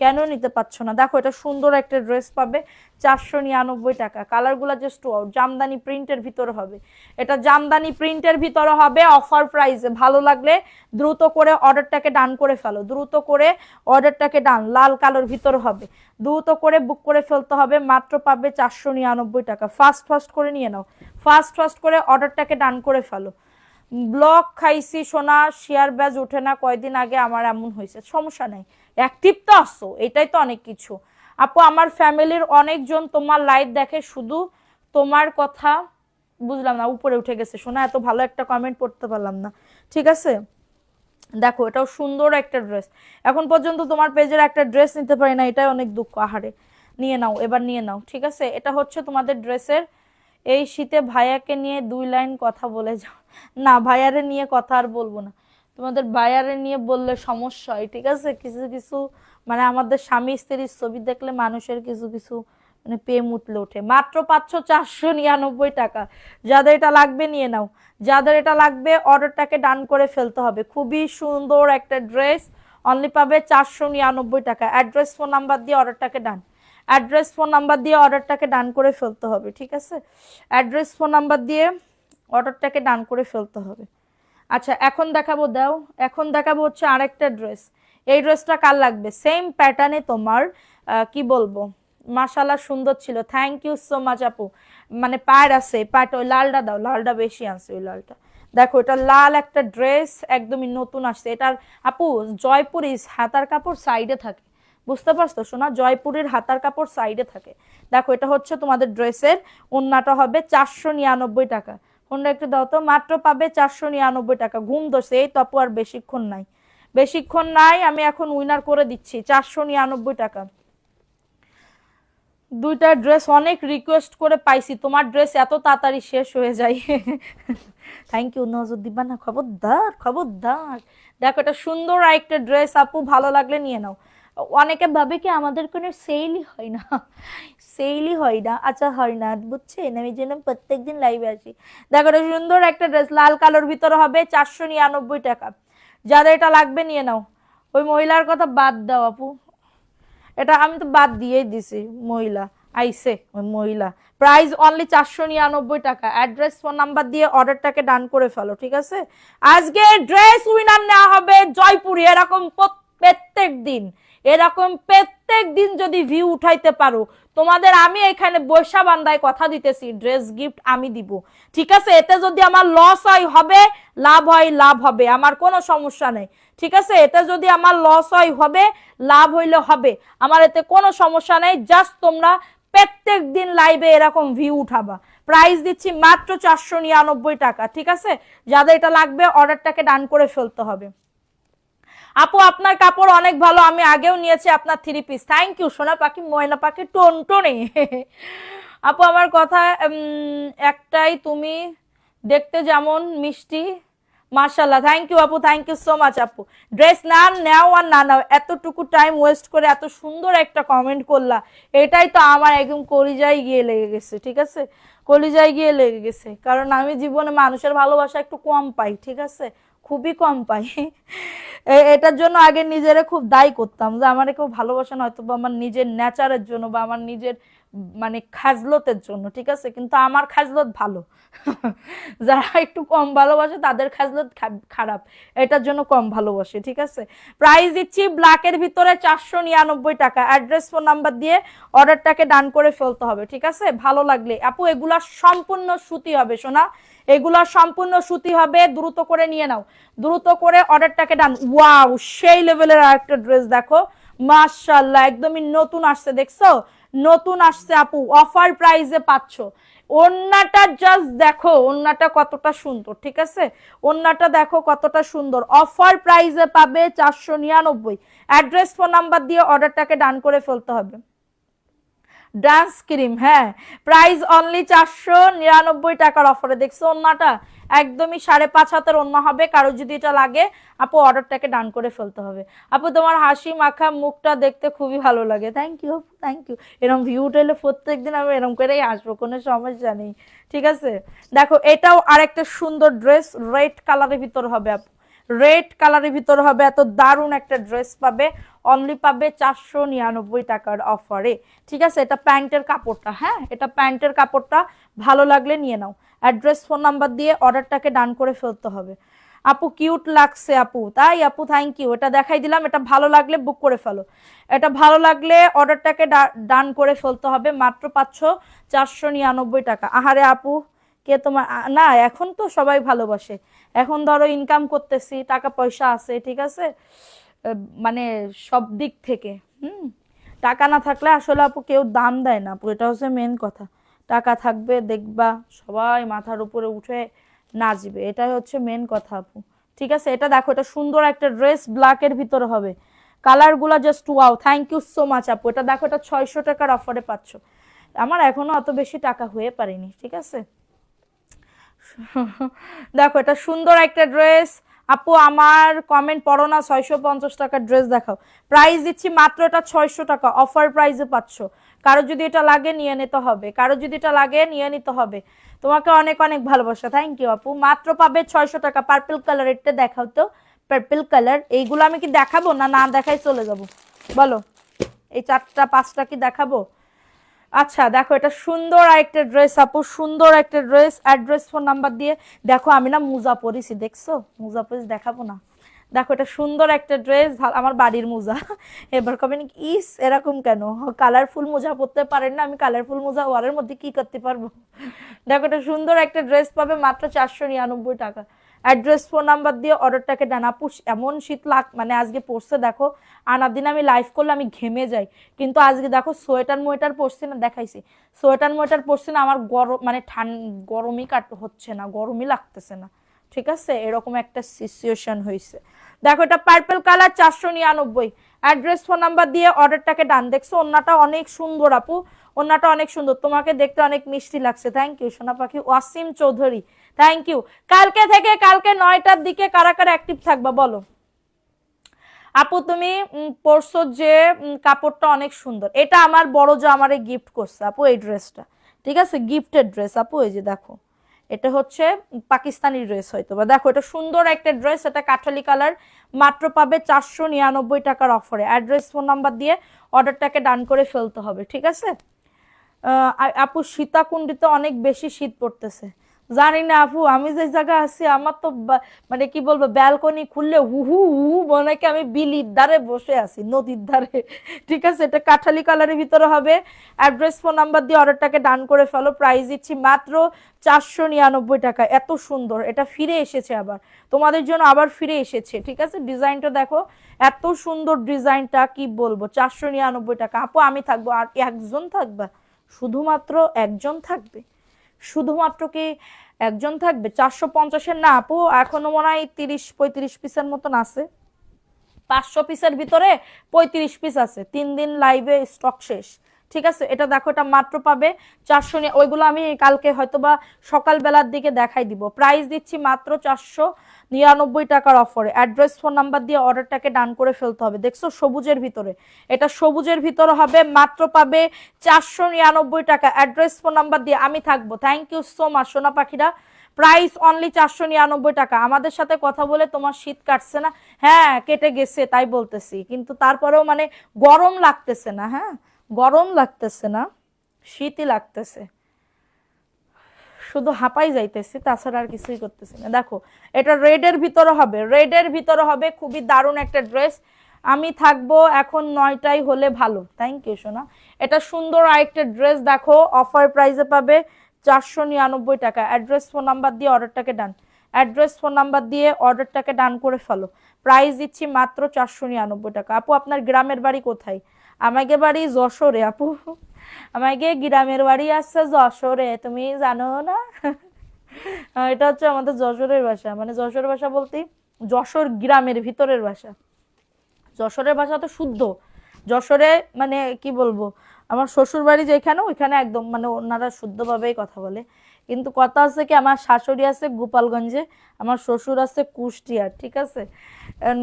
Speaker 1: কেন নিতে পারছো না? দেখো এটা সুন্দর একটা ড্রেস পাবে 499 টাকা। কালারগুলো জাস্ট জামদানি প্রিন্টের ভিতরে হবে, এটা জামদানি প্রিন্টের ভিতরে হবে, অফার প্রাইসে। ভালো লাগলে দ্রুত করে অর্ডারটাকে ডান করে ফেলো, দ্রুত করে অর্ডারটাকে ডান। লাল কালোর ভিতরে হবে, দ্রুত করে বুক করে ফেলতে হবে, মাত্র পাবে 499 টাকা। ফাস্ট ফাস্ট করে নিয়ে নাও, ফাস্ট ফাস্ট করে অর্ডারটাকে ডান করে ফেলো। ব্লক খাইছি সোনা, শেয়ার ব্যাজ ওঠে না, কয়দিন আগে আমার এমন হয়েছে। সমস্যা নাই, অ্যাক্টিভ তো আসো, এটাই তো অনেক কিছু। আপু আমার ফ্যামিলির অনেকজন তোমার লাইভ দেখে, শুধু তোমার কথা বুঝলাম না, উপরে উঠে গেছে সোনা, এত ভালো একটা কমেন্ট পড়তে পারলাম না, ঠিক আছে? দেখো এটাও সুন্দর একটা ড্রেস, এখন পর্যন্ত তোমার পেজের একটা ড্রেস নিতে পারি না, এটাই অনেক দুঃখ। আহারে, নিয়ে নাও, এবার নিয়ে নাও, ঠিক আছে? এটা হচ্ছে তোমাদের ড্রেসের। এই শীতে ভাইয়াকে নিয়ে 2 লাইন কথা বলে যাও। না, ভাইয়ারে নিয়ে কথা আর বলবো না, তোমাদের ভাইয়ারে নিয়ে বললে সমস্যা হয়, ঠিক আছে? কিছু কিছু মানে আমাদের স্বামী স্ত্রীর ছবি দেখলে মানুষের কিছু কিছু মানে প্রেম উতলে ওঠে। মাত্র পাচ্ছ 499 টাকা। যাদের এটা লাগবে নিয়ে নাও, যাদের এটা লাগবে অর্ডারটাকে ডান করে ফেলতে হবে। খুবই সুন্দর একটা ড্রেস, অনলি পাবে 499 টাকা। অ্যাড্রেস ফোন নাম্বার দিয়ে অর্ডারটাকে ডান, অ্যাড্রেস ফোন নাম্বার দিয়ে অর্ডারটাকে ডান করে ফেলতে হবে, ঠিক আছে? অ্যাড্রেস ফোন নাম্বার দিয়ে অর্ডারটাকে ডান করে ফেলতে হবে। আচ্ছা এখন দেখাবো, দাও এখন দেখাবো হচ্ছে আরেকটা ড্রেস। এই ড্রেসটা কার লাগবে? সেম প্যাটার্নে তোমার কি বলবো, মাশাআল্লাহ সুন্দর ছিল। থ্যাংক ইউ সো মাচ আপু। মানে পায়ের আছে, পাটা ওই লালটা দাও, লালটা বেশি আছে ওই লালটা। দেখো এটা লাল একটা ড্রেস, একদমই নতুন আসছে। এটার আপু জয়পুরি হাতার কাপড় সাইডে থাকে, বুঝতে পারছো শোনা? জয়পুরের হাতার কাপড় সাইডে থাকে। দেখো এটা হচ্ছে তোমাদের ড্রেসের ওন্নাটা হবে 499 টাকা। ফোনটা একটু দাও তো, মাত্র পাবে 499 টাকা। ঘুম ধরছে এই তপু, আর বেশিক্ষণ নাই, বেশিক্ষণ নাই, আমি এখন উইনার করে দিচ্ছি 499 টাকা। দুইটা ড্রেস অনেক রিকোয়েস্ট করে পাইছি, তোমার ড্রেস এত তাড়াতাড়ি শেষ হয়ে যায়। থ্যাংক ইউ, নজর দিবা না, খবরদার খবরদার। দেখো এটা সুন্দর একটা ড্রেস আপু, ভালো লাগলে নিয়ে নাও। অনেকে ভাবে কি আমাদের কোনো সেলই হয় না, সেলই হয় না। আচ্ছা হয় না বুঝছেন, আমি যেন প্রত্যেকদিন লাইভে আসি। দেখো এটা সুন্দর একটা ড্রেস, লাল কালোর ভিতরে হবে 499 টাকা। যাদের এটা লাগবে নিয়ে নাও। ওই মহিলার কথা বাদ দাও আপু, এটা আমি তো বাদ দিয়েই দিছি। মহিলা আইসে, ওই মহিলা। প্রাইস অনলি 499 টাকা। অ্যাড্রেস ফোন নাম্বার দিয়ে অর্ডারটাকে ডান করে ফেলো, ঠিক আছে? আজকে ড্রেস উইনার নেওয়া হবে জয়পুরি। এরকম প্রত্যেক দিন, এরকম প্রত্যেক দিন যদি ভিউ উঠাইতে পারো, তোমাদের আমি এখানে বৈশা বান্দায় কথা দিতেছি, ড্রেস গিফট আমি দিব, ঠিক আছে? এতে যদি আমার লস হয় হবে, লাভ হয় লাভ হবে, আমার কোনো সমস্যা নেই, ঠিক আছে? এতে যদি আমার লস হয় হবে, লাভ হইলে হবে, আমার এতে কোনো সমস্যা নেই। জাস্ট তোমরা প্রত্যেক দিন লাইভে এরকম ভিউ উঠাবা। প্রাইস দিচ্ছি মাত্র 499 টাকা, ঠিক আছে? যাদের এটা লাগবে অর্ডারটাকে ডান করে ফেলতে হবে। আপু আপনার কাপড় অনেক ভালো, আমি আগেও নিয়েছি আপনার 3 পিস। থ্যাংক ইউ সোনা পাখি, ময়না পাখি, টনটনে। আপু আমার কথা একটাই, তুমি দেখতে যেমন মিষ্টি, মাশাআল্লাহ। থ্যাংক ইউ আপু, থ্যাংক ইউ সো মাচ আপু। ড্রেস নাও আর না নাও, এতটুকু টাইম ওয়েস্ট করে এত সুন্দর একটা কমেন্ট করলা, এটাই তো আমার একদম কলিজায় গিয়ে লেগে গেছে, ঠিক আছে? কলিজায় গিয়ে লেগে গেছে, কারণ আমি জীবনে মানুষের ভালোবাসা একটু কম পাই, ঠিক আছে? খুবই কম পাই। এটার জন্য আগে নিজেরে খুব দায়ী করতাম যে আমার কেউ ভালোবাসে না, হয়তো বা আমার নিজের নেচারের জন্য বা আমার নিজের মানে খাজলতের জন্য, ঠিক আছে? কিন্তু আমার খাজলত ভালো। যারা একটু কম ভালোবাসে তাদের খাজলত খারাপ, এটার জন্য কম ভালোবাসে, ঠিক আছে? প্রাইস দিচ্ছি ব্ল্যাকের ভিতরে 499 টাকা। অ্যাড্রেস ফোন নাম্বার দিয়ে অর্ডারটাকে ডান করে ফেলতে হবে, ঠিক আছে? ভালো লাগলে আপু এগুলা সম্পূর্ণ সুতি হবে সোনা, এগুলা সম্পূর্ণ সুতি হবে, দ্রুত করে নিয়ে নাও, দ্রুত করে অর্ডারটাকে ডান। ওয়াও সেই লেভেলের আরেকটা ড্রেস দেখো, মাশাআল্লাহ একদমই নতুন আসছে, দেখছো? নতুন আসছে আপু, অফার প্রাইসে পাচ্ছ। ওন্নাটা জাস্ট দেখো, ওন্নাটা কতটা সুন্দর, ঠিক আছে? ওন্নাটা দেখো কতটা সুন্দর, অফার প্রাইসে পাবে 499। অ্যাড্রেস ফোন নাম্বার দিয়ে অর্ডারটাকে ডান করে ফেলতে হবে। ডান্স ক্রিম, হ্যাঁ, প্রাইস অনলি 499 টাকার অফারে। দেখছো ওন্নাটা একদমই 5.5 হাতের ওন্না হবে। কারো যদি এটা লাগে আপু অর্ডারটাকে ডান করে ফেলতে হবে। আপু তোমার হাসি মাখা মুখটা দেখতে খুবই ভালো লাগে। থ্যাংক ইউ আপু, থ্যাংক ইউ। এরকম ভিউ উঠলে প্রত্যেকদিন আমি এরকম করেই আসবো, কোনো সমস্যা নেই, ঠিক আছে? দেখো এটাও আরেকটা সুন্দর ড্রেস, রেড কালারের ভিতর হবে আপু, রেড কালারের ভিতর হবে। এত দারুণ একটা ড্রেস পাবে, অনলি পাবে 499 টাকার অফারে, ঠিক আছে? এটা প্যান্টের কাপড়টা, হ্যাঁ এটা প্যান্টের কাপড়টা, ভালো লাগলে নিয়ে নাও। অ্যাড্রেস ফোন নাম্বার দিয়ে অর্ডারটাকে ডান করে ফেলতে হবে। আপু কিউট লাগছে আপু, তাই আপু থ্যাংক ইউ। এটা দেখাই দিলাম, এটা ভালো লাগলে বুক করে ফেলো, এটা ভালো লাগলে অর্ডারটাকে ডান করে ফেলতে হবে। মাত্র পাচ্ছ 499 টাকা। আহারে আপু কে তোমার না, এখন তো সবাই ভালোবাসে, এখন ধরো ইনকাম করতেছি, টাকা পয়সা আছে, ঠিক আছে? মানে সব দিক থেকে টাকা না থাকলে আসলে আপু কেউ দাম দেয় না আপু, এটা হচ্ছে মেন কথা। টাকা থাকবে দেখবা সবাই মাথার উপরে উঠে নাচবে, এটাই হচ্ছে মেন কথা আপু, ঠিক আছে? এটা দেখো, এটা সুন্দর একটা ড্রেস, ব্ল্যাকের ভিতরে হবে, কালার গুলা just wow. Thank you so much আপু। এটা দেখো, এটা 600 টাকার অফারে পাচ্ছ। আমার এখনো অত বেশি টাকা হয়ে পারেনি, ঠিক আছে? দেখো এটা সুন্দর একটা ড্রেস, আপু আমার কমেন্ট পড়ো না, 650 টাকার ড্রেস দেখাও। প্রাইস দিচ্ছি মাত্র এটা 600 টাকা, অফার প্রাইসে পাচ্ছ। কারো যদি এটা লাগে নিয়ে নিতে হবে, কারো যদি এটা লাগে নিয়ে নিতে হবে। তোমাকে অনেক অনেক ভালোবাসা, থ্যাংক ইউ আপু। মাত্র পাবে 600 টাকা। পার্পল কালার, এটা দেখাও তো, পার্পল কালার। এইগুলো আমি কি দেখাবো না, না দেখাই চলে যাব বলো? এই 4টা 5টা কি দেখাবো? আচ্ছা দেখো, এটা সুন্দর একটা ড্রেস আপু, সুন্দর একটা ড্রেস। অ্যাড্রেস ফোন নাম্বার দিয়ে দেখো। আমি না মুজা পরিছি, দেখছো? মুজা পরিছি, দেখাবো না? দেখো, এটা সুন্দর একটা ড্রেস, আমার বাড়ির মোজা। এবার কবেন ইস এরকম কেন, কালারফুল মোজা পরতে পারেন না? আমি কালারফুল মোজা ওয়ারের মধ্যে কি করতে পারবো? দেখো, এটা সুন্দর একটা ড্রেস পাবে মাত্র 499 টাকা। অ্যাড্রেস ফোন নাম্বার দিয়ে অর্ডারটাকে ডান। আপু এমন শীত মানে আজকে পড়ছে দেখো। আনার দিন আমি লাইভ করলে আমি ঘেমে যাই, কিন্তু আজকে দেখো সোয়েটার মোয়েটার পরছি না, দেখাইছি সোয়েটার মোয়েটার পরছি না, আমার গরম মানে গরমই হচ্ছে না, গরমই লাগতেছে না। ঠিক আছে, এরকম একটা সিচুয়েশন হয়েছে। দেখো, এটা purple colour, 499। Address phone number দিয়ে অর্ডারটাকে ডান। দেখছো ওন্নাটা অনেক সুন্দর আপু, ওন্নাটা অনেক সুন্দর, তোমাকে দেখতে অনেক মিষ্টি লাগছে। থ্যাংক ইউ সোনা পাখি। Wasim Chowdhury, thank you. কালকে থেকে কালকে 9টার দিকে কারা কারা অ্যাক্টিভ থাকবা বলো? আপু তুমি পরছো যে কাপড়টা অনেক সুন্দর, এটা আমার বড় যা আমারে গিফট করছে আপু এই ড্রেসটা। ঠিক আছে, গিফটেড ড্রেস আপু। এই যে দেখো, এটা হচ্ছে পাকিস্তানি ড্রেস হয়তো বা। দেখো, এটা সুন্দর একটা ড্রেস, এটা কাঠালি কালার। মাত্র পাবে 499 টাকার অফারে। অ্যাড্রেস ফোন নাম্বার দিয়ে অর্ডারটাকে ডান করে ফেলতে হবে। ঠিক আছে আপু, সীতাকুণ্ডিতে অনেক বেশি শীত পড়তেছে। জানি না আপু, আমি যে জায়গা আছি আমার তো মানে কি বলবো, ব্যালকনি খুললে হুহু হু মনে কি আমি বিলির ধারে বসে আছি, নদীর ধারে। ঠিক আছে, এটা কাঠালি কালারের ভিতরে হবে। অ্যাড্রেস ফোন নাম্বার দিয়ে অর্ডারটাকে ডান করে ফেলো। প্রাইস দিচ্ছি মাত্র 499 টাকা। এত সুন্দর, এটা ফিরে এসেছে আবার তোমাদের জন্য, আবার ফিরে এসেছে। ঠিক আছে, ডিজাইনটা দেখো, এত সুন্দর ডিজাইনটা, কি বলবো। 499 টাকা আপু। আমি থাকবো, আর একজন থাকবা? শুধুমাত্র একজন থাকবে? শুধুমাত্র কি একজন থাকবে? 450-এর না আপু, এখনো মনে হয় 30-35 পিসের মতন আছে। 500 পিসের ভিতরে 35 পিস আছে। 3 দিন লাইভে স্টক শেষ। ঠিক আছে, এটা দেখো, এটা মাত্র পাবে 400। ওইগুলো আমি কালকে হয়তোবা সকালবেলার দিকে দেখাই দিব। প্রাইস দিচ্ছি মাত্র 499 টাকার অফারে। অ্যাড্রেস ফোন নাম্বার দিয়ে অর্ডারটাকে ডান করে ফেলতে হবে। দেখছো সবুজের ভিতরে, এটা সবুজের ভিতরে হবে। মাত্র পাবে 499 টাকা। অ্যাড্রেস ফোন নাম্বার দিয়ে আমি থাকবো। থ্যাংক ইউ সো মাচ সোনা পাখিরা। প্রাইস অনলি 499 টাকা। আমাদের সাথে কথা বলে তোমার শীত কাটছে না? হ্যাঁ কেটে গেছে, তাই বলতেছি, কিন্তু তারপরেও মানে গরম লাগতেছে না। হ্যাঁ, গরম লাগতেছে না, শীতই লাগতেছে, শুধু হাঁপাই যাইতেছি, তাছাড়া আর কিছুই করতেছি না। দেখো, এটা রেডের ভিতরে হবে, রেডের ভিতরে হবে। খুবই দারুণ একটা ড্রেস। আমি থাকবো এখন 9টাই হলে ভালো। থ্যাংক ইউ সোনা। এটা সুন্দর আরেকটা ড্রেস দেখো, অফার প্রাইসে পাবে 499 টাকা। অ্যাড্রেস ফোন নাম্বার দিয়ে অর্ডারটাকে ডান। অ্যাড্রেস ফোন নাম্বার দিয়ে অর্ডারটাকে ডান করে ফেলো। প্রাইস দিচ্ছি মাত্র 499 টাকা। আপু আপনার গ্রামের বাড়ি কোথায়? আমাকে বাড়ি যশোরে আপু, আমাকে গ্রামের বাড়ি আছে যশোরে, তুমি জানো না? এটা হচ্ছে আমাদের যশোরের ভাষা, মানে যশোরের ভাষা বলতে যশোর গ্রামের ভিতরের ভাষা। যশোরের ভাষা তো শুদ্ধ। যশোরে মানে কি বলবো, আমার শ্বশুর বাড়ি যেখানে, ওইখানে একদম মানে ওনারা শুদ্ধভাবেই কথা বলে। কিন্তু কথা আছে কি, আমার শাশুড়ি আছে গোপালগঞ্জে, আমার শ্বশুর আছে কুষ্টিয়ার। ঠিক আছে,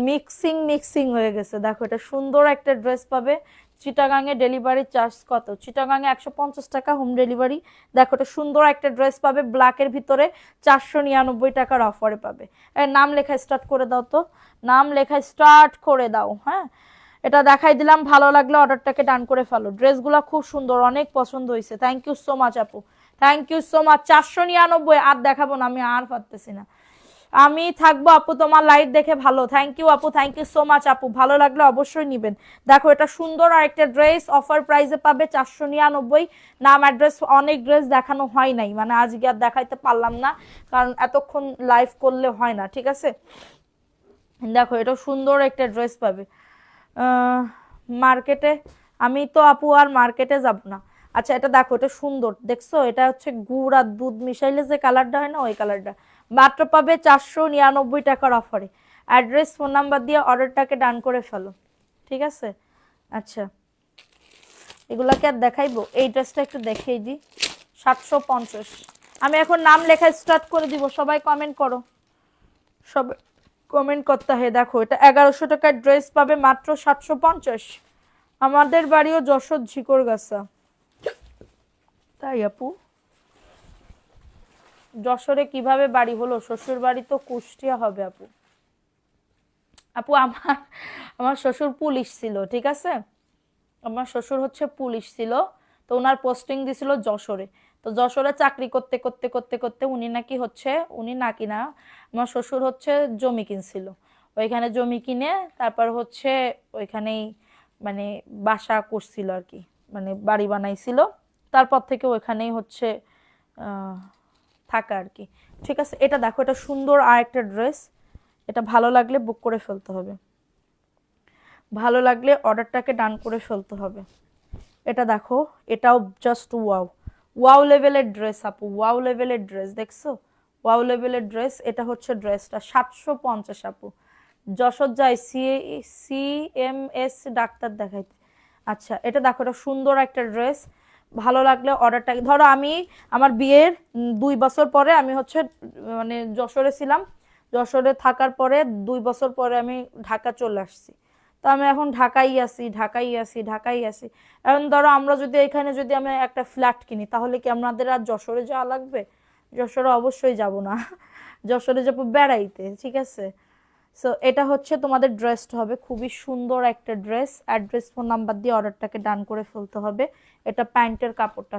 Speaker 1: মিক্সিং মিক্সিং হয়ে গেছে। দেখো, এটা সুন্দর একটা ড্রেস পাবে। চিটাগাঙে ডেলিভারি চার্জ কত? চিটাগাঙে 150 টাকা হোম ডেলিভারি। দেখো, এটা সুন্দর একটা ড্রেস পাবে ব্ল্যাকের ভিতরে, 499 টাকার অফারে পাবে। নাম লেখা স্টার্ট করে দাও তো, নাম লেখা স্টার্ট করে দাও। হ্যাঁ, এটা দেখাই দিলাম, ভালো লাগলে অর্ডারটাকে ডান করে ফেলো। ড্রেসগুলো খুব সুন্দর, অনেক পছন্দ হয়েছে। থ্যাংক ইউ সো মাচ আপু, থ্যাংক ইউ সো মাচ। 499। আর দেখাবো না, আমি আর পারতেছি না। আমি থাকবো আপু, তোমার লাইভ দেখে ভালো। থ্যাংক ইউ আপু, থ্যাংক ইউ সো মাচ আপু। ভালো লাগলে অবশ্যই নিবেন। দেখো, এটা সুন্দর আর একটা ড্রেস, অফার প্রাইসে পাবে 499। নাম অ্যাড্রেস, অনেক ড্রেস দেখানো হয় নাই, মানে আজকে আর দেখাইতে পারলাম না, কারণ এতক্ষণ লাইভ করলে হয় না। ঠিক আছে, দেখো, এটা সুন্দর একটা ড্রেস পাবে। মার্কেটে আমি তো আপু আর মার্কেটে যাব না। আচ্ছা, এটা দেখো, এটা সুন্দর, দেখছো? এটা হচ্ছে গুড় আর দুধ মিশাইলে যে কালারটা হয় না, ওই কালারটা। মাত্র পাবে 499 টাকার অফারে। অ্যাড্রেস ফোন নাম্বার দিয়ে অর্ডারটাকে ডান করে ফেলো। ঠিক আছে, আচ্ছা এগুলাকে আর দেখাইবো? এই ড্রেসটা একটু দেখিয়ে দিই, 750। আমি এখন নাম লেখা স্টার্ট করে দিব, সবাই কমেন্ট করো, সবাই কমেন্ট করতে হয়। দেখো এটা 1100 টাকার ড্রেস পাবে মাত্র 750। আমাদের বাড়িও যশোর ঝিকরগাছা। তাই আপু যশোরে কিভাবে বাড়ি হলো? শ্বশুর বাড়ি তো কুষ্টিয়া হবে আপু। আপু আমার আমার শ্বশুর পুলিশ ছিল, ঠিক আছে। আমার শ্বশুর হচ্ছে পুলিশ ছিল, তো ওনার পোস্টিং দিছিল যশোরে। তো যশোরে চাকরি করতে করতে করতে করতে উনি নাকি না, আমার শ্বশুর হচ্ছে জমি কিনছিল। ওইখানে জমি কিনে তারপর হচ্ছে ওইখানেই মানে বাসা করছিল আর কি, মানে বাড়ি বানাইছিল। তারপর থেকে ওইখানেই হচ্ছে আহ, থাকা আর কি। ঠিক আছে, এটা দেখো, এটা সুন্দর আর একটা ড্রেস। এটা ভালো লাগলে বুক করে ফেলতে হবে, ভালো লাগলে অর্ডারটাকে ডান করে ফেলতে হবে। এটা দেখো, এটাও জাস্ট ওয়াও, ওয়াও লেভেলের ড্রেস আপু, ওয়াও লেভেলের ড্রেস দেখছো, ওয়াও লেভেলের ড্রেস। এটা হচ্ছে ড্রেসটা 750 আপু। যশোর যাই সিএমএস ডাক্তার দেখাইতে। আচ্ছা এটা দেখো, এটা সুন্দর একটা ড্রেস। ভালো লাগলে অর্ডারটা, ধরো আমি আমার বিয়ের 2 বছর পরে আমি হচ্ছে মানে যশোরে ছিলাম, যশোরে থাকার পরে 2 বছর পরে আমি ঢাকা চলে আসছি। তো আমি এখন ঢাকাই আছি। এখন ধরো আমরা যদি এখানে যদি আমি একটা ফ্ল্যাট কিনি, তাহলে কি আমাদের আর যশোরে যাওয়া লাগবে? যশোরে অবশ্যই যাব না, যশোরে যাবো বেড়াইতে, ঠিক আছে। সো এটা হচ্ছে তোমাদের ড্রেসটা হবে, খুবই সুন্দর একটা ড্রেস। অ্যাড্রেস ফোন নাম্বার দিয়ে অর্ডারটাকে ডান করে ফেলতে হবে। এটা প্যান্টের কাপড়টা।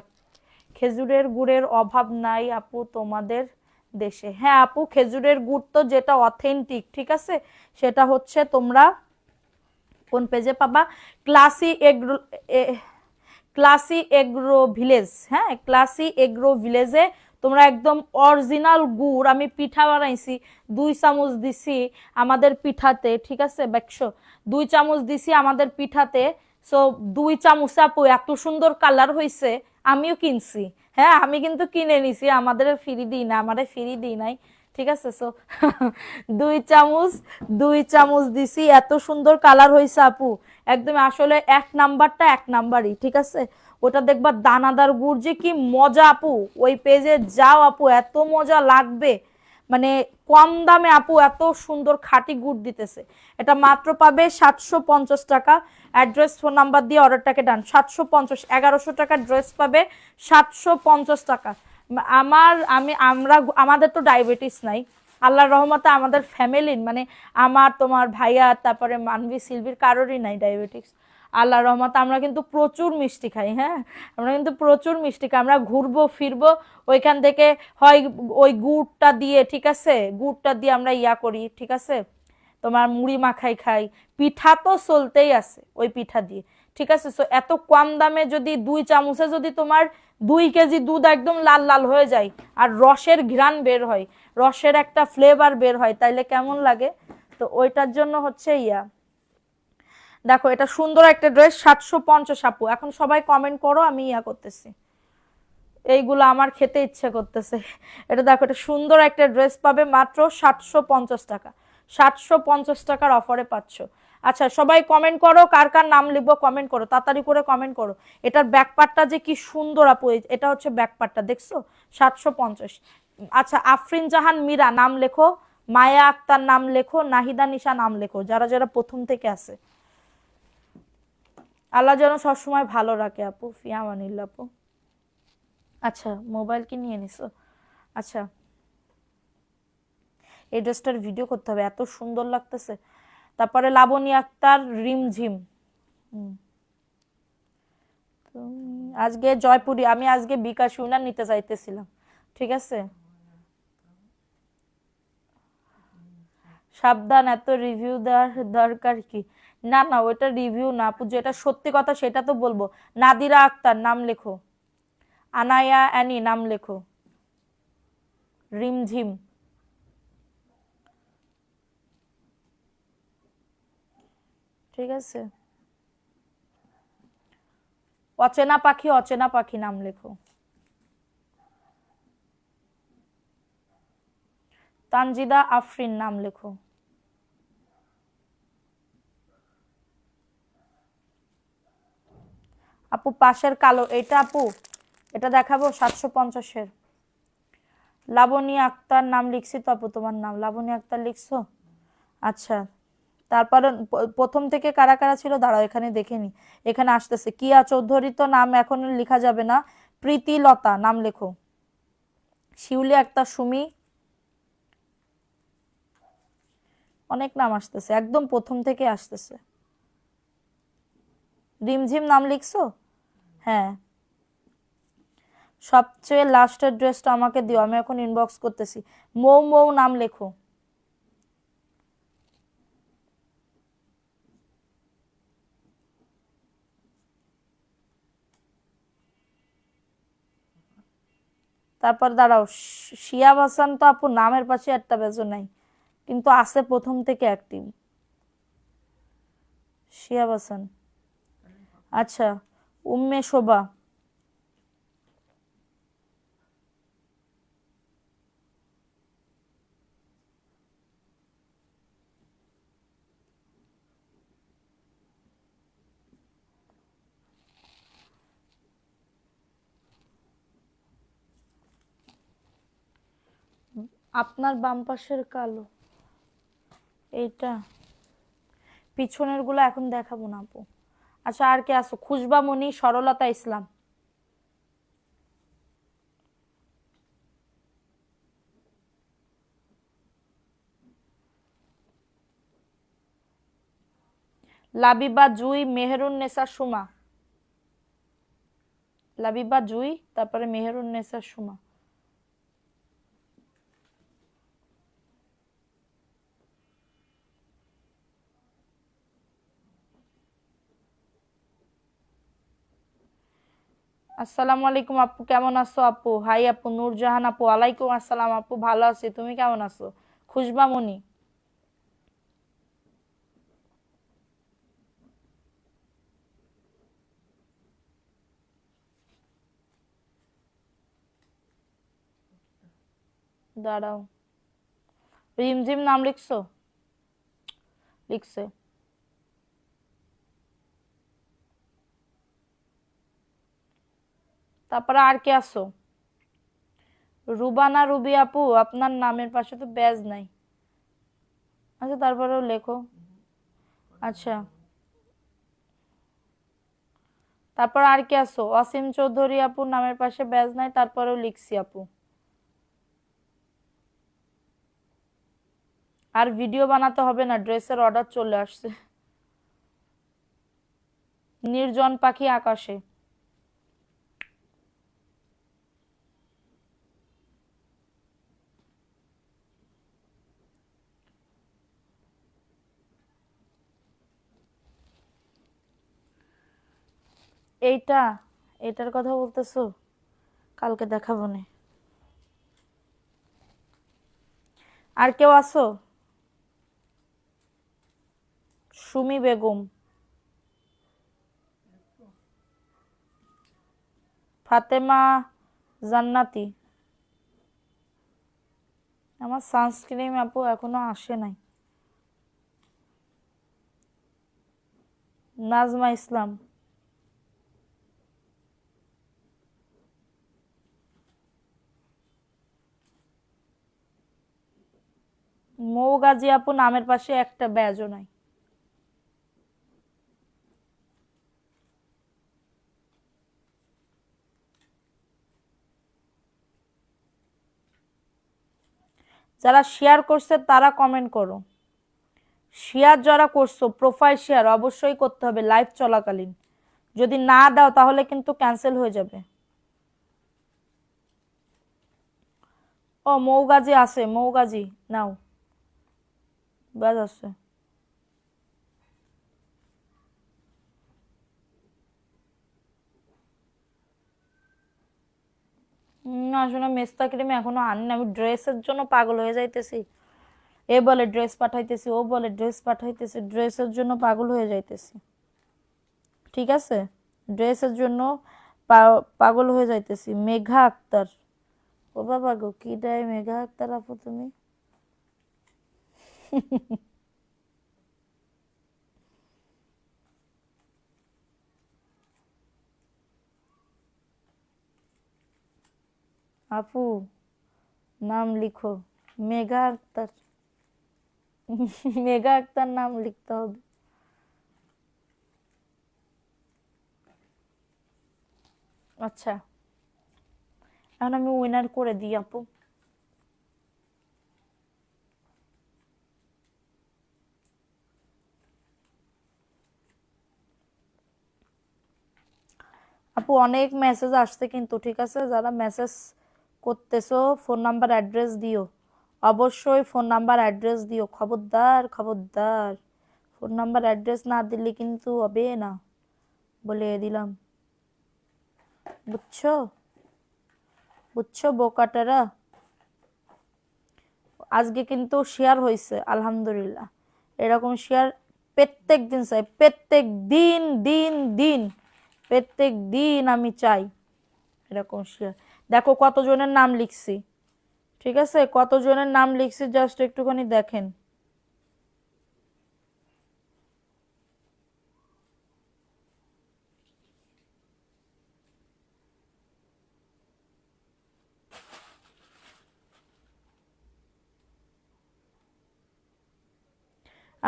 Speaker 1: খেজুরের গুড়ের অভাব নাই আপু তোমাদের দেশে। হ্যাঁ আপু, খেজুরের গুড় তো যেটা অথেন্টিক, ঠিক আছে, সেটা হচ্ছে তোমরা কোন পেজে পাবা? Classy agro, classy agro village. হ্যাঁ, ক্লাসি এগ্রো ভিলেজে তোমরা একদম অরিজিনাল গুড়, আমি পিঠা বানাইছি, 2 চামচ দিছি আমাদের পিঠাতে, ঠিক আছে, 2 চামচ দিছি আমাদের পিঠাতে। সো 2 চামচ আপু এত সুন্দর কালার হয়েছে, আমিও কিনছি। হ্যাঁ আমি কিন্তু কিনে নিছি, আমাদের ফ্রি দিই না, আমাদের ফ্রি দিই নাই, ঠিক আছে। সো 2 চামচ, 2 চামচ দিছি, এত সুন্দর কালার হয়েছে আপু, একদম আসলে এক নাম্বারটা এক নাম্বারই, ঠিক আছে। ওটা দেখবা দানাদার গুড় যে কি মজা আপু, ওই পেজে যাও আপু, এত মজা লাগবে, মানে কম দামে আপু এত সুন্দর খাঁটি গুড় দিতেছে। এটা মাত্র পাবে 750 টাকা। অ্যাড্রেস ফোন নাম্বার দিয়ে অর্ডারটাকে ডান। 750, 1100 টাকার ড্রেস পাবে 750 টাকা। আমাদের তো ডায়াবেটিস নাই, আল্লাহর রহমতে আমাদের ফ্যামিলির মানে আমার, তোমার ভাইয়া, তারপরে মানবী, সিলভির কারোরই নাই ডায়াবেটিস, আল্লাহর রহমতে। আমরা কিন্তু প্রচুর মিষ্টি খাই, হ্যাঁ আমরা কিন্তু প্রচুর মিষ্টি খাই। আমরা ঘুরবো ফিরবো ওইখান থেকে, হয় ওই গুড়টা দিয়ে, ঠিক আছে, গুড়টা দিয়ে আমরা ইয়া করি, ঠিক আছে, তোমার মুড়ি মাখাই খাই, পিঠা তো চলতেই আছে ওই পিঠা দিয়ে, ঠিক আছে। সো এত কম দামে যদি 2 চামচে যদি তোমার 2 কেজি দুধ একদম লাল লাল হয়ে যায়, আর রসের ঘ্রাণ বের হয়, রসের একটা ফ্লেভার বের হয়, তাইলে কেমন লাগে? তো ওইটার জন্য হচ্ছে ইয়া। দেখো এটা সুন্দর একটা ড্রেস 750 আপু। এখন সবাই কমেন্ট করো, আমি ইয়া করতেছি, এইগুলো আমার খেতে ইচ্ছে করতেছে। এটা দেখো, এটা সুন্দর একটা ড্রেস পাবে মাত্র 750 টাকা। 750 টাকার অফারে পাচ্ছ। আচ্ছা সবাই কমেন্ট করো, কার কার নাম লিখবো কমেন্ট করো, তাড়াতাড়ি করে কমেন্ট করো। এটার ব্যাকপার্টটা যে কি সুন্দর আপু, এটা হচ্ছে ব্যাকপার্টটা, দেখছো? 750। আচ্ছা আফরিন জাহান মীরা নাম লেখো, মায়া আক্তার নাম লেখো, নাহিদা নিশা নাম লেখো, যারা যারা প্রথম থেকে আছে। আল্লাহ যেন সবসময় ভালো রাখে আপু। ফিয়ামানিল্লাহ আপু। আচ্ছা মোবাইল কি নিয়ে নিছো? আচ্ছা এই ড্রেসটার ভিডিও করতে হবে, এত সুন্দর লাগতেছে। তারপরে লাবণী আক্তার রিমঝিম। আজকে জয়পুরি, আমি আজকে বিকাশ উইনার নিতে চাইতেছিলাম, ঠিক আছে। সাবধান, এত রিভিউ দেওয়ার দরকার কি? না না ওইটা রিভিউ না আপু, যেটা সত্যি কথা সেটা তো বলবো। নাদিরা আক্তার নাম লেখো, আনায়া অ্যানি নাম লেখো, রিমঝিম, ঠিক আছে। অচেনা পাখি, অচেনা পাখি নাম লেখো, তানজিদা আফরিন নাম লেখো। আপু পাশের কালো এটা আপু, এটা দেখাবো 750-এর। লাবণী আক্তার নাম লিখছি তো আপু, তোমার নাম লাবণী আক্তার লিখছো? আচ্ছা, তারপরে প্রথম থেকে কারা কারা ছিল দাঁড়াও এখানে দেখে নি। এখানে আসতেছে কিয়া চৌধুরী, তো নাম এখন লেখা যাবে না। প্রীতি লতা নাম লেখো। শিউলি আক্তার সুমি, অনেক নাম আসতেছে, একদম প্রথম থেকে আসতেছে। রিমঝিম নাম লিখছো? হ্যাঁ। সবচেয়ে লাস্টের ড্রেসটা আমাকে দিও, আমি এখন ইনবক্স করতেছি। মৌ মৌ নাম লেখো। তারপর দাঁড়াও, শিয়াব হাসান তো আপু নামের পাশে একটা বেজো নাই, কিন্তু আছে প্রথম থেকে অ্যাক্টিভ। শিয়াব হাসান। আচ্ছা, উম্মে শোভা। আপনার বাম পাশের কালো এইটা, পিছনের গুলো এখন দেখাবো না আপু। আচ্ছা, আর কে আসো? খুশবা মনি, সরলতা ইসলাম। লাবিবা জুই, মেহেরুন নেসা সুমা। লাবিবা জুই, তারপরে মেহেরুন নেসা সুমা। আসসালামু আলাইকুম আপু, কেমন আছো আপু? হাই আপু, নূরজাহান আপু, ওয়ালাইকুম আসসালাম আপু, ভালো আছি, তুমি কেমন আছো? খুশবা মনি। দাঁড়াও, রিমঝিম নাম লিখছো? লিখছে। তারপরে আর কে আছো? রুবানা রুবি আপু, আপনার নামের পাশে তো ব্যাজ নাই। আচ্ছা, তারপরেও লেখো। আচ্ছা, তারপর আর কে আছো? অসীম চৌধুরী আপু, নামের পাশে ব্যাজ নাই, তারপরেও লিখছি আপু। আর ভিডিও বানাতে হবে না, ড্রেসের অর্ডার চলে আসছে। নির্জন পাখি আকাশে। এইটা, এটার কথা বলতেছো? কালকে দেখাবো নে। আর কেউ আছো? সুমি বেগম, ফাতেমা জান্নাতি। আমার সানস্ক্রিন আপু এখনো আসে নাই। নাজমা ইসলাম। মৌ গাজী আপু, নামের পাশে একটা ব্যাজও নাই। যারা শেয়ার করছে তারা কমেন্ট করো। শেয়ার যারা করছো, প্রোফাইল শেয়ার অবশ্যই করতে হবে লাইভ চলাকালীন। যদি না দাও তাহলে কিন্তু ক্যান্সেল হয়ে যাবে। ও মৌগাজি আছে, মৌগাজি নাও, ব্যাস আছে। না আসলে মেস্তা ক্রিম এখনো আনিনি, আমি ড্রেসের জন্য পাগল হয়ে যাইতেছি। এ বলে ড্রেস পাঠাইতেছি, ও বলে ড্রেস পাঠাইতেছি, ড্রেসের জন্য পাগল হয়ে যাইতেছি। ঠিক আছে, ড্রেসের জন্য পাগল হয়ে যাইতেছি। মেঘা আক্তার, ও বাবা গো, কি দেয় মেঘা আক্তার আপু তুমি? আপু নাম লিখো, মেঘা আক্তার। মেগা একটার নাম লিখতে হবে। আচ্ছা, এখন আমি উইনার করে দিই আপু। আপু অনেক মেসেজ আসছে কিন্তু, ঠিক আছে? যারা মেসেজ করতেছো ফোন নাম্বার অ্যাড্রেস দিও, অবশ্যই ফোন নাম্বার অ্যাড্রেস দিও, খবরদার খবরদার। ফোন নাম্বার অ্যাড্রেস না দিলে কিন্তু হবে না, বলে দিলাম। বুঝছো বুঝছো বোকাটারা? আজকে কিন্তু শেয়ার হয়েছে আলহামদুলিল্লাহ। এরকম শেয়ার প্রত্যেক দিন চাই, প্রত্যেক দিন দিন দিন, প্রত্যেক দিন আমি চাই এরকম শেয়ার। দেখো কতজনের নাম লিখছি, ঠিক আছে? কতজনের নাম লিখছি জাস্ট একটুখানি দেখেন।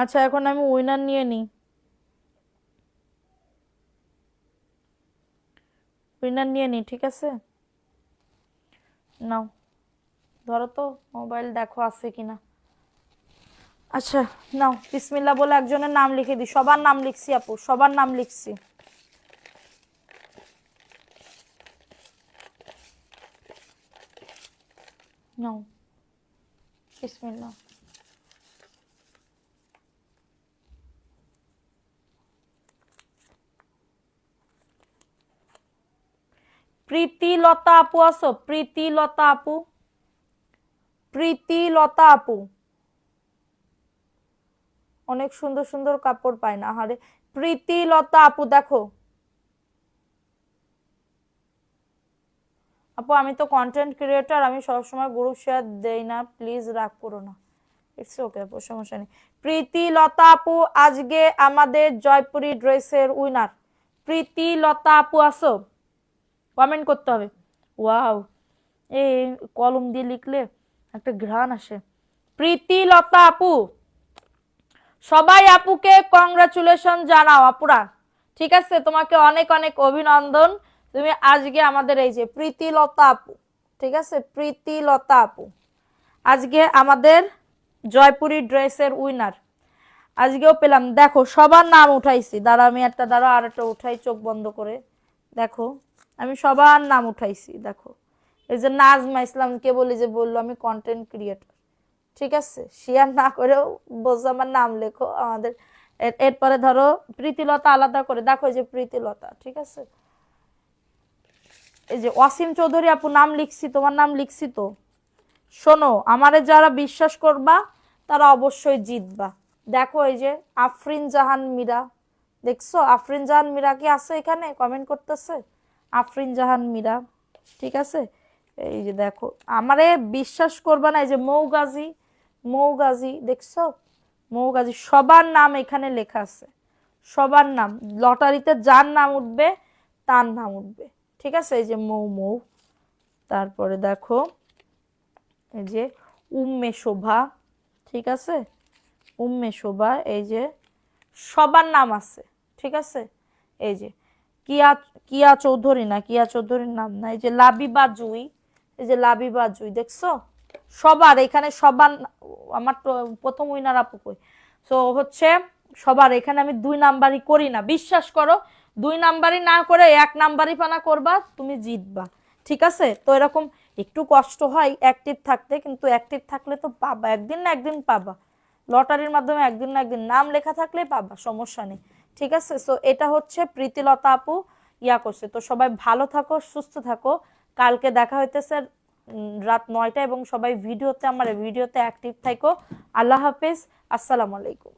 Speaker 1: আচ্ছা, এখন আমি উইনার নিয়ে নিই। উইনার নিয়ে নিই, ঠিক আছে? নাও, ধরো তো মোবাইল, দেখো আছে কিনা। আচ্ছা, নাও বিসমিল্লাহ বলে একজনের নাম লিখে দিই। সবার নাম লিখছি আপু, সবার নাম লিখছি। নাও বিসমিল্লাহ। প্রীতিলতা আপু আছো? প্রীতিলতা আপু, প্রীতিলতা আপু। অনেক সুন্দর সুন্দর কাপড় পায় না, আরে। প্রীতিলতা আপু দেখো। আপু আমি তো কন্টেন্ট ক্রিয়েটর, আমি সবসময় গ্রুপ শেয়ার দেই না, প্লিজ রাগ করো না। ইটস ওকে আপু, সমস্যা নেই। প্রীতিলতা আপু আজকে আমাদের জয়পুরি ড্রেসের উইনার। প্রীতিলতা আপু আছো? কমেন্ট করতে হবে। ওয়াও, এই কলম দিয়ে লিখলে একটা ঘ্রাণ আসে। প্রীতিলতা আপু, সবাই আপুকে কংগ্রাচুলেশন জানাও আপুরা, ঠিক আছে? তোমাকে অনেক অনেক অভিনন্দন। তুমি আজকে আমাদের এই যে প্রীতিলতা আপু, ঠিক আছে? প্রীতিলতা আপু আজকে আমাদের জয়পুরি ড্রেসের উইনার। আজকেও পেলাম, দেখো সবার নাম উঠাইছি। দাঁড়া আমি একটা, দাঁড়া আর একটা উঠাই চোখ বন্ধ করে। দেখো আমি সবার নাম উঠাইছি, দেখো। এই যে নাজমা ইসলামকে বলি, যে বললো আমি কন্টেন্ট ক্রিয়েটর, ঠিক আছে? শেয়ার না করেও বলছো আমার নাম লেখো আমাদের। এরপরে ধরো প্রীতিলতা আলাদা করে দেখো, এই যে প্রীতিলতা, ঠিক আছে? এই যে ওয়াসিম চৌধুরী আপু নাম লিখছি, তোমার নাম লিখছি তো। শোনো, আমারে যারা বিশ্বাস করবা তারা অবশ্যই জিতবা। দেখো এই যে আফরিন জাহান মীরা, দেখছো? আফরিন জাহান মীরা কি আছে এখানে? কমেন্ট করতেছে আফরিন জাহান মীরা, ঠিক আছে? এই যে দেখো, আমারে বিশ্বাস করবা না, এই যে মৌগাজি, মৌগাজি দেখছো? মৌগাজি, সবার নাম এখানে লেখা আছে, সবার নাম। লটারিতে যার নাম উঠবে তার নাম উঠবে, ঠিক আছে? এই যে মৌ মৌ। তারপরে দেখো এই যে উম্মে শোভা, ঠিক আছে? উম্মে শোভা, এই যে সবার নাম আছে, ঠিক আছে? এই যে কিয়া, কিয়া চৌধুরী না, কিয়া চৌধুরীর নাম না। এই যে লাবিবা জুই, এই যে লাবিবা জুই, দেখছো? সবার এখানে সবার আমার তো প্রথম উইনার আপু কই। সো হচ্ছে সবার এখানে আমি 2 নাম্বারই করি না, বিশ্বাস করো। 2 নাম্বারই না করে 1 নাম্বারই পানা করবা, তুমি জিতবা, ঠিক আছে? তো এরকম একটু কষ্ট হয় অ্যাক্টিভ থাকতে, কিন্তু অ্যাক্টিভ থাকলে তো পাবা, একদিন না একদিন পাবা। লটারির মাধ্যমে একদিন না একদিন নাম লেখা থাকলে পাবা, সমস্যা নেই, ঠিক আছে? সো এটা হচ্ছে প্রীতিলতা আপু ইয়া করছে। তো সবাই ভালো থাকো, সুস্থ থাকো। কালকে দেখা হইতেছে রাত 9টায়, এবং সবাই ভিডিওতে, আমার ভিডিওতে অ্যাক্টিভ থাকো। আল্লাহ হাফেজ, আসসালামু আলাইকুম।